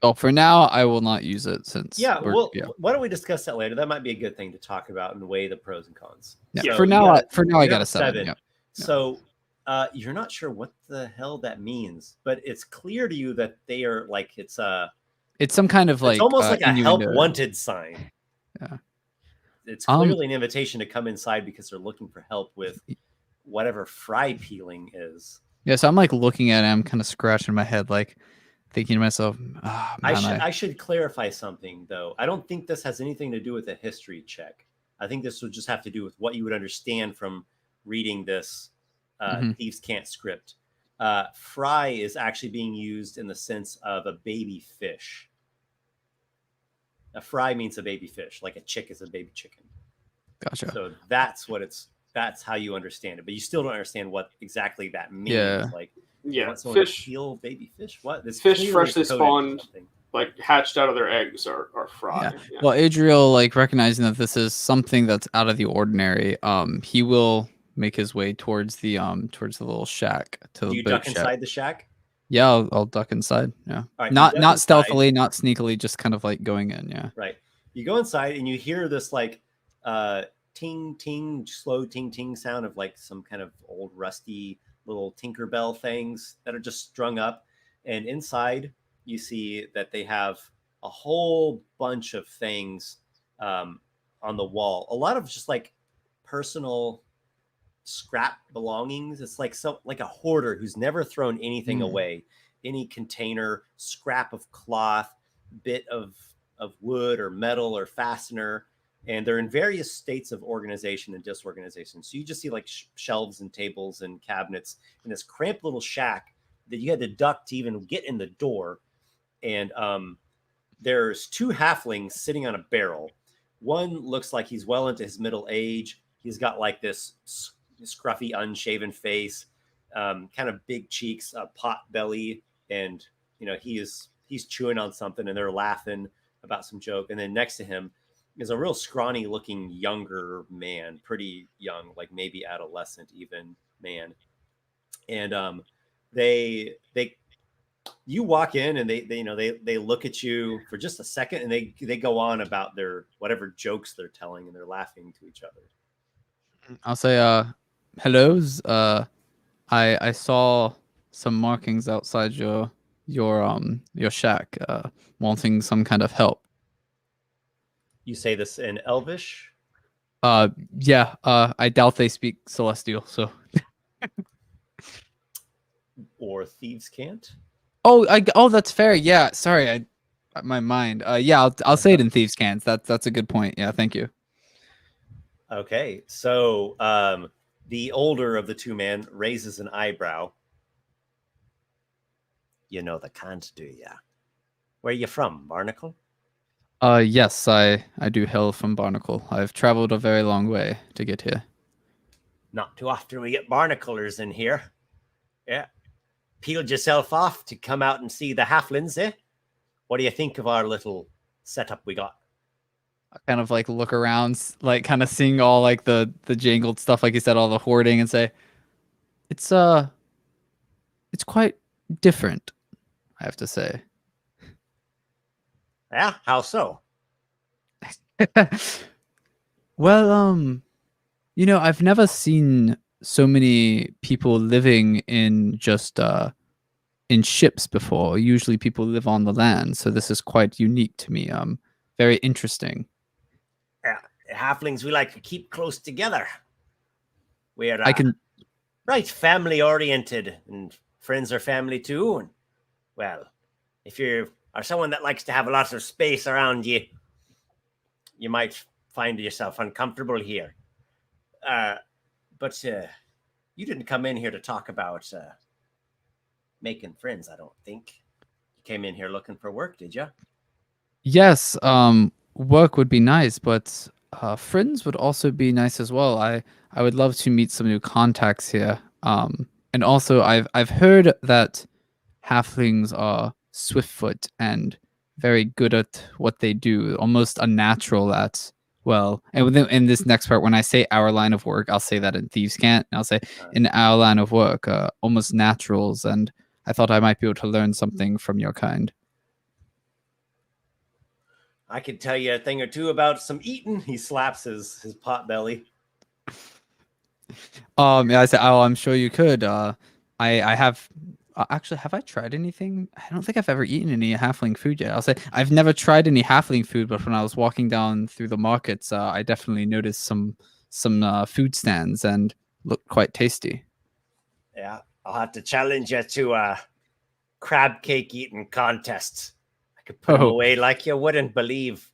Well, for now, I will not use it since. Yeah, why don't we discuss that later? That might be a good thing to talk about and weigh the pros and cons. Yeah, So for now, I got a 7. Yeah. So you're not sure what the hell that means, but it's clear to you that they are like it's some kind of like it's almost like a help innuendo. wanted sign. Yeah. It's clearly an invitation to come inside because they're looking for help with whatever fry peeling is. Yeah, so I'm like looking at it, I'm kind of scratching my head, like thinking to myself, oh, man, I should clarify something though. I don't think this has anything to do with a history check. I think this would just have to do with what you would understand from reading this Thieves Can't script. Fry is actually being used in the sense of a baby fish. A fry means a baby fish, like a chick is a baby chicken. Gotcha. So that's how you understand it, but you still don't understand what exactly that means. Yeah. Like, fish, peel baby fish. What? This fish freshly spawned, like hatched out of their eggs, are fried. Yeah. Yeah. Well, Adriel, like recognizing that this is something that's out of the ordinary, he will make his way towards the little shack. Do you duck inside the shack? Yeah, I'll duck inside. Yeah, right, not stealthily, not sneakily, just kind of like going in. Yeah, right. You go inside and you hear this like ting ting, slow ting ting sound of like some kind of old rusty little Tinkerbell things that are just strung up. And inside you see that they have a whole bunch of things on the wall. A lot of just like personal scrap belongings. It's like like a hoarder who's never thrown anything away. Any container, scrap of cloth, bit of wood or metal or fastener. And they're in various states of organization and disorganization. So you just see like shelves and tables and cabinets in this cramped little shack that you had to duck to even get in the door. And there's 2 halflings sitting on a barrel. One looks like he's well into his middle age. He's got like this scruffy, unshaven face, kind of big cheeks, a pot belly. And, he's chewing on something and they're laughing about some joke. And then next to him is a real scrawny looking younger man, pretty young, like maybe adolescent even man. And you walk in and they look at you for just a second and they go on about their whatever jokes they're telling and they're laughing to each other. I'll say, hellos. I saw some markings outside your shack, wanting some kind of help. You say this in Elvish? Yeah. I doubt they speak Celestial, so. Or Thieves Can't? Oh, that's fair. Yeah. Sorry, my mind. Yeah, I'll say it in Thieves Can't. That's a good point. Yeah, thank you. Okay, so the older of the 2 men raises an eyebrow. You know the Cant, do ya? Where you from, Barnacle? Yes, I do hail from Barnacle. I've traveled a very long way to get here. Not too often we get barnaclers in here. Yeah. Peeled yourself off to come out and see the halflings, eh? What do you think of our little setup we got? I kind of like look around, like kind of seeing all like the jangled stuff, like you said, all the hoarding, and say, it's quite different, I have to say. Yeah, how so? Well, I've never seen so many people living in just in ships before. Usually people live on the land, so this is quite unique to me. Very interesting. Yeah, halflings, we like to keep close together. We're I can right family oriented, and friends are family too. And well, if you are someone that likes to have a lot of space around you, you might find yourself uncomfortable here. But you didn't come in here to talk about making friends, I don't think. You came in here looking for work, did you? Yes, work would be nice, but friends would also be nice as well. I would love to meet some new contacts here. And also I've heard that halflings are swiftfoot and very good at what they do, almost unnatural at well. And within in this next part, when I say our line of work, I'll say that in Thieves Can't. And I'll say in our line of work, almost naturals. And I thought I might be able to learn something from your kind. I could tell you a thing or two about some eating. He slaps his pot belly. Yeah, I said, oh, I'm sure you could. I have actually, have I tried anything? I don't think I've ever eaten any halfling food yet. I'll say I've never tried any halfling food, but when I was walking down through the markets, I definitely noticed some food stands and looked quite tasty. Yeah, I'll have to challenge you to a crab cake eating contest. I could put them away like you wouldn't believe.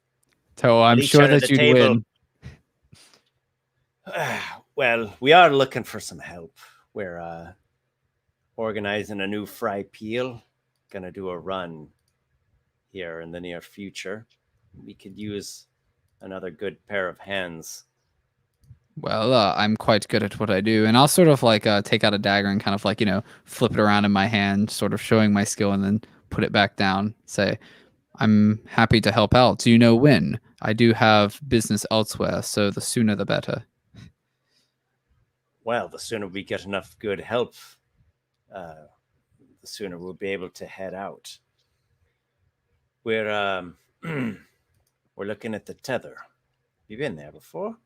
So I'm sure that you'd win. Well, we are looking for some help. We're organizing a new fry peel. Gonna do a run here in the near future. We could use another good pair of hands. Well, I'm quite good at what I do, and I'll sort of like take out a dagger and kind of like flip it around in my hand, sort of showing my skill, and then put it back down. Say, I'm happy to help out. Do you know when? I do have business elsewhere, so the sooner the better. Well, the sooner we get enough good help, the sooner we'll be able to head out. We're we're looking at the tether. You been there before?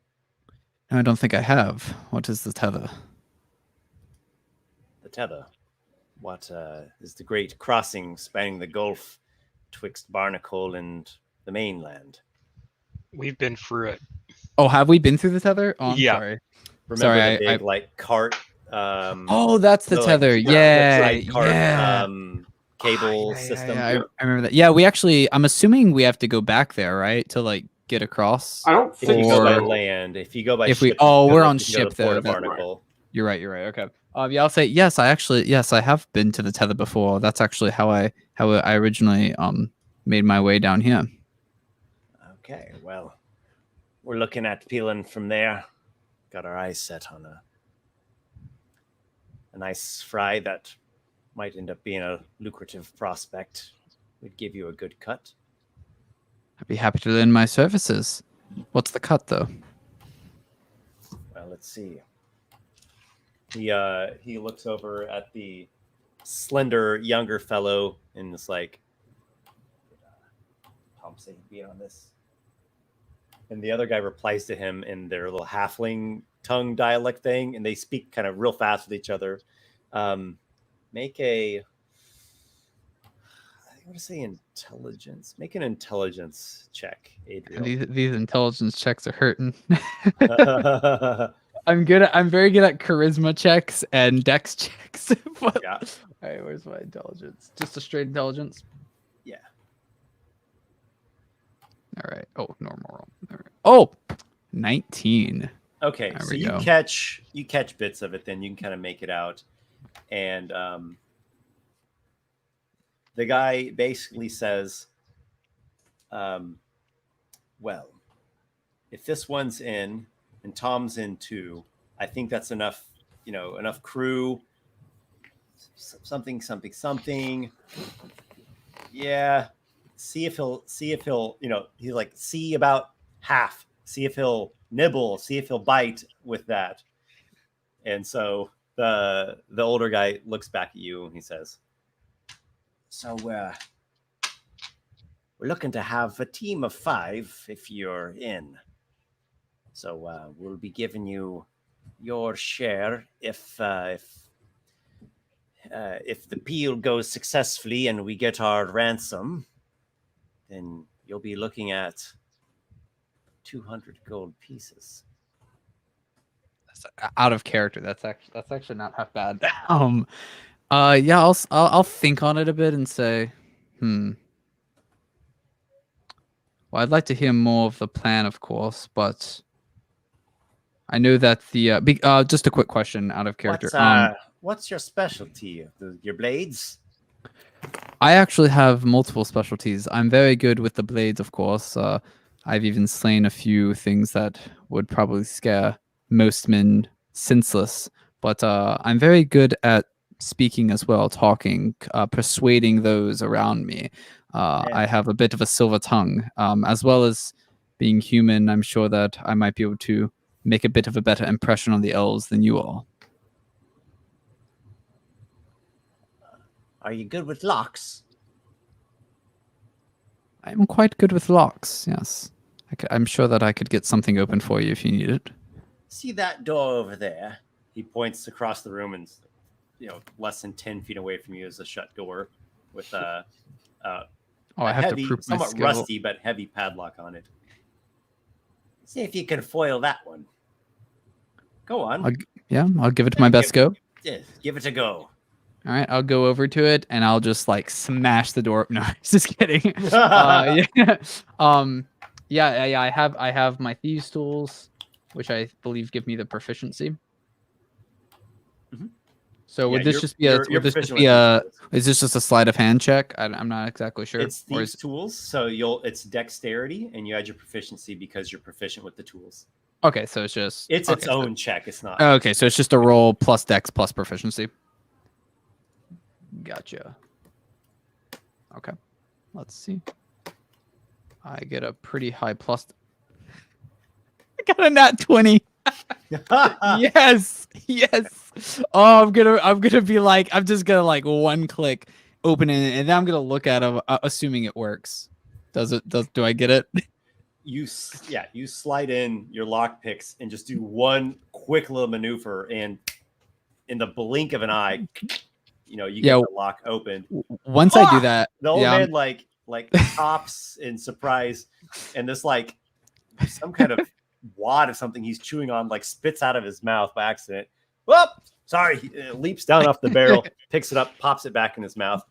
No, I don't think I have. What is the tether? The tether. What is the great crossing spanning the gulf twixt Barnacle and the mainland? We've been through it. Oh, have we been through the tether? Oh, I'm Yeah. sorry. Remember sorry, the big like cart? Oh, that's the tether. Like, yeah, cart, yeah. Cable system. Yeah, I remember that. Yeah, we actually. I'm assuming we have to go back there, right, to like get across. I don't If think you go by so. land, if you go by if ship, we're on you can go ship to Port there. of Barnacle. You're right. Okay. Yeah, I'll say yes. I have been to the tether before. That's actually how I originally made my way down here. Okay, well, we're looking at peeling from there. Got our eyes set on a nice fry that might end up being a lucrative prospect. We'd give you a good cut. I'd be happy to lend my services. What's the cut, though? Well, let's see. He looks over at the slender younger fellow and is like, Tom say he'd be on this. And the other guy replies to him in their little halfling tongue dialect thing, and they speak kind of real fast with each other. Make a, I want to say intelligence. Make an intelligence check, Adriel. These intelligence checks are hurting. I'm very good at charisma checks and dex checks. But, yeah. All right, where's my intelligence? Just a straight intelligence. Yeah. All right. Oh, normal roll. All right. Oh, 19. Okay, There so we you go. catch bits of it, then you can kind of make it out, and the guy basically says, "Well, if this one's in and Tom's in too, I think that's enough. Enough crew. Something. Yeah. See if he'll. He's like, see about half. See if he'll nibble. See if he'll bite with that." And so the older guy looks back at you and he says, "So we're looking to have a team of 5 if you're in. So we'll be giving you your share if the peel goes successfully and we get our ransom. Then you'll be looking at 200 gold pieces. That's out of character. That's actually not half bad. Yeah, I'll think on it a bit and say, Well, I'd like to hear more of the plan, of course, but I know that the just a quick question out of character. What's your specialty? Your blades? I actually have multiple specialties. I'm very good with the blades, of course. I've even slain a few things that would probably scare most men senseless. But I'm very good at speaking as well, talking, persuading those around me. I have a bit of a silver tongue, as well as being human. I'm sure that I might be able to make a bit of a better impression on the elves than you all. Are you good with locks? I'm quite good with locks, yes. I'm sure that I could get something open for you if you need it. See that door over there? He points across the room and, less than 10 feet away from you is a shut door with I have heavy, to prove my somewhat skill. rusty but heavy padlock on it. See if you can foil that one. Go on. I'll give it my best go. Yeah, give it a go. All right, I'll go over to it and I'll just like smash the door. No, just kidding. I have my thieves tools, which I believe give me the proficiency. Mhm. So would this just be you're is this just a sleight of hand check? I'm not exactly sure. It's thieves tools, so it's dexterity, and you add your proficiency because you're proficient with the tools. Okay, so it's just its own check. It's not. Okay, so it's just a roll plus dex plus proficiency. Gotcha. Okay, let's see. I get a pretty high plus. I got a nat 20. Yes. Oh, I'm gonna be like, I'm just gonna like one click open it, and then I'm gonna look at him, assuming it works. Do I get it? You slide in your lock picks and just do one quick little maneuver, and in the blink of an eye, you get the lock open. Once I do that, the old man like pops in surprise, and this like some kind of wad of something he's chewing on like spits out of his mouth by accident. Well, sorry, he leaps down off the barrel, picks it up, pops it back in his mouth.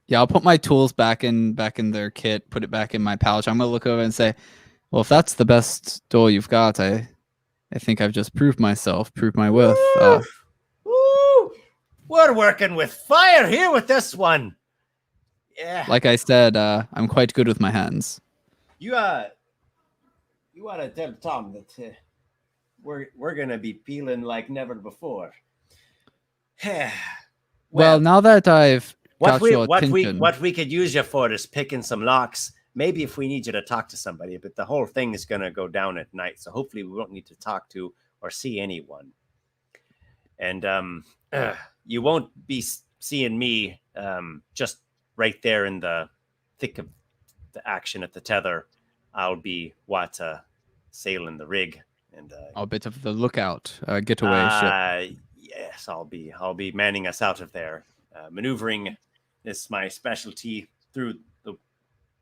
Yeah, I'll put my tools back in their kit, put it back in my pouch. I'm gonna look over and say, well, if that's the best door you've got, I think I've just proved my worth. We're working with fire here with this one. Yeah. Like I said, I'm quite good with my hands. You want to tell Tom that we're gonna be peeling like never before. well, now that I've what got your attention, what we could use you for is picking some locks. Maybe if we need you to talk to somebody, but the whole thing is gonna go down at night, so hopefully we won't need to talk to or see anyone. And you won't be seeing me just right there in the thick of the action at the tether. I'll be sailing the rig and a bit of the lookout, getaway ship. Yes, I'll be manning us out of there. Maneuvering is my specialty through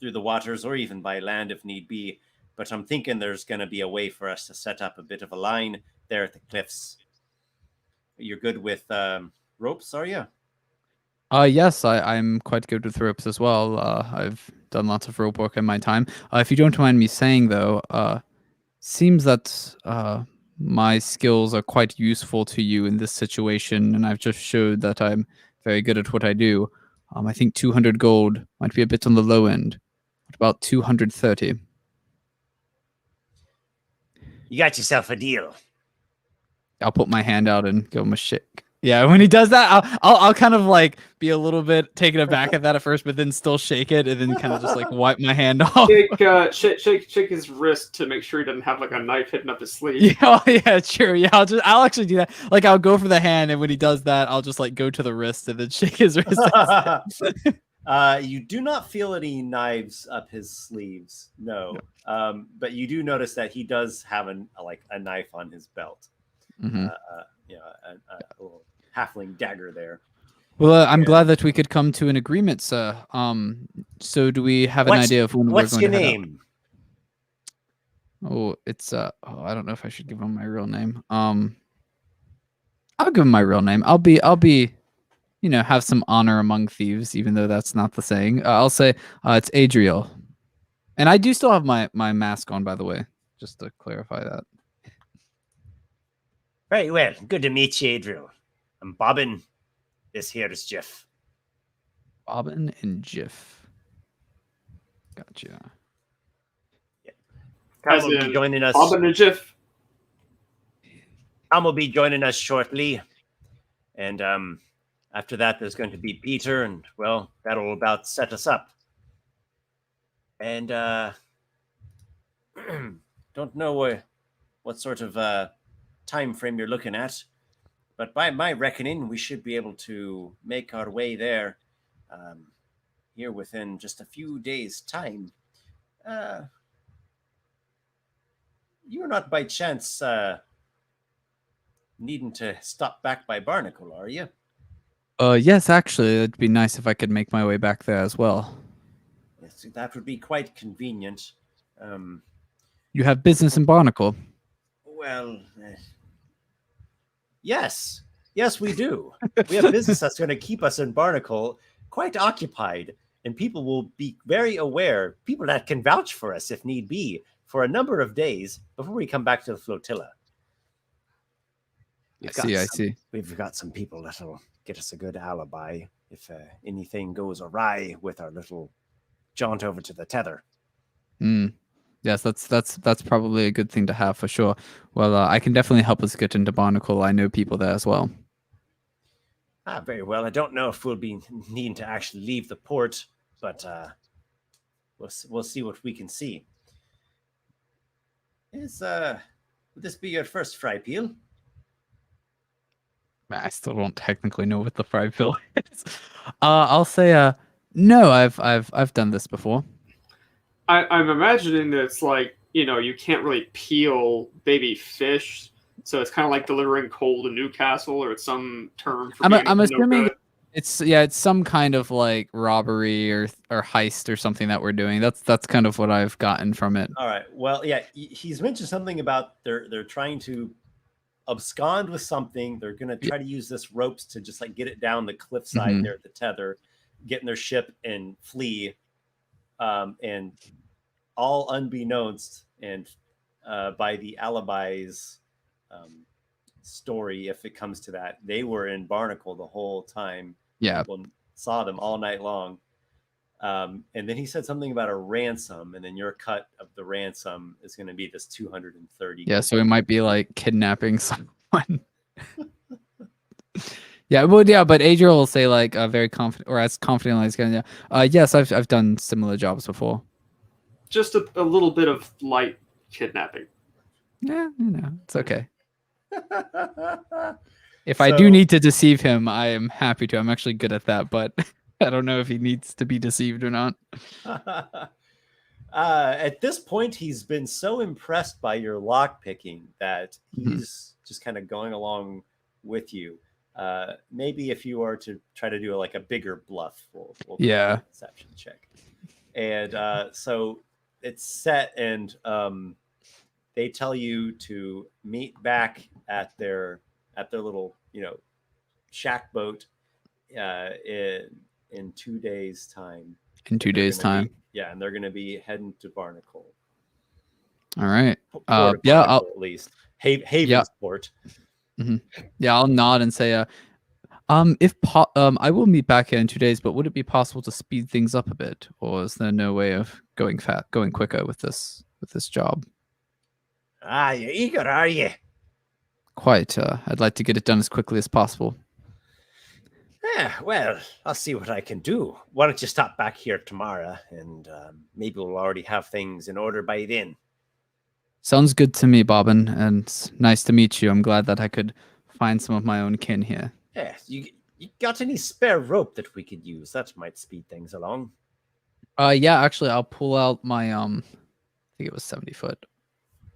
the waters or even by land if need be. But I'm thinking there's going to be a way for us to set up a bit of a line there at the cliffs. You're good with ropes, are you? Yes, I'm quite good with ropes as well. I've done lots of rope work in my time. If you don't mind me saying, though, seems that my skills are quite useful to you in this situation, and I've just showed that I'm very good at what I do. I think 200 gold might be a bit on the low end. What about 230? You got yourself a deal. I'll put my hand out and give him a shake. Yeah, when he does that, I'll kind of like be a little bit taken aback at that at first, but then still shake it and then kind of just like wipe my hand off. Shake his wrist to make sure he doesn't have like a knife hidden up his sleeve. Yeah, sure. Yeah, I'll actually do that. Like I'll go for the hand, and when he does that, I'll just like go to the wrist and then shake his wrist. You do not feel any knives up his sleeves, no. But you do notice that he does have a knife on his belt. Mhm. A little halfling dagger there. Well, I'm glad that we could come to an agreement, sir. So do we have an idea of when we're What's going your to head out? name? Oh, it's I don't know if I should give him my real name. I'll give him my real name. I'll be have some honor among thieves, even though that's not the saying. I'll say it's Adriel. And I do still have my mask on, by the way, just to clarify that. Very well. Good to meet you, Adriel. I'm Bobbin. This here is Jeff. Bobbin and Jiff. Gotcha. As Tom will be in joining us. Bob and a GIF. Tom will be joining us shortly. And after that, there's going to be Peter, and, well, that'll about set us up. And don't know what sort of time frame you're looking at, but by my reckoning, we should be able to make our way there here within just a few days' time. You're not by chance needing to stop back by Barnacle, are you? Yes, actually, it'd be nice if I could make my way back there as well. Yes, that would be quite convenient. You have business in Barnacle. Well, yes, we do. We have business that's going to keep us in Barnacle quite occupied, and people will be very aware, people that can vouch for us if need be, for a number of days before we come back to the flotilla. I see. We've got some people that'll get us a good alibi if anything goes awry with our little jaunt over to the tether. Yes, that's probably a good thing to have for sure. Well, I can definitely help us get into Barnacle. I know people there as well. Very well. I don't know if we'll be needing to actually leave the port, but we'll see what we can see. Would this be your first fry peel? I still don't technically know what the fry peel is. I'll say no. I've done this before. I'm imagining that it's like, you can't really peel baby fish, so it's kind of like delivering coal to Newcastle, or it's some term for I'm assuming good. it's some kind of like robbery or heist or something that we're doing. That's kind of what I've gotten from it. All right. Well, yeah, he's mentioned something about they're trying to abscond with something. They're going to try to use this ropes to just like get it down the cliffside there at the tether, get in their ship and flee. And all unbeknownst, and by the alibis story, if it comes to that, they were in Barnacle the whole time. Yeah. People saw them all night long. And then he said something about a ransom, and then your cut of the ransom is going to be this 230. Yeah, so it might be like kidnapping someone. Yeah, well, yeah, but Adriel will say like very confident, or as confidently as can. Yeah, yes, I've done similar jobs before. Just a little bit of light kidnapping. Yeah, it's okay. If I do need to deceive him, I am happy to. I'm actually good at that, but I don't know if he needs to be deceived or not. At this point, he's been so impressed by your lock picking that he's just kind of going along with you. Maybe if you are to try to do a bigger bluff, we'll yeah, deception check. And so it's set, and they tell you to meet back at their little shack boat in 2 days' time. In 2 days' time. Yeah, and they're going to be heading to Barnacle. All right. Yeah, Barnacle, at least Havensport. Yeah, I'll nod and say, I will meet back here in 2 days, but would it be possible to speed things up a bit, or is there no way of going quicker with this job? You're eager, are you? Quite. I'd like to get it done as quickly as possible. Yeah, well, I'll see what I can do. Why don't you stop back here tomorrow, and maybe we'll already have things in order by then. Sounds good to me, Bobbin, and nice to meet you. I'm glad that I could find some of my own kin here. Yeah, You got any spare rope that we could use? That might speed things along. Yeah, actually, I'll pull out my I think it was 70 foot.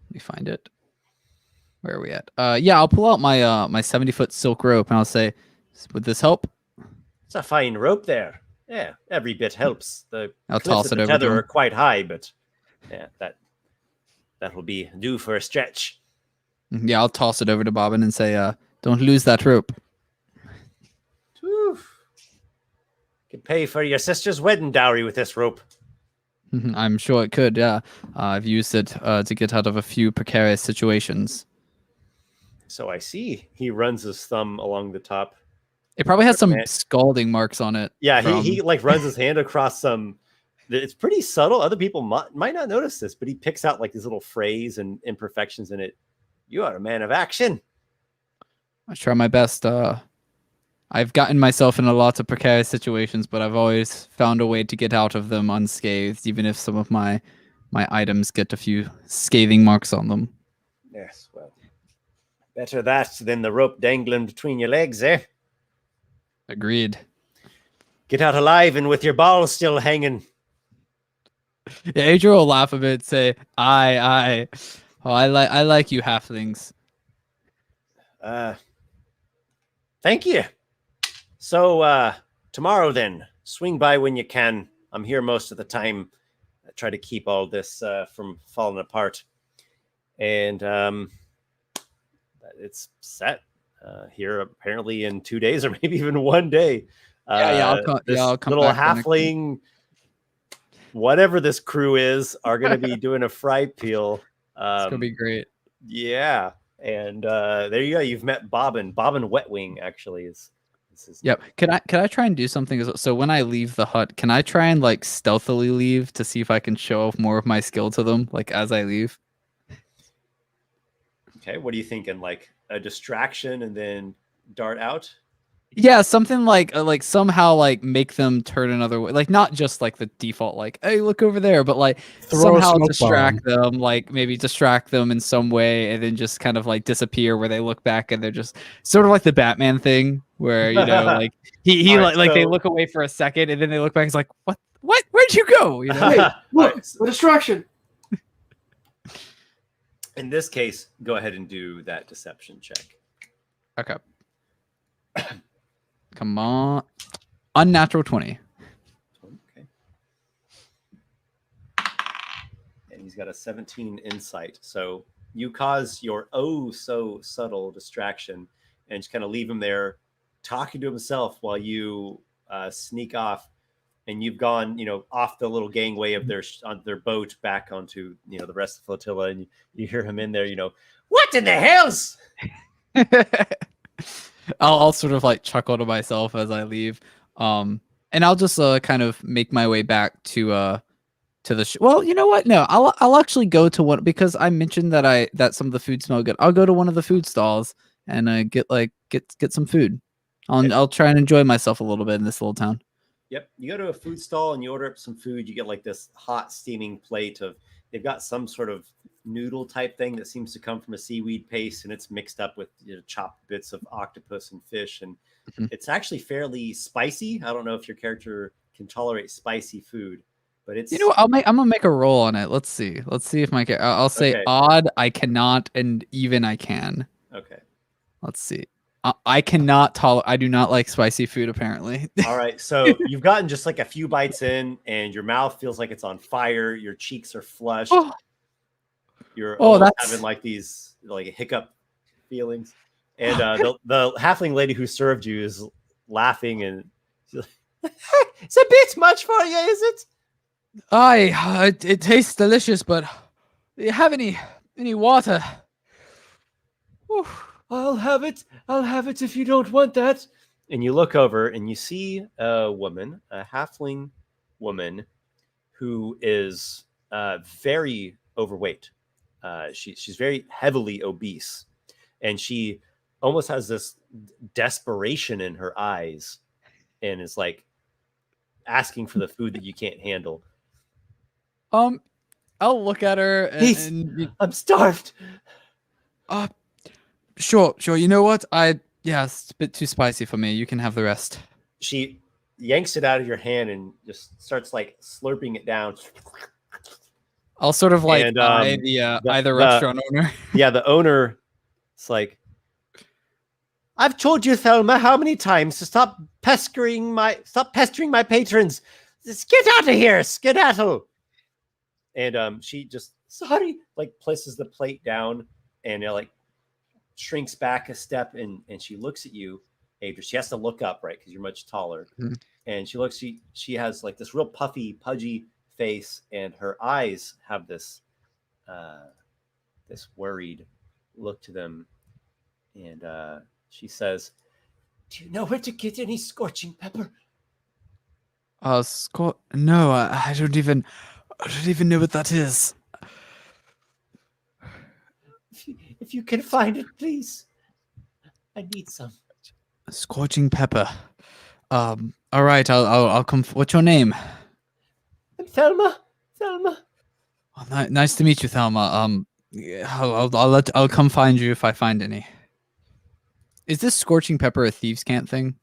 Let me find it. Where are we at? Yeah, I'll pull out my my 70-foot silk rope and I'll say, "Would this help?" It's a fine rope there. Yeah, every bit helps. The I'll cliffs toss at it the over to tether him. are quite high, but yeah, that will be due for a stretch. Yeah, I'll toss it over to Bobbin and say, "Don't lose that rope." Whew. Could pay for your sister's wedding dowry with this rope. I'm sure it could. Yeah, I've used it to get out of a few precarious situations. So I see. He runs his thumb along the top. It probably has some Man. scalding marks on it. Yeah, from- he like runs his hand across some. It's pretty subtle. Other people might not notice this, but he picks out like these little frays and imperfections in it. You are a man of action. I try my best. I've gotten myself in a lot of precarious situations, but I've always found a way to get out of them unscathed, even if some of my items get a few scathing marks on them. Yes, well, better that than the rope dangling between your legs, eh? Agreed. Get out alive and with your balls still hanging. Yeah, Adriel will laugh a bit, say, "Aye. Oh, I like you halflings." Thank you. So tomorrow then, swing by when you can. I'm here most of the time. I try to keep all this from falling apart. And it's set here apparently in 2 days or maybe even 1 day. I'll come little back the next halfling, whatever this crew is, are going to be doing a fry peel. It's gonna be great. Yeah. And there you go. You've met Bobbin. Bobbin Wetwing actually is. Yep. Can I try and do something? So when I leave the hut, can I try and like stealthily leave to see if I can show off more of my skill to them, like as I leave? Okay. What are you thinking? Like a distraction and then dart out? Yeah, something like somehow like make them turn another way, like not just like the default like, "Hey, look over there," but like Throw a somehow smoke distract them, like maybe distract them in some way, and then just kind of like disappear where they look back and they're just sort of like the Batman thing where like he All right, like they so- look away for a second and then they look back. It's like, what? Where'd you go? You know? Hey, look, Alright, a distraction. in this case, go ahead and do that deception check. Okay. Come on. Unnatural 20. Okay. And he's got a 17 insight. So you cause your oh so subtle distraction and just kind of leave him there talking to himself while you sneak off. And you've gone, off the little gangway of their boat back onto, the rest of the flotilla. And you hear him in there, what in the hell's? I'll sort of like chuckle to myself as I leave. And I'll just kind of make my way back to the well, you know what? No, I'll actually go to one because I mentioned that some of the food smell good. I'll go to one of the food stalls and get some food. I'll try and enjoy myself a little bit in this little town. Yep. You go to a food stall and you order up some food. You get like this hot steaming plate of, they've got some sort of noodle type thing that seems to come from a seaweed paste, and it's mixed up with chopped bits of octopus and fish. And it's actually fairly spicy. I don't know if your character can tolerate spicy food, but it's, I'm gonna make a roll on it. Let's see if my I'll say Okay. odd, I cannot, and even I can. okay. Let's see. I cannot tolerate. I do not like spicy food. Apparently. All right. So you've gotten just like a few bites in and your mouth feels like it's on fire. Your cheeks are flushed. Oh. You're Oh, almost that's- having like these like hiccup feelings. And the halfling lady who served you is laughing and she's like, it's a bit much for you, is it? It tastes delicious, but do you have any water? Whew. I'll have it if you don't want that. And you look over and you see a woman, a halfling woman, who is very overweight. She's very heavily obese, and she almost has this desperation in her eyes, and is like asking for the food that you can't handle. I'll look at her and I'm starved. sure. You know what? Yeah, it's a bit too spicy for me. You can have the rest. She yanks it out of your hand and just starts like slurping it down. I'll sort of like And, eye the restaurant owner. Yeah, the owner. It's like, I've told you, Thelma, how many times to stop pestering my patrons. Just get out of here, skedaddle. And she just sorry, like places the plate down and like shrinks back a step and she looks at you, Adriel. She has to look up, right? Because you're much taller. Mm-hmm. And she looks, she has like this real puffy, pudgy face, and her eyes have this this worried look to them. And she says, "Do you know where to get any scorching pepper?" No, I don't even know what that is. If you can find it, please. I need some. Scorching pepper. All right, I'll come. What's your name? I'm Thelma. Thelma. Oh, nice to meet you, Thelma. I'll come find you if I find any. Is this scorching pepper a thieves' cant thing?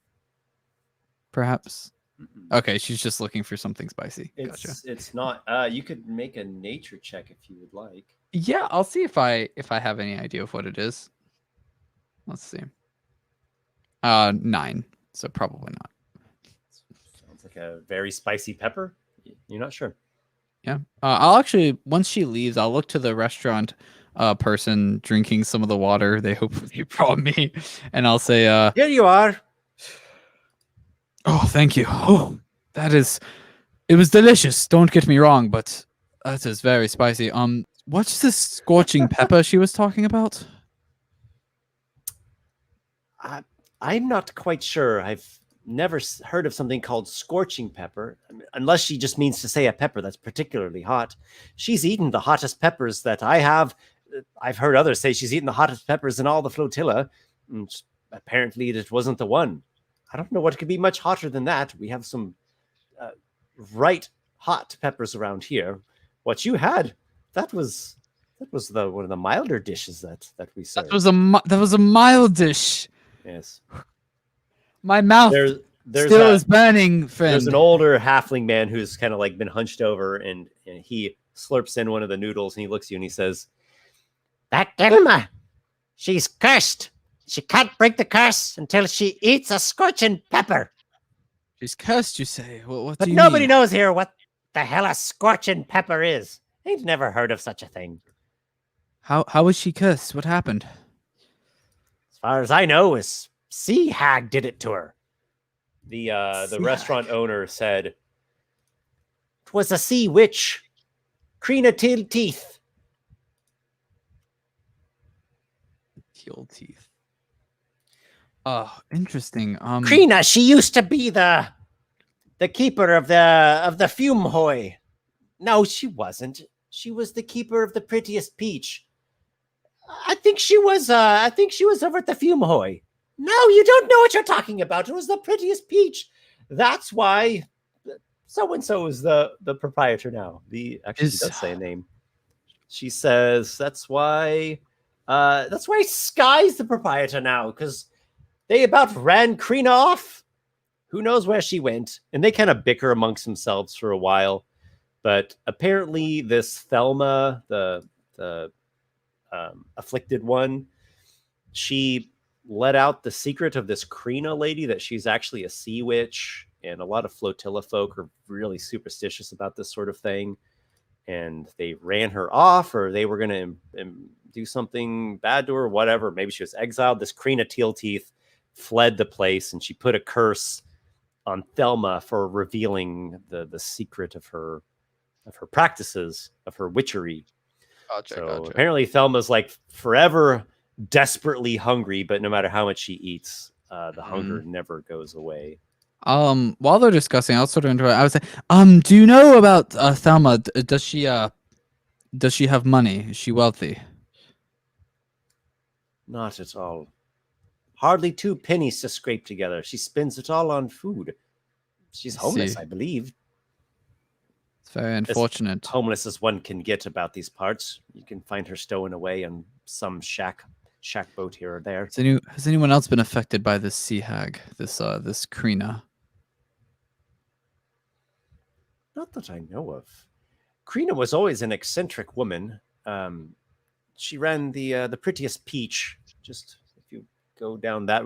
Perhaps. Okay, she's just looking for something spicy. Gotcha. It's not. You could make a nature check if you would like. Yeah, I'll see if I have any idea of what it is. Let's see. 9, so probably not. Sounds like a very spicy pepper. You're not sure. Yeah. I'll actually, once she leaves, I'll look to the restaurant person drinking some of the water they hopefully brought me, and I'll say, Here you are. "Oh, thank you. Oh, it was delicious. Don't get me wrong, but that is very spicy. What's this scorching pepper she was talking about?" I'm not quite sure. I've never heard of something called scorching pepper, unless she just means to say a pepper that's particularly hot. She's eaten the hottest peppers that I have. I've heard others say she's eaten the hottest peppers in all the flotilla. And apparently, it wasn't the one. I don't know what could be much hotter than that. We have some right hot peppers around here. What you had, that was one of the milder dishes that we served. That was a mild dish. Yes. My mouth still is burning, friend. There's an older halfling man who's kind of like been hunched over, and he slurps in one of the noodles, and he looks at you and he says, "That Thelma, she's cursed. She can't break the curse until she eats a scorching pepper." She's cursed, you say? What But do you nobody mean? knows here what the hell a scorching pepper is. Ain't never heard of such a thing. How was she cursed? What happened? As far as I know, a sea hag did it to her. The restaurant owner said, "'Twas a sea witch, Creena Till Teeth." Heel teeth. Oh, interesting. Creena, she used to be the keeper of the fume hoy. No, she wasn't. She was the keeper of the prettiest peach. I think she was over at the fume hoy. No, you don't know what you're talking about. It was the prettiest peach. That's why so and so is the proprietor now. She does say a name. She says that's why Sky's the proprietor now, because they about ran Creena off. Who knows where she went? And they kind of bicker amongst themselves for a while. But apparently this Thelma, the afflicted one, she let out the secret of this Creena lady that she's actually a sea witch, and a lot of flotilla folk are really superstitious about this sort of thing, and they ran her off, or they were going to do something bad to her, whatever. Maybe she was exiled. This Creena Teeth fled the place, and she put a curse on Thelma for revealing the secret of her practices, of her witchery. Gotcha. Apparently Thelma's like forever desperately hungry, but no matter how much she eats, the hunger never goes away. While they're discussing, I'll sort of interrupt. I would say, do you know about Thelma? Does she have money? Is she wealthy? Not at all. Hardly 2 pennies to scrape together. She spends it all on food. She's homeless, I believe. It's very unfortunate. As homeless as one can get about these parts. You can find her stowing away in some shack shack boat here or there. Has anyone else been affected by this sea hag, this Krina? Not that I know of. Krina was always an eccentric woman. She ran the prettiest peach. Just if you go down that,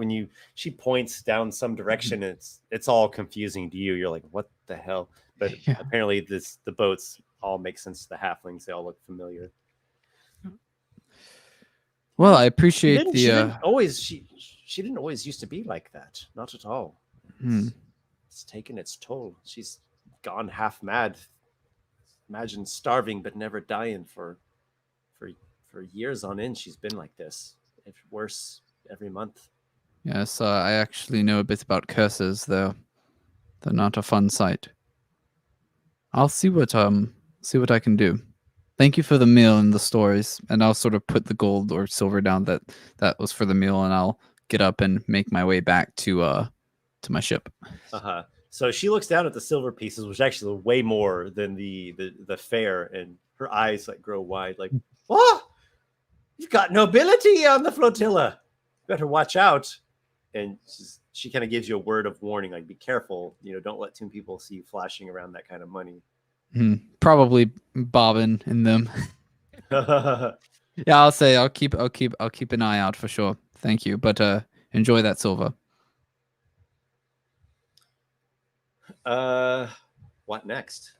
she points down some direction, and it's all confusing to you. You're like, what the hell? But apparently the boats all make sense to the halflings. They all look familiar. Well, I appreciate she didn't always used to be like that. Not at all. It's taken its toll. She's gone half mad. Imagine starving but never dying for years on end. She's been like this. It's worse every month. Yes, I actually know a bit about curses, though. They're not a fun sight. I'll see what I can do. Thank you for the meal and the stories, and I'll sort of put the gold or silver down that was for the meal, and I'll get up and make my way back to my ship. So she looks down at the silver pieces, which actually way more than the fare, and her eyes like grow wide, like, "What? You've got nobility on the flotilla. Better watch out." And she kind of gives you a word of warning, like, be careful. Don't let too many people see you flashing around that kind of money. Probably bobbing in them. Yeah, I'll keep an eye out for sure. Thank you, but enjoy that silver. What next?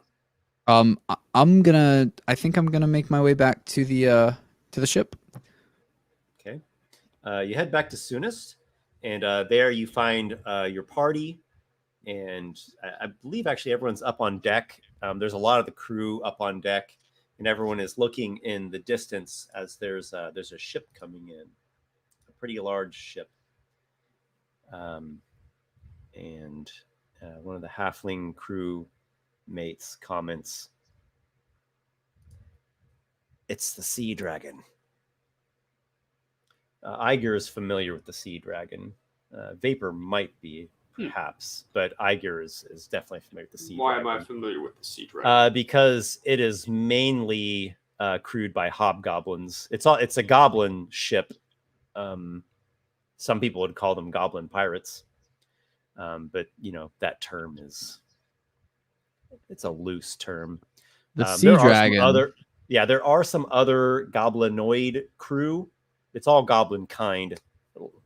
I think I'm gonna make my way back to the ship. Okay. You head back to Soonest, and there you find your party, and I believe actually everyone's up on deck. There's a lot of the crew up on deck, and everyone is looking in the distance as there's a ship coming in, a pretty large ship. And one of the halfling crew mates comments, "It's the sea dragon." Aygir is familiar with the sea dragon. Vapor might be, perhaps, but Aygir is definitely familiar with the sea dragon. Why am I familiar with the sea dragon? Because it is mainly crewed by hobgoblins. It's a goblin ship. Some people would call them goblin pirates. But that term it's a loose term. The sea dragon. There are some other goblinoid crew. It's all goblin kind,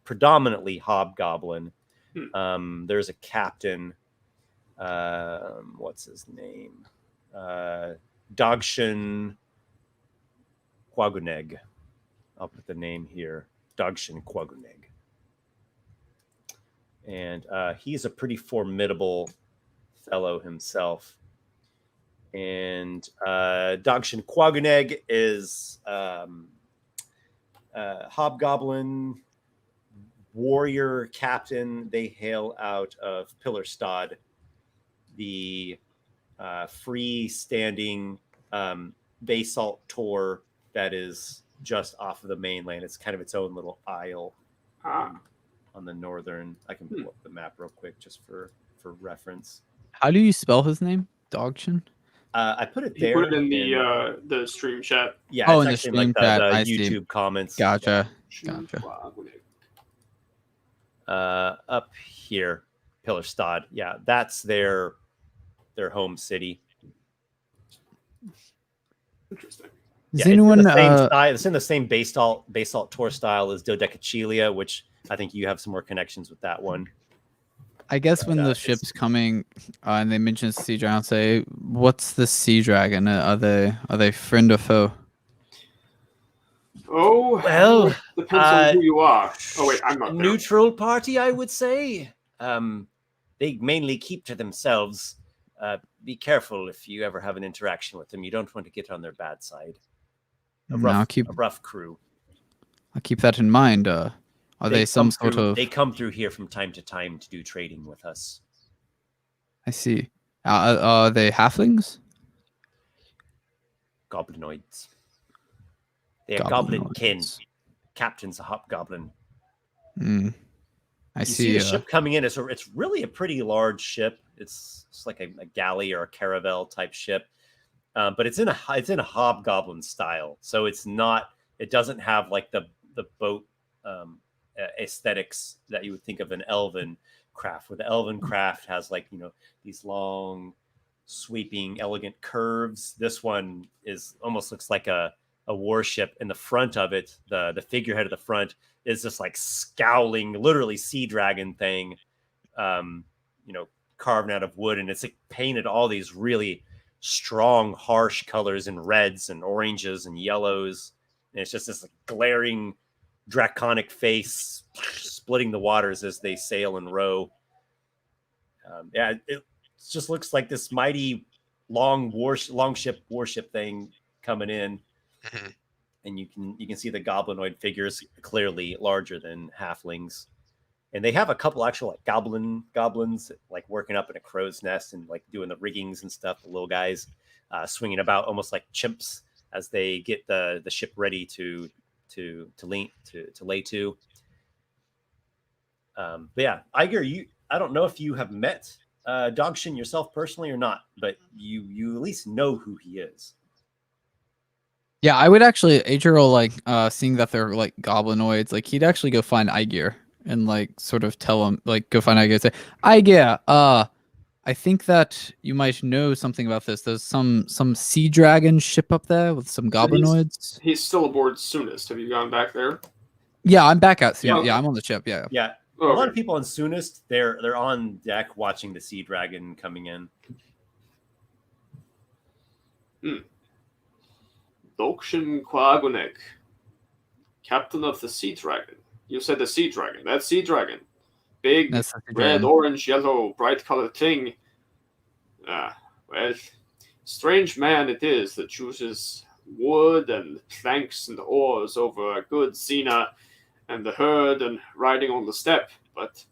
predominantly hobgoblin. There's a captain. What's his name? Dogshin Quaguneg. I'll put the name here. Dogshin Quaguneg. And he's a pretty formidable fellow himself. And Dogshin Quaguneg is hobgoblin warrior captain. They hail out of Pillarstad, the freestanding basalt tor that is just off of the mainland. It's kind of its own little isle on the northern. I can pull up the map real quick just for reference. How do you spell his name? Dogshin? I put it there. You put it in the stream chat. Yeah, oh, it's in the actually stream like chat. the I YouTube see. comments. Gotcha. Up here, Pillarstad. Yeah, that's their home city. Interesting. Is Yeah, anyone it's in the same basalt tor style as Dodecachelia, which I think you have some more connections with that one. I guess when the ship's coming and they mention sea dragon, I'll say, "What's the sea dragon? Are they friend or foe?" Oh, well, depends on who you are. Oh wait, I'm not there. Neutral party, I would say. They mainly keep to themselves. Be careful if you ever have an interaction with them. You don't want to get on their bad side. A rough crew. I'll keep that in mind. Are they some sort of? They come through here from time to time to do trading with us. I see. Are they halflings? Goblinoids. They are goblin kin. Captain's a hobgoblin. I see. You see the ship coming in. It's really a pretty large ship. It's like a galley or a caravel type ship, but it's in a hobgoblin style. So it's not. It doesn't have like the boat aesthetics that you would think of an elven craft, where the elven craft has like, these long, sweeping, elegant curves. This one almost looks like a warship. In the front of it, the figurehead of the front is this like scowling, literally sea dragon thing, carved out of wood, and it's like painted all these really strong, harsh colors in reds and oranges and yellows, and it's just this like glaring, draconic face splitting the waters as they sail and row. It just looks like this mighty long warship thing coming in. Mhm. And you can see the goblinoid figures clearly larger than halflings, and they have a couple actual like goblins like working up in a crow's nest and like doing the riggings and stuff. The little guys swinging about almost like chimps as they get the ship ready to lay to. But yeah, Aygir, I don't know if you have met Dogshin yourself personally or not, but you at least know who he is. Yeah, I would actually, Adriel, like, seeing that they're like goblinoids, like he'd actually go find Aygir and like sort of tell him, like, go find Aygir and say, Aygir, I think that you might know something about this. There's some sea dragon ship up there with some goblinoids. He's still aboard Soonest. Have you gone back there? Yeah, I'm back at sea. Yeah. Yeah, I'm on the ship. Yeah. Yeah. Oh, A lot okay. of people on Soonest, they're on deck watching the sea dragon coming in. Dogshin Quagunek, captain of the Sea Dragon. You said the Sea Dragon. That Sea Dragon. Big, That's the sea red, dragon. orange, yellow, bright colored thing. Well, strange man it is that chooses wood and planks and oars over a good Xena and the herd and riding on the steppe, but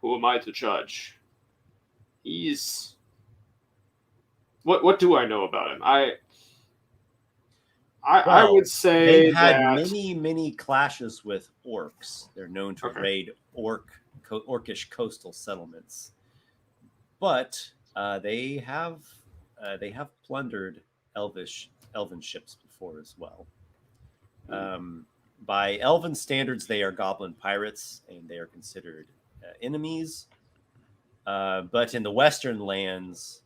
who am I to judge? He's... What do I know about him? I Well, would say They've had that... many clashes with orcs. They're known to Okay. raid orcish coastal settlements, but they have plundered elven ships before as well. By elven standards, they are goblin pirates, and they are considered enemies. But in the Western lands,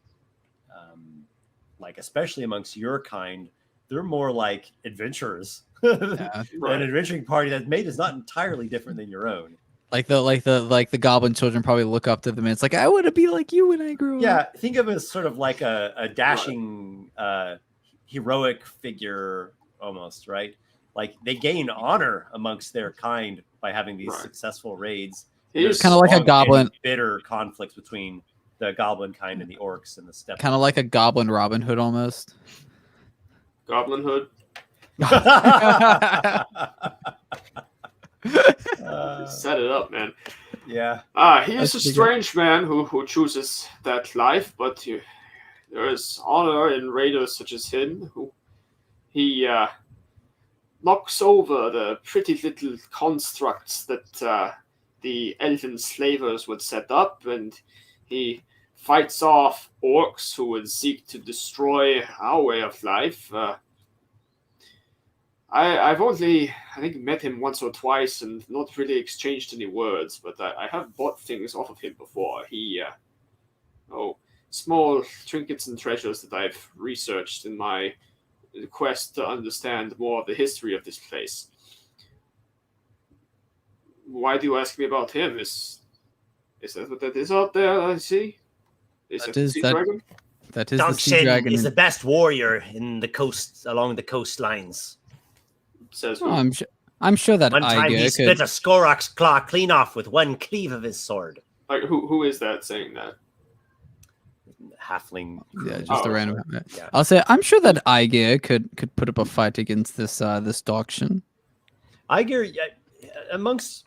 like especially amongst your kind, they're more like adventurers. Yeah. Right. An adventuring party that mate is not entirely different than your own. Like the goblin children probably look up to them and it's like, I want to be like you when I grow up. Yeah, think of it as sort of like a dashing, heroic figure almost, right? Like they gain honor amongst their kind by having these Right. successful raids. He's Kinda like a Long goblin. and bitter conflicts between the goblin kind and the orcs and the steppe. Kind of like a goblin Robin Hood almost. Goblin Hood. Set it up, man. Yeah. He That's is a pretty good. strange man who chooses that life, but there is honor in raiders such as him, who he knocks over the pretty little constructs that the elven slavers would set up, and he fights off orcs who would seek to destroy our way of life. I've only, I think, met him once or twice and not really exchanged any words, but I have bought things off of him before. Small trinkets and treasures that I've researched in my quest to understand more of the history of this place. Why do you ask me about him? Is that what that is out there I see? Is that the sea dragon? That is the sea Dogshin dragon. is the best warrior in the coast along the coastlines. Says Oh, I'm sure that One time he Aygir split could. a Skorok's claw clean off with one cleave of his sword. like, who is that saying that? Halfling. Yeah, just Oh, a random. Yeah. I'll say I'm sure that Aygir could put up a fight against this Dogshin. Aygir, amongst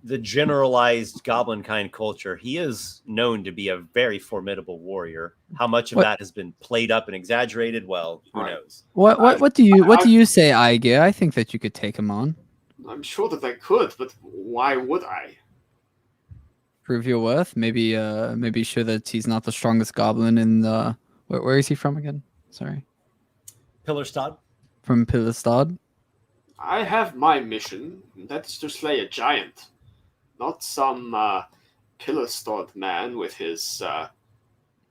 the generalized goblin kind culture, he is known to be a very formidable warrior. How much of What- that has been played up and exaggerated? Well, who Right. knows? What do you say, Aygir? I think that you could take him on. I'm sure that I could, but why would I? Prove your worth. Maybe show that he's not the strongest goblin in the. Where is he from again? Sorry, Pillarstad. from Pillarstad. I have my mission. That is to slay a giant, not some pillar-stod man with his.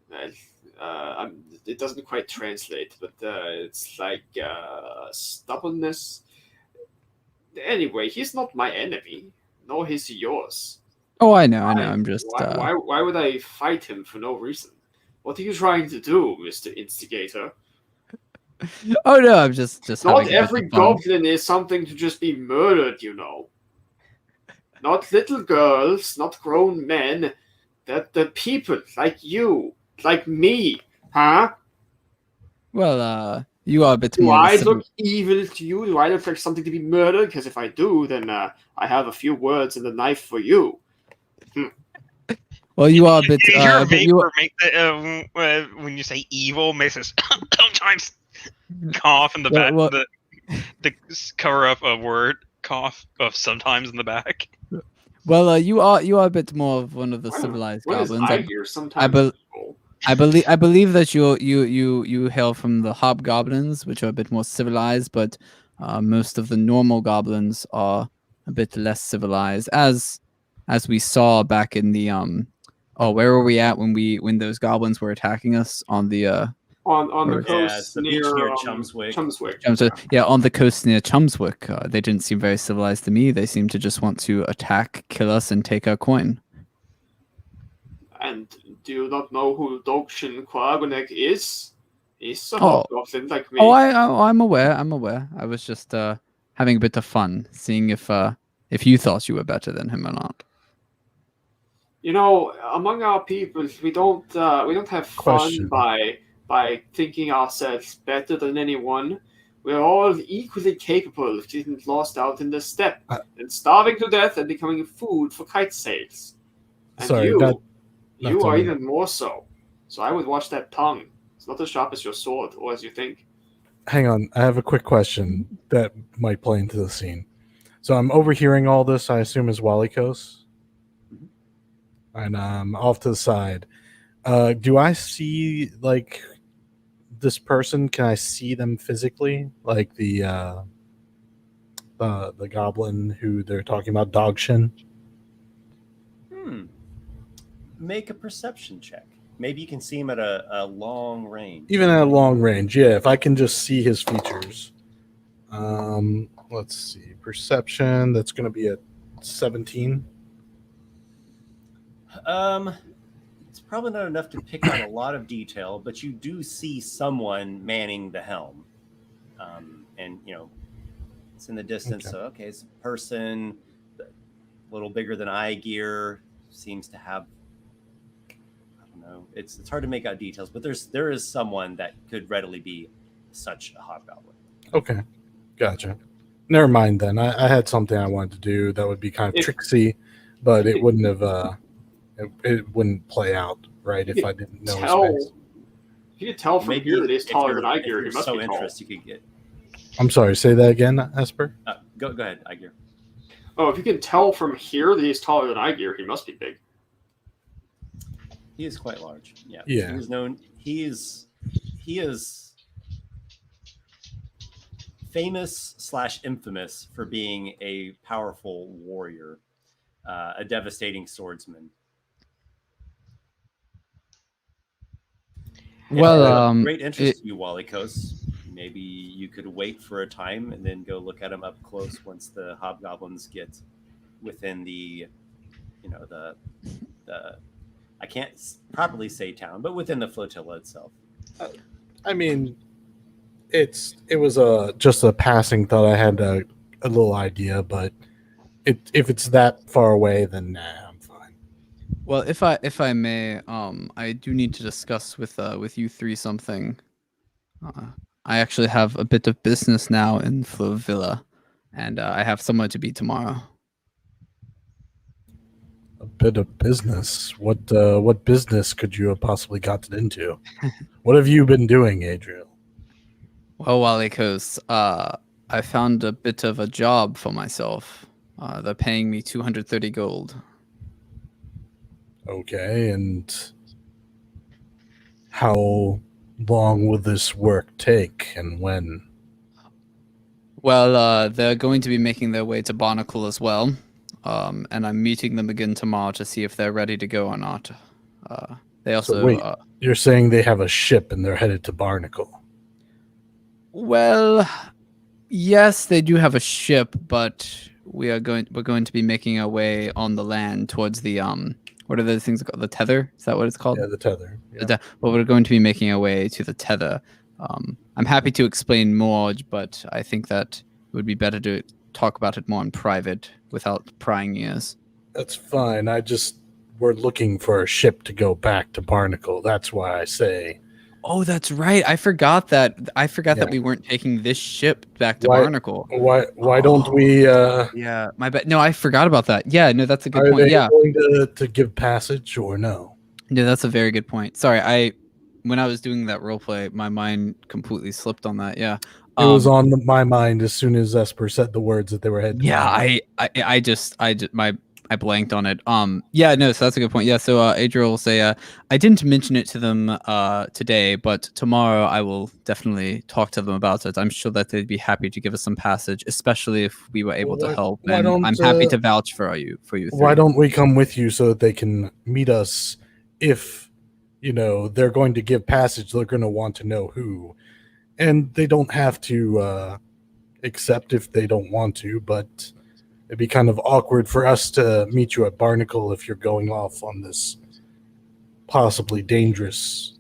It doesn't quite translate, but it's like stubbornness. Anyway, he's not my enemy, nor is he yours. Oh, I know. I'm just. Why would I fight him for no reason? What are you trying to do, Mr. Instigator? Oh no, I'm just. Not every goblin is something to just be murdered, you know. Not little girls, not grown men. That the people like you, like me, huh? Well, you are a bit Do more. I look evil to you? Do I look like something to be murdered? Because if I do, then I have a few words and a knife for you. Well, you are a bit. Your vapor make the, when you say evil makes us sometimes cough in the back. The cover up a word cough of sometimes in the back. Well, you are a bit more of one of the civilized goblins. I believe that you hail from the hobgoblins, which are a bit more civilized, but most of the normal goblins are a bit less civilized, as we saw back in the where were we at when those goblins were attacking us on the on the coast near Chumswick. Yeah, on the coast near Chumswick. They didn't seem very civilized to me. They seemed to just want to attack, kill us, and take our coin. And do you not know who Dogshin Quagonek is? He's a hobgoblin like me. I'm aware. I was just having a bit of fun, seeing if you thought you were better than him or not. You know, among our people, we don't have fun by thinking ourselves better than anyone. We're all equally capable of getting lost out in the steppe and starving to death and becoming food for kite sails. And you are even more so. So I would watch that tongue. It's not as sharp as your sword, or as you think. Hang on, I have a quick question that might play into the scene. So I'm overhearing all this, I assume, is Walykos. And off to the side. Do I see, like, this person? Can I see them physically? Like the goblin who they're talking about, Dogshin? Make a perception check. Maybe you can see him at a long range. Even at a long range, yeah. If I can just see his features. Let's see. Perception, that's going to be at 17. It's probably not enough to pick out a lot of detail, but you do see someone manning the helm. And, you know, it's in the distance. Okay. So, okay, it's a person a little bigger than Aygir, seems to have, it's hard to make out details, but there is someone that could readily be such a hobgoblin. Okay, gotcha. Never mind then. I had something I wanted to do that would be kind of tricksy, but it wouldn't have it wouldn't play out right if I didn't know his face. You could tell from here that he's taller than Aygir. He must be tall. You could get. I'm sorry. Say that again, Esper. Go ahead, Aygir. Oh, if you can tell from here that he's taller than Aygir, he must be big. He is quite large. Yeah. Yeah. He is known. He is famous / infamous for being a powerful warrior, a devastating swordsman. Well, great interest to you, Walykos. Maybe you could wait for a time and then go look at him up close once the hobgoblins get within the I can't properly say town, but within the flotilla itself. I mean, it was just a passing thought. I had a little idea, but if it's that far away, then nah, I'm fine. Well, if I may, I do need to discuss with you three something. I actually have a bit of business now in Floatilla, and I have somewhere to be tomorrow. A bit of business? What business could you have possibly gotten into? What have you been doing, Adriel? Well, Walykos, I found a bit of a job for myself. They're paying me 230 gold. Okay, and how long will this work take, and when? Well, they're going to be making their way to Barnacle as well, and I'm meeting them again tomorrow to see if they're ready to go or not. They also, So wait, you're saying they have a ship and they're headed to Barnacle? well, yes, they do have a ship, but we're going to be making our way on the land towards the what are those things called? The tether? Is that what it's called? Yeah, the tether. Yeah. Well, we're going to be making our way to the tether. I'm happy to explain more, but I think that it would be better to talk about it more in private without prying ears. That's fine. We're looking for a ship to go back to Barnacle. That's why I say. Oh, that's right. I forgot that we weren't taking this ship back to Barnacle. Why don't we? Yeah, my bad. No, I forgot about that. Yeah, no, that's a good point. Are they Yeah, going to give passage or no? no, that's a very good point. Sorry, when I was doing that roleplay, my mind completely slipped on that. Yeah, It was on my mind as soon as Esper said the words that they were headed. Yeah, I blanked on it. Yeah, no, so that's a good point. Yeah, so Adriel will say, I didn't mention it to them today, but tomorrow I will definitely talk to them about it. I'm sure that they'd be happy to give us some passage, especially if we were able to help. And I'm happy to vouch for you. Why don't we come with you so that they can meet us? If they're going to give passage, they're going to want to know who, and they don't have to accept if they don't want to, but it'd be kind of awkward for us to meet you at Barnacle if you're going off on this possibly dangerous,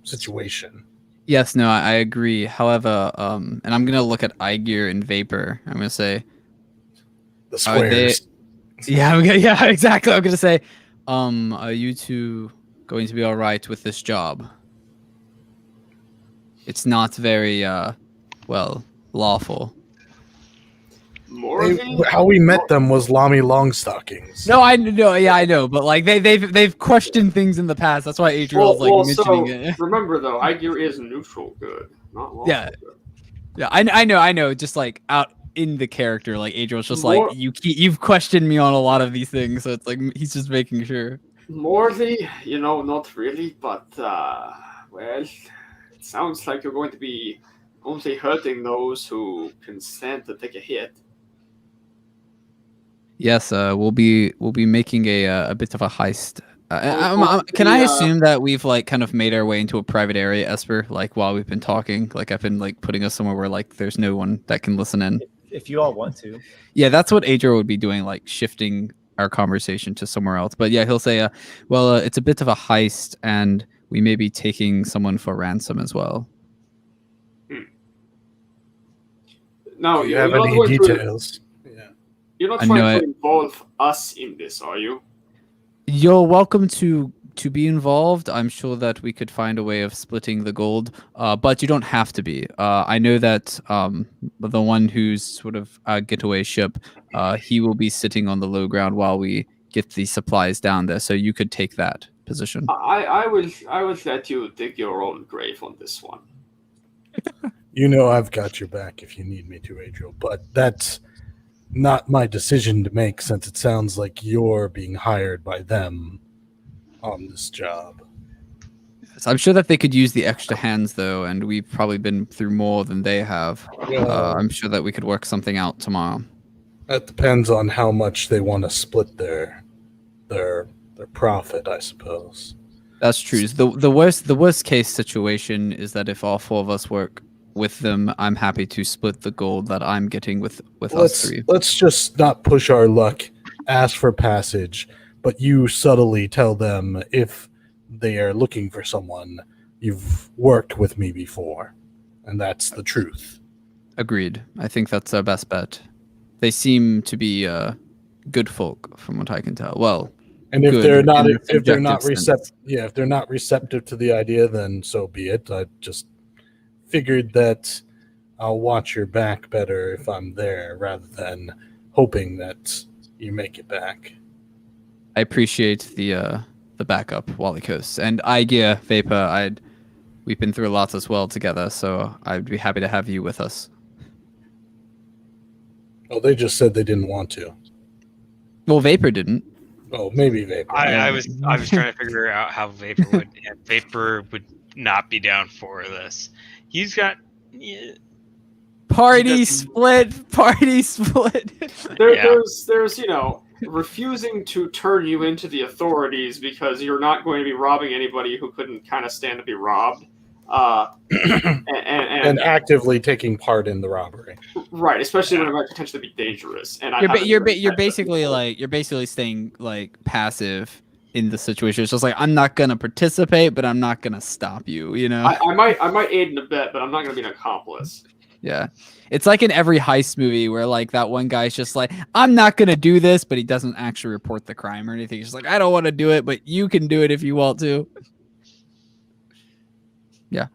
situation. Yes, no, I agree. However, and I'm gonna look at Aygir and Vapor. I'm gonna say the squares. Yeah, exactly. I'm gonna say, are you two going to be all right with this job? It's not very lawful. How we met them was Lami Longstockings. No, I know. Yeah, I know. But like they've questioned things in the past. That's why Adriel's mentioning it. Remember though, Aygir is neutral good, not lawful good. Yeah, I know. Just like out in the character, like Adriel's just like you've questioned me on a lot of these things, so it's like he's just making sure. Morley, not really, but well, it sounds like you're going to be only hurting those who can stand to take a hit. Yes, we'll be making a bit of a heist. Can I assume that we've like kind of made our way into a private area, Esper? Like while we've been talking, like I've been like putting us somewhere where like there's no one that can listen in. If you all want to. Yeah, that's what Adriel would be doing, like shifting our conversation to somewhere else. But yeah, he'll say, it's a bit of a heist, and we may be taking someone for ransom as well. No, you have any details? You're not trying to involve us in this, are you? You're welcome to be involved. I'm sure that we could find a way of splitting the gold, but you don't have to be. I know that the one who's sort of a getaway ship, he will be sitting on the low ground while we get the supplies down there, so you could take that position. I will let you dig your own grave on this one. I've got your back if you need me to, Adriel, but that's not my decision to make, since it sounds like you're being hired by them on this job. Yes, I'm sure that they could use the extra hands, though, and we've probably been through more than they have. I'm sure that we could work something out tomorrow. That depends on how much they want to split their profit, I suppose. That's true. The worst case situation is that if all four of us work with them, I'm happy to split the gold that I'm getting with us three. Let's just not push our luck. Ask for passage, but you subtly tell them if they are looking for someone, you've worked with me before, and that's the truth. Agreed. I think that's our best bet. They seem to be good folk, from what I can tell. Well, and if they're not receptive to the idea, then so be it. I just figured that I'll watch your back better if I'm there rather than hoping that you make it back. I appreciate the backup, Walykos. And Aygir, Vapor, we've been through lots as well together, so I'd be happy to have you with us. Oh, they just said they didn't want to. Well, Vapor didn't. Oh, maybe Vapor. I was trying to figure out how Vapor would. And Vapor would not be down for this. He's got. Party split. Party split. There's refusing to turn you into the authorities because you're not going to be robbing anybody who couldn't kind of stand to be robbed. And actively taking part in the robbery, right? Especially when it might potentially be dangerous. And you're basically staying like passive in the situation. It's just like I'm not gonna participate, but I'm not gonna stop you. You know, I might aid and abet, but I'm not gonna be an accomplice. Yeah, it's like in every heist movie where like that one guy's just like, I'm not gonna do this, but he doesn't actually report the crime or anything. He's just like, I don't want to do it, but you can do it if you want to. Yeah.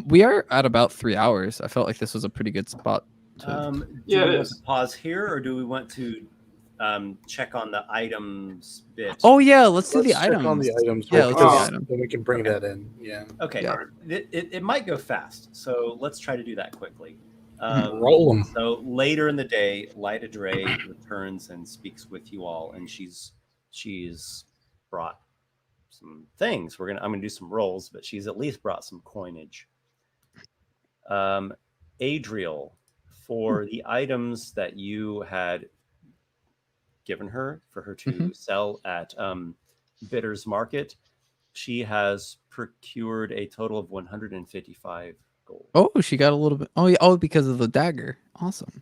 We are at about 3 hours. I felt like this was a pretty good spot. Do we want to pause here, or do we want to check on the items bit? Oh yeah, let's do the check items. on the items. Yeah, let's do the items. Then we can bring that in. Yeah. Okay. Yeah. It might go fast, so let's try to do that quickly. Roll them. So later in the day, Lyda Dre returns and speaks with you all, and she's brought some things. I'm gonna do some rolls, but she's at least brought some coinage. Adriel, for the items that you had given her for her to sell at Bidder's Market, she has procured a total of 155 gold. Oh, she got a little bit. Oh, yeah. Oh, because of the dagger. Awesome.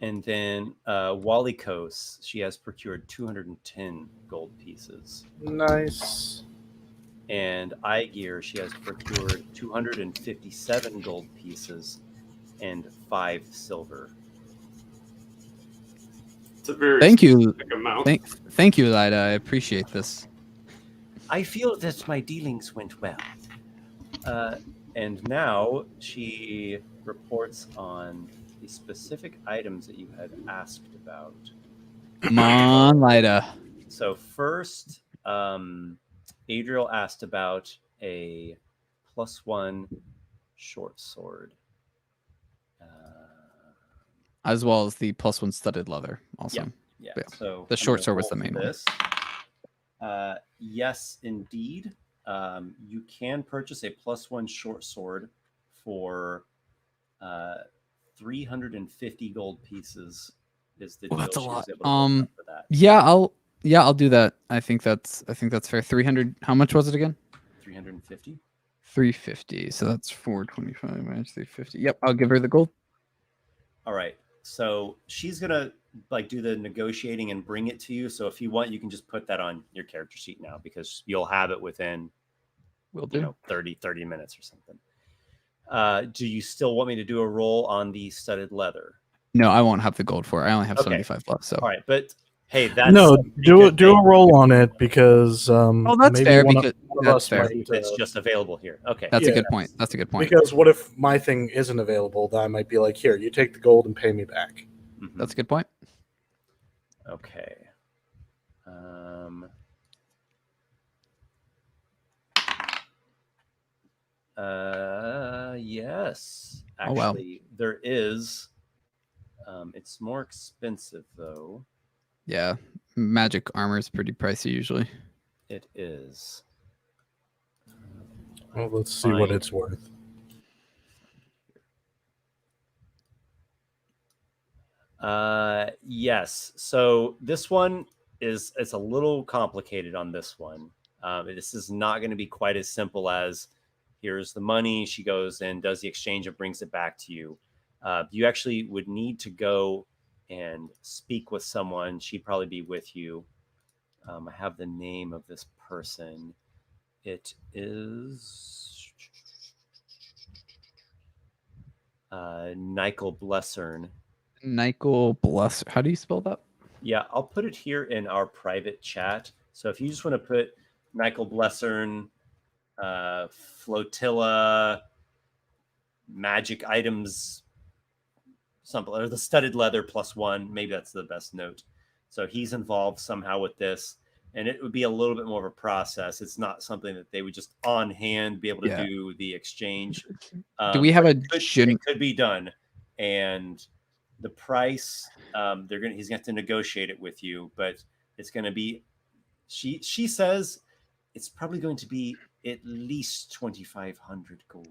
And then Walykos, she has procured 210 gold pieces. Nice. And Aygir, she has procured 257 gold pieces and 5 silver. It's a very Thank you. amount. Thank you, Lyda. I appreciate this. I feel that my dealings went well. And now she reports on the specific items that you had asked about. Come on, Lyda. So first, Adriel asked about a +1 short sword. As well as the +1 studded leather. Also. Yeah. Yeah. So The short sword was the main one. Yes, indeed. You can purchase a +1 short sword for 350 gold pieces. Is the deal that's a she lot. was able to work up for that. I'll do that. I think that's fair. 300. How much was it again? 350. 350. So that's 425 minus 350. Yep, I'll give her the gold. All right. So she's gonna do the negotiating and bring it to you. So if you want, you can just put that on your character sheet now because you'll have it within 30 minutes or something. Do you still want me to do a roll on the studded leather? No, I won't have the gold for it. I only have 75 left. So all right, but hey, that's do a roll on it because that's fair because that's fair. It's just available here. Okay, that's a good point. That's a good point. Because what if my thing isn't available? Then I might be like, here, you take the gold and pay me back. That's a good point. Okay. Yes. Actually, there is. It's more expensive though. Yeah, magic armor is pretty pricey usually. It is. Well, let's see what it's worth. Yes. So this one it's a little complicated on this one. This is not going to be quite as simple as here's the money. She goes and does the exchange and brings it back to you. You actually would need to go and speak with someone. She'd probably be with you. I have the name of this person. It is Nykel Blessern. Nykel Blessern. How do you spell that? Yeah, I'll put it here in our private chat. So if you just want to put Nykel Blessern, Flotilla, magic items, something, or the studded leather +1, maybe that's the best note. So he's involved somehow with this, and it would be a little bit more of a process. It's not something that they would just on hand be able to do the exchange. Do we have it could be done, and the price he's going to have to negotiate it with you, but it's going to be she says it's probably going to be at least 2,500 gold.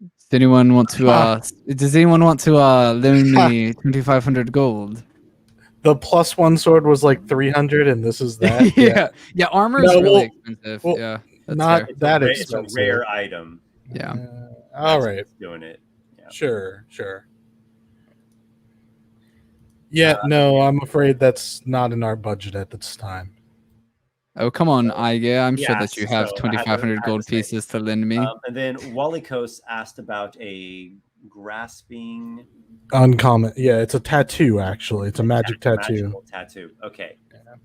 Does anyone want to loan me 2,500 gold? The +1 sword was like 300, and this is that. Yeah. Armor is No, really well- expensive. well, yeah, that's not fair. that It's a expensive. rare item. Yeah. All That's right. what's doing it. Yeah. Sure. Yeah, no, I'm afraid that's not in our budget at this time. Oh, come on, Aygir. I'm sure Yeah, that you have so I had to- 2,500 I had gold to say. pieces to lend me. And then Walykos asked about a grasping Uncommon. Yeah, it's a tattoo, actually. It's a magic tattoo. magical tattoo. Okay.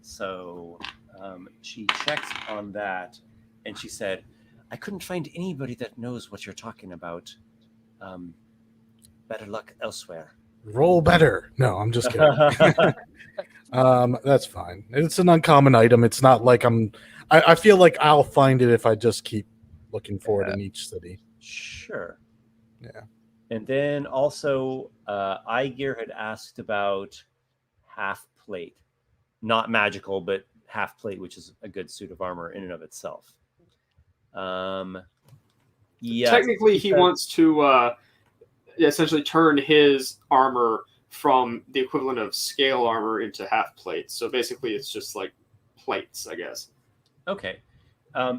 So she checked on that and she said, I couldn't find anybody that knows what you're talking about. Better luck elsewhere. Roll better. No, I'm just kidding. That's fine. It's an uncommon item. It's not like I feel like I'll find it if I just keep looking for it in each city. Sure. Yeah. And then also, Aygir had asked about half plate, not magical, but half plate, which is a good suit of armor in and of itself. Yeah. Technically, he wants to essentially turn his armor from the equivalent of scale armor into half plates. So basically, it's just like plates, I guess. Okay.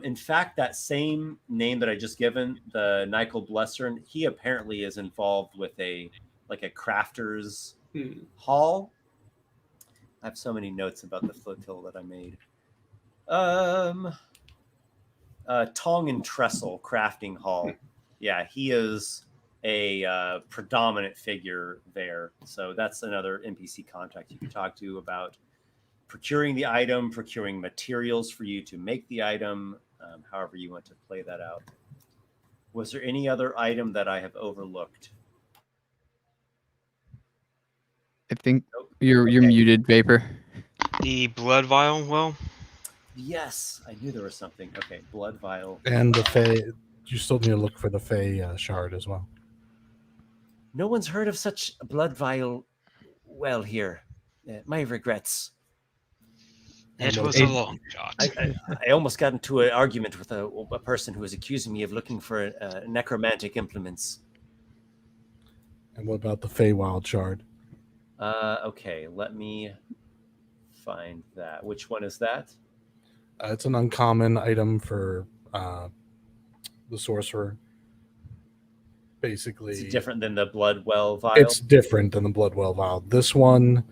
In fact, that same name that I just given, the Nicol Blessern, he apparently is involved with a crafter's hall. I have so many notes about the flotilla that I made. Tong and Trestle Crafting Hall. Yeah, he is a predominant figure there. So that's another NPC contact you can talk to about procuring the item, procuring materials for you to make the item, however you want to play that out. Was there any other item that I have overlooked? I think you're muted, Vapor. The blood vial, well, Yes, I knew there was something. Okay, blood vial. And the Fey, you still need to look for the Fey shard as well. No one's heard of such a blood vial. Well, here, my regrets. it was a long shot. I almost got into an argument with a person who was accusing me of looking for necromantic implements. And what about the Feywild shard? Okay, let me find that. Which one is that? It's an uncommon item for the sorcerer. Basically, Is it different than the blood well vial? it's different than the Bloodwell vial. This one,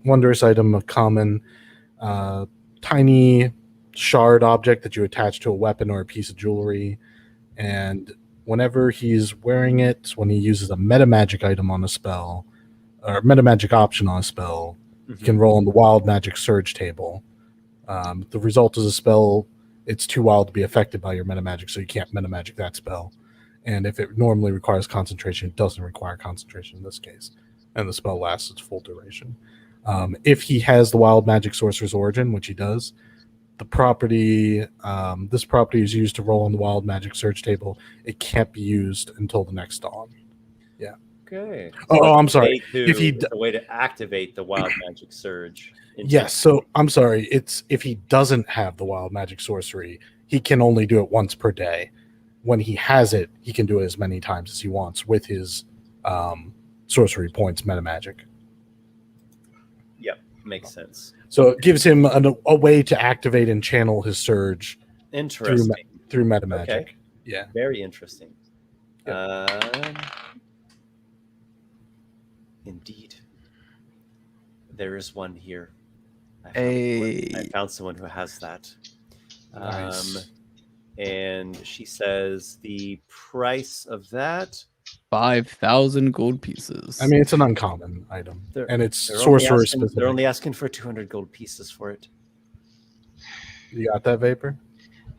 wondrous item of common, tiny shard object that you attach to a weapon or a piece of jewelry, and whenever he's wearing it, when he uses a metamagic item on a spell or metamagic option on a spell, you can roll on the wild magic surge table. The result is a spell. It's too wild to be affected by your metamagic, so you can't metamagic that spell. And if it normally requires concentration, it doesn't require concentration in this case. And the spell lasts its full duration. If he has the wild magic sorcerer's origin, which he does, the property, this property is used to roll on the wild magic surge table. It can't be used until the next dawn. Yeah. Okay. Oh, I'm sorry. If he a way to activate the wild magic surge. Yes. So I'm sorry. It's if he doesn't have the wild magic sorcery, he can only do it once per day. When he has it, he can do it as many times as he wants with his sorcery points metamagic. Yep, makes sense. So it gives him a way to activate and channel his surge Interesting. through metamagic. Okay. Yeah. Very interesting. Indeed. There is one here. I found someone who has that. Nice. And she says the price of that 5,000 gold pieces. I mean, it's an uncommon item, and it's they're sorcerer specific. They're only asking for 200 gold pieces for it. You got that, Vapor?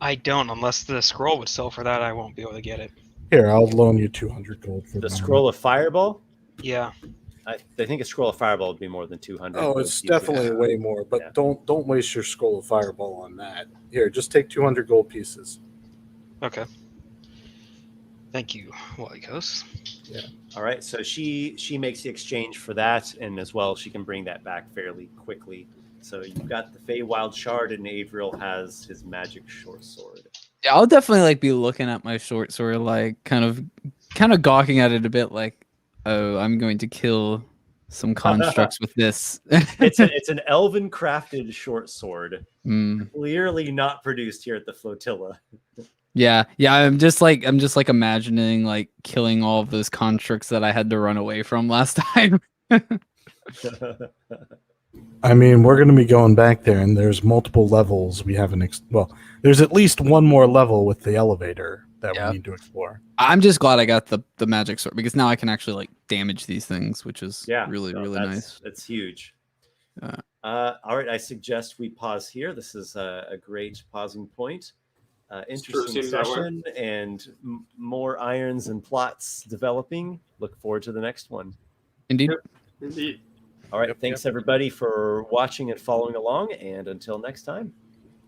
I don't, unless the scroll would sell for that, I won't be able to get it. Here, I'll loan you 200 gold for The scroll of fireball? Yeah. I think a scroll of fireball would be more than 200. Oh, it's definitely way more, but Yeah. don't waste your scroll of fireball on that. Here, just take 200 gold pieces. Okay. Thank you, Walykos. All right, so she makes the exchange for that, and as well, she can bring that back fairly quickly. So you've got the Feywild Shard, and Adriel has his magic short sword. Yeah, I'll definitely like be looking at my short sword, like kind of gawking at it a bit, like, oh, I'm going to kill some constructs with this. It's an elven crafted short sword, Mm. clearly not produced here at the flotilla. Yeah, I'm just like imagining like killing all of those constructs that I had to run away from last time. I mean, we're going to be going back there, and there's multiple levels we haven't. Well, there's at least one more level with the elevator that Yeah. we need to explore. I'm just glad I got the magic sword because now I can actually like damage these things, which is really nice. It's huge. Uh, All right, I suggest we pause here. This is a great pausing point. Interesting seems that way. session and more irons and plots developing. Look forward to the next one. Indeed. Indeed. All right, thanks everybody for watching and following along, and until next time.